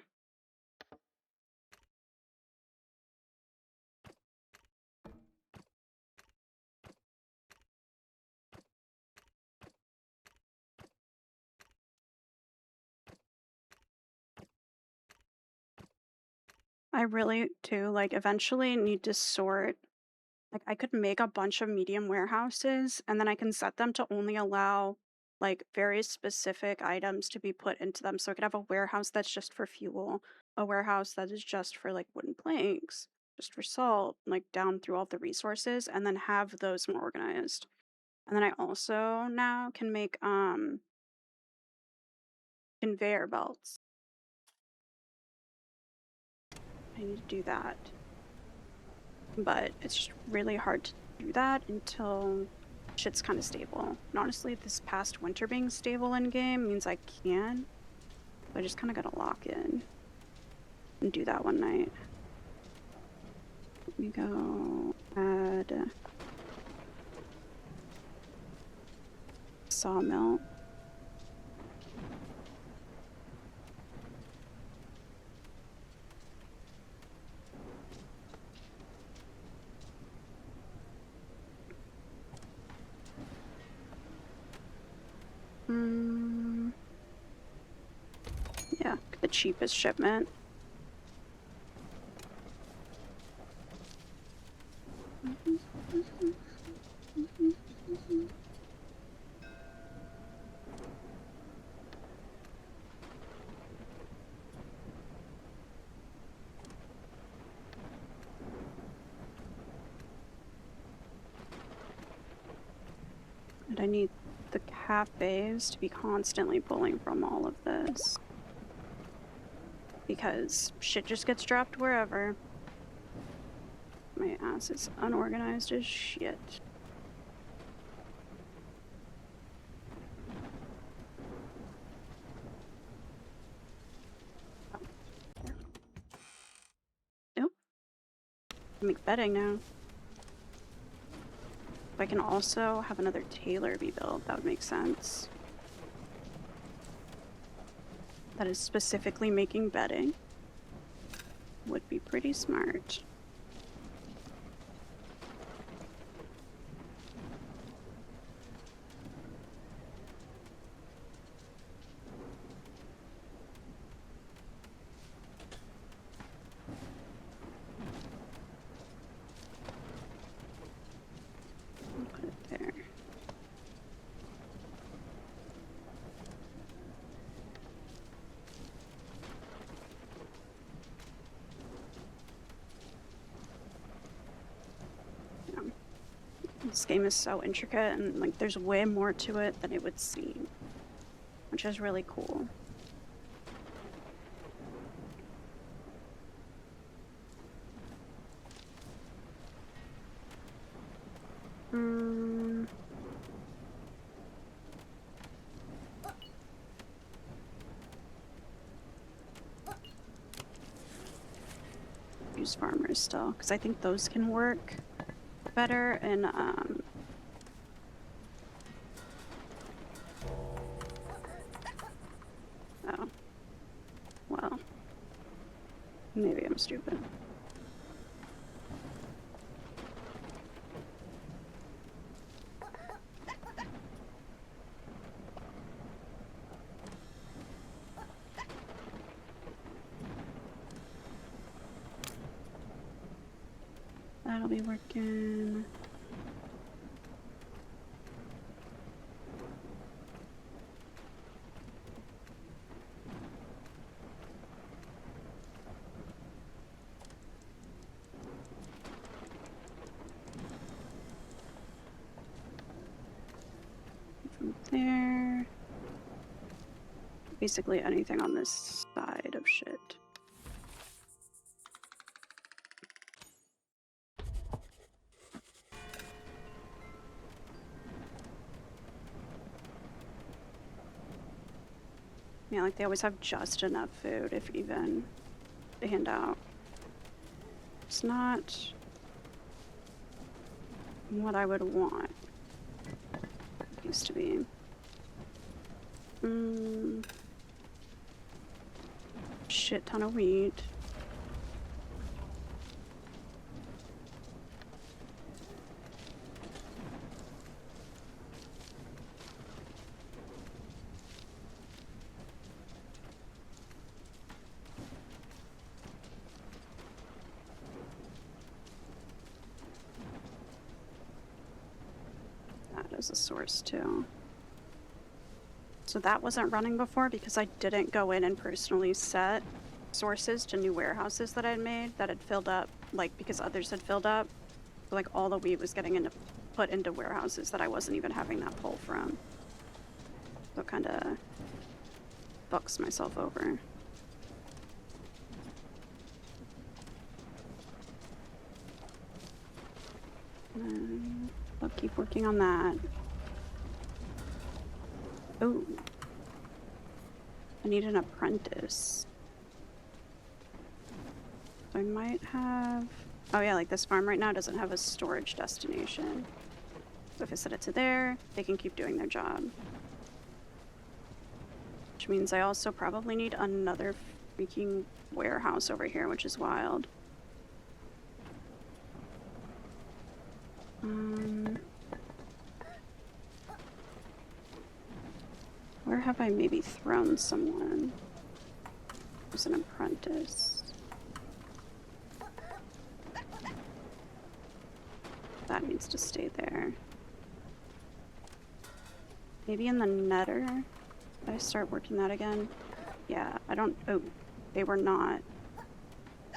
I really, too, like, eventually need to sort. Like, I could make a bunch of medium warehouses, and then I can set them to only allow, like, very specific items to be put into them. So I could have a warehouse that's just for fuel, a warehouse that is just for, like, wooden planks, just for salt, like, down through all the resources, and then have those more organized. And then I also now can make, conveyor belts. I need to do that. But it's just really hard to do that until shit's kind of stable. And honestly, this past winter being stable in game means I can. I just kind of gotta lock in and do that one night. Let me go add. sawmill. Yeah, the cheapest shipment. And I need the cafes to be constantly pulling from all of this. Because shit just gets dropped wherever. My ass is unorganized as shit. Nope. Make bedding now. If I can also have another tailor be built, that would make sense. That is specifically making bedding. Would be pretty smart. I'll put it there. This game is so intricate and like there's way more to it than it would seem, which is really cool. Use farmers still, because I think those can work better in oh, well, maybe I'm stupid. That'll be working. From there. Basically anything on this side of shit. Yeah, like they always have just enough food, if even, to hand out. It's not what I would want. It used to be. Shit ton of wheat. As a source too. So that wasn't running before because I didn't go in and personally set sources to new warehouses that I'd made that had filled up, like because others had filled up. So like all the wheat was getting put into warehouses that I wasn't even having that pull from. So it kind of fucks myself over. I'll keep working on that. Oh, I need an apprentice. So I might have... Oh yeah, like this farm right now doesn't have a storage destination. So if I set it to there, they can keep doing their job. Which means I also probably need another freaking warehouse over here, which is wild. Where have I maybe thrown someone? Who's an apprentice? That needs to stay there. Maybe in the netter? Did I start working that again? Yeah, I don't... Oh, they were not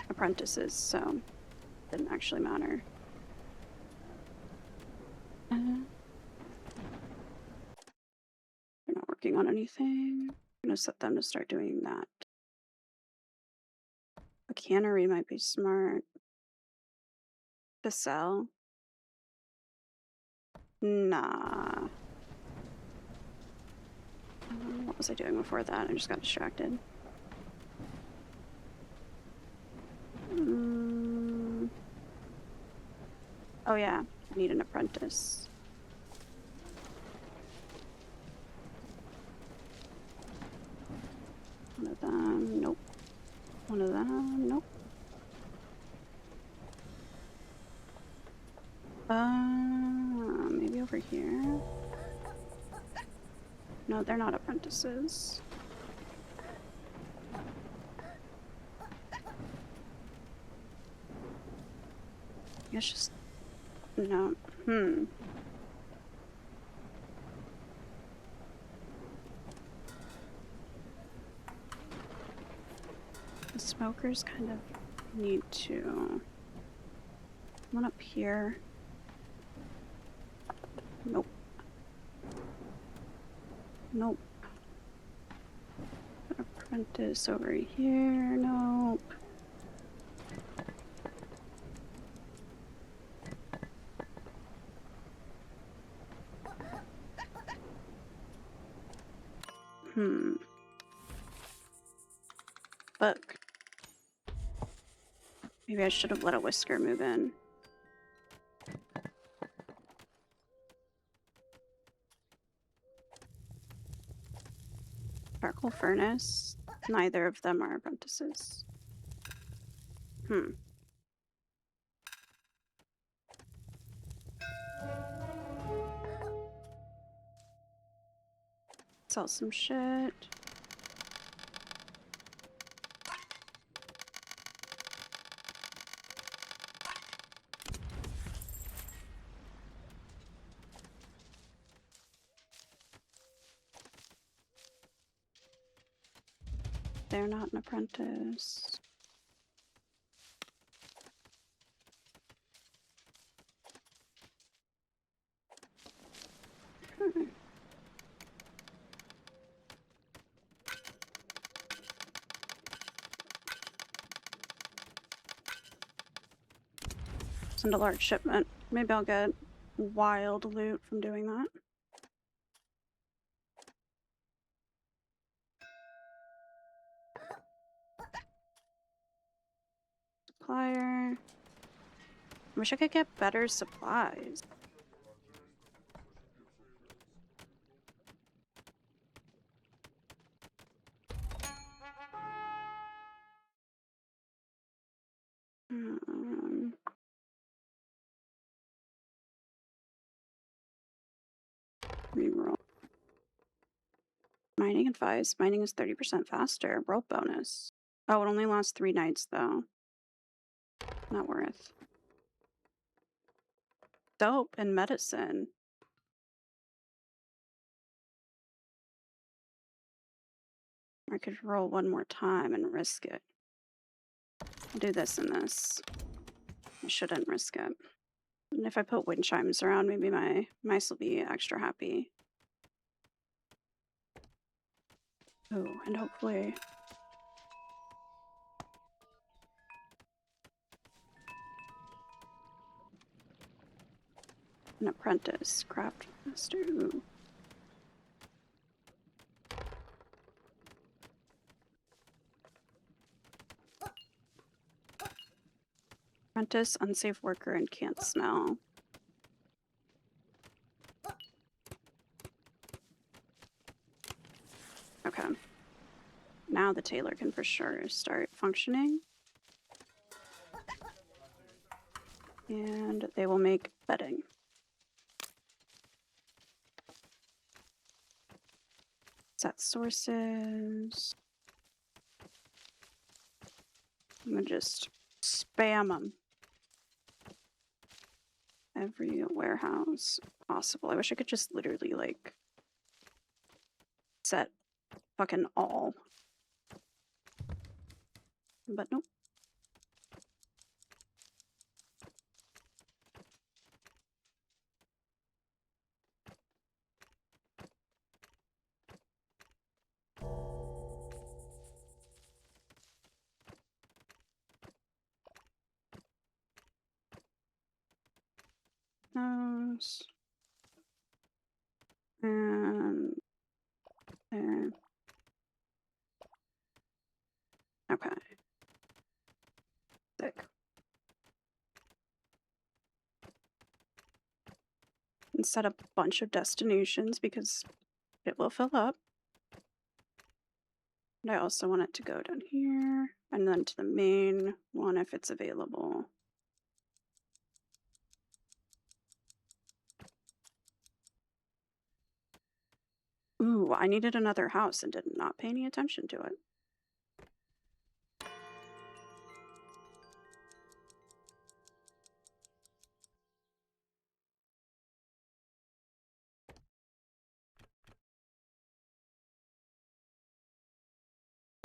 apprentices, so it didn't actually matter. They're not working on anything. I'm gonna set them to start doing that. A cannery might be smart. To sell? Nah. What was I doing before that? I just got distracted. Oh yeah, I need an apprentice. One of them, nope. One of them, nope. Maybe over here? No, they're not apprentices. It's just... no. The smokers kind of need to... One up here. Nope. Nope. Apprentice over here. Nope. Look. Maybe I should have let a whisker move in. Charcoal furnace. Neither of them are apprentices. Sell some shit. They're not an apprentice. Send a large shipment. Maybe I'll get wild loot from doing that. Supplier. I wish I could get better supplies. Reroll. Mining advice. Mining is 30% faster. Roll bonus. Oh, it only lasts 3 nights though. Not worth. Dope and medicine. I could roll one more time and risk it. I'll do this and this. I shouldn't risk it. And if I put wind chimes around, maybe my mice will be extra happy. Oh, and hopefully... an apprentice. Craft master. Ooh. Apprentice, unsafe worker, and can't smell. Okay. Now the tailor can for sure start functioning. And they will make bedding. Set sources. I'm gonna just spam them. Every warehouse possible. I wish I could just literally, like, set fucking all. But nope. Those. And there. Okay. Sick. And set up a bunch of destinations because it will fill up. And I also want it to go down here and then to the main one if it's available. Ooh, I needed another house and did not pay any attention to it.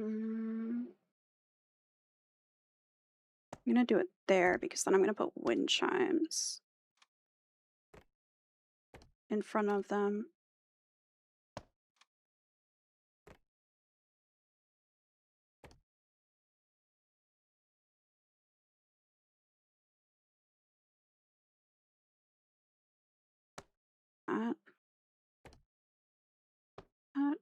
I'm gonna do it there because then I'm gonna put wind chimes in front of them. That. That.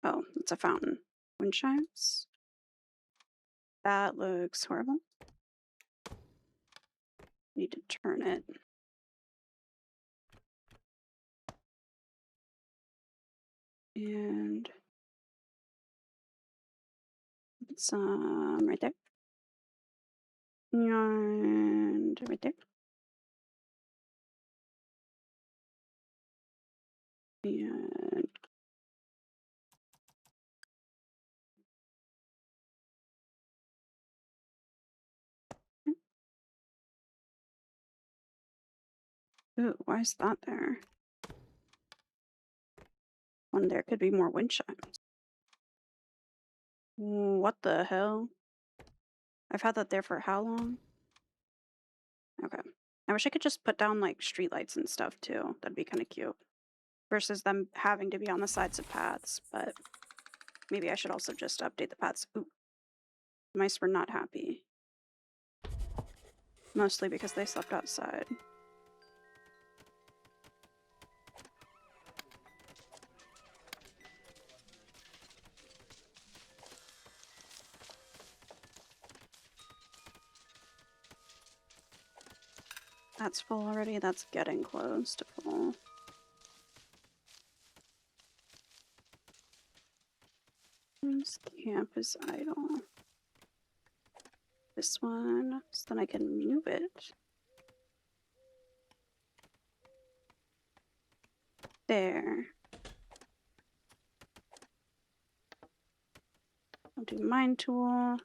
Oh, it's a fountain. Wind chimes. That looks horrible. Need to turn it. And some right there. And right there. And ooh, why is that there? When there could be more wind chimes. What the hell? I've had that there for how long? Okay. I wish I could just put down like streetlights and stuff too. That'd be kind of cute. Versus them having to be on the sides of paths, but maybe I should also just update the paths. Ooh. Mice were not happy. Mostly because they slept outside. That's full already. That's getting close to full. This camp is idle. This one, so then I can move it. There. I'll do mine tool.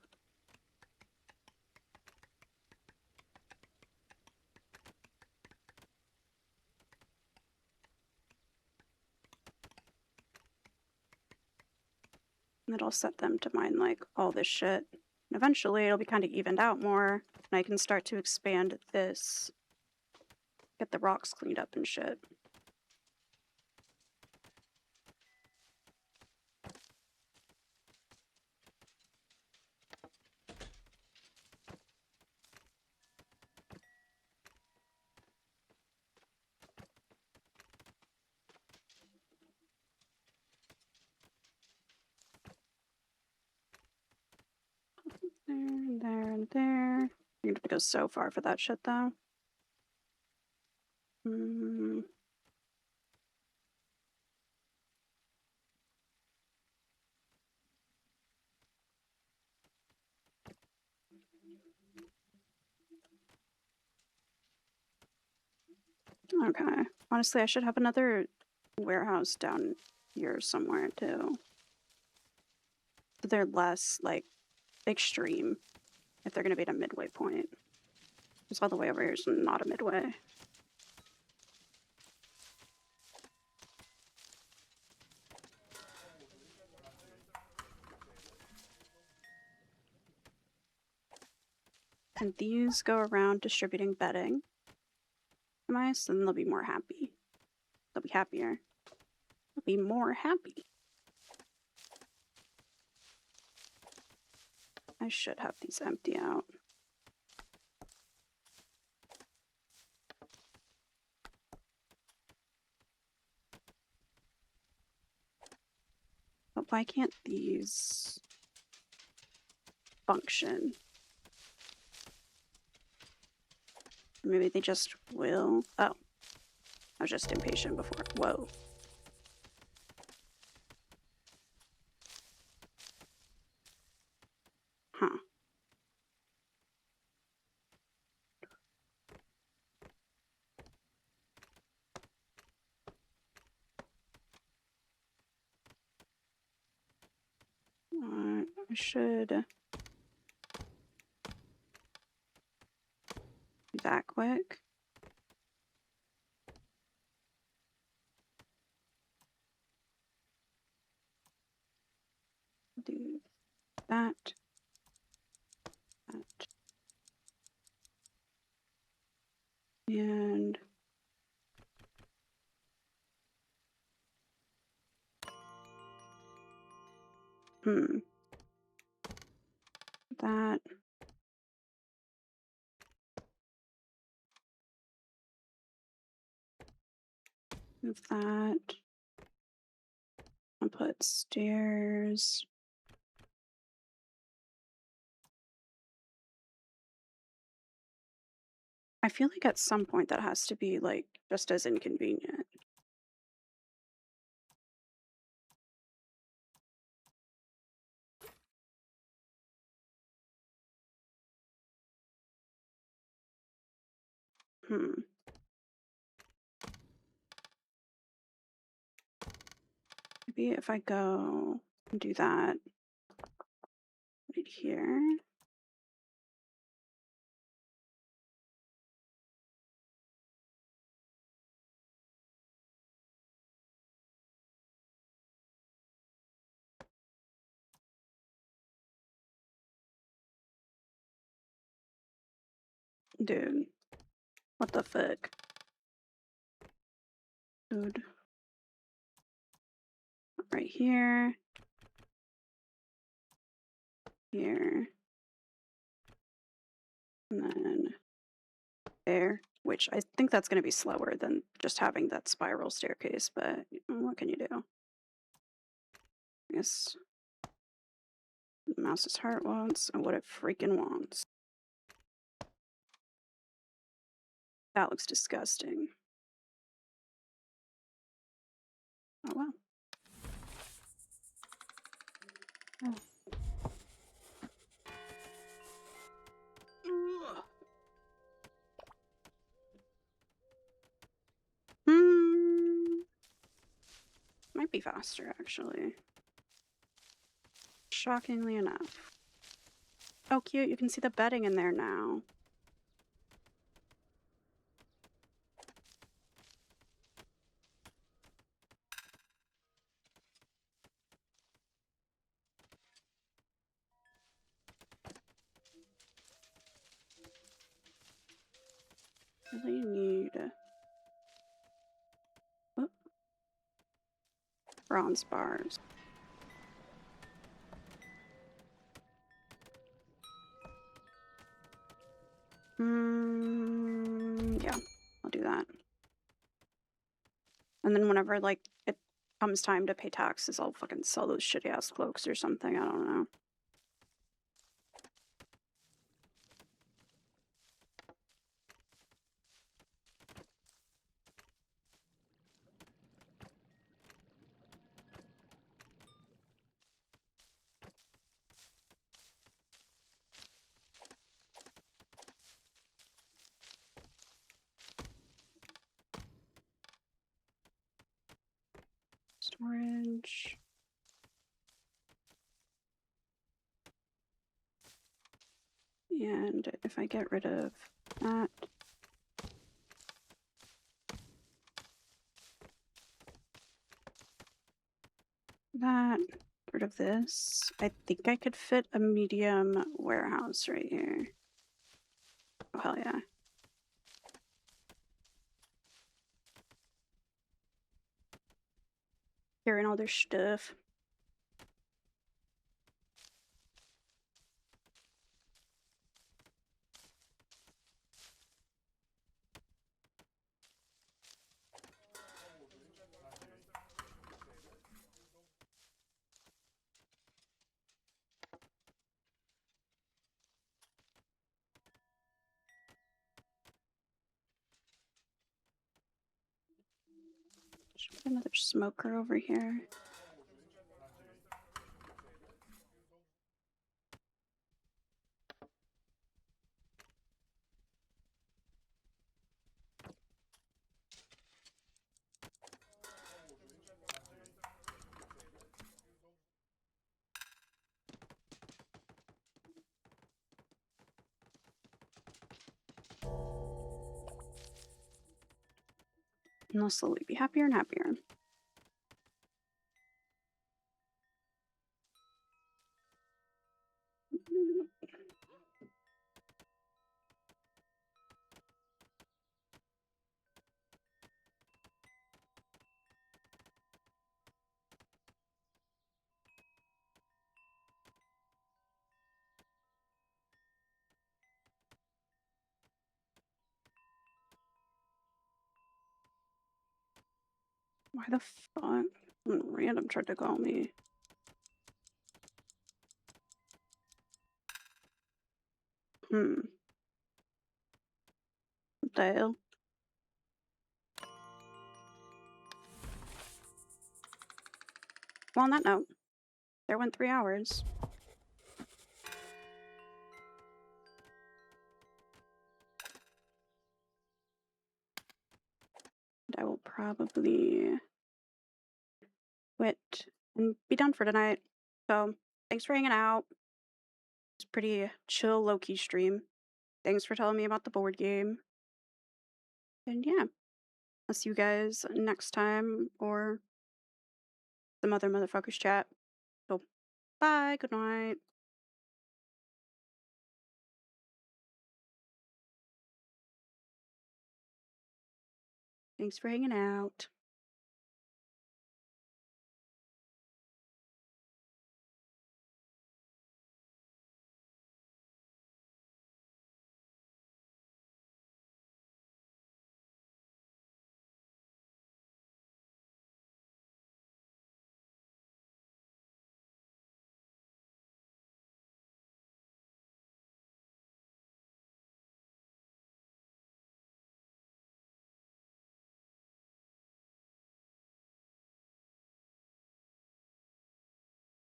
And it'll set them to mine like all this shit. And eventually it'll be kind of evened out more. And I can start to expand this. Get the rocks cleaned up and shit. There, and there, and there. You're gonna go so far for that shit though. Okay. Honestly, I should have another warehouse down here somewhere too. So they're less, like, extreme if they're gonna be at a midway point. Because all the way over here is not a midway. And these go around distributing bedding. Nice, then they'll be more happy. They'll be happier. They'll be more happy. I should have these empty out. But why can't these function? Maybe they just will. Oh. I was just impatient before. Whoa. Huh. I should do that quick. Do that. That. And that. Move that. I'll put stairs. I feel like at some point that has to be like just as inconvenient. Maybe if I go and do that right here. Dude, what the fuck? Dude. Right here. Here. And then there. Which I think that's going to be slower than just having that spiral staircase, but what can you do? I guess mouse's heart wants and what it freaking wants. That looks disgusting. Oh well. Oh. Might be faster, actually. Shockingly enough. Oh, cute. You can see the bedding in there now. Really need bronze bars. Yeah, I'll do that. And then whenever, like, it comes time to pay taxes, I'll fucking sell those shitty-ass cloaks or something. I don't know. Storage. And if I get rid of that. That, get rid of this. I think I could fit a medium warehouse right here. Oh, hell yeah. Carrying all their stuff. Should put another smoker over here. And they'll slowly be happier and happier. Why the fuck? Random tried to call me. What the hell? Well, on that note, there went 3 hours. And I will probably quit and be done for tonight. So, thanks for hanging out. It's a pretty chill, low-key stream. Thanks for telling me about the board game. And yeah, I'll see you guys next time or some other motherfuckers chat. So, bye, good night. Thanks for hanging out.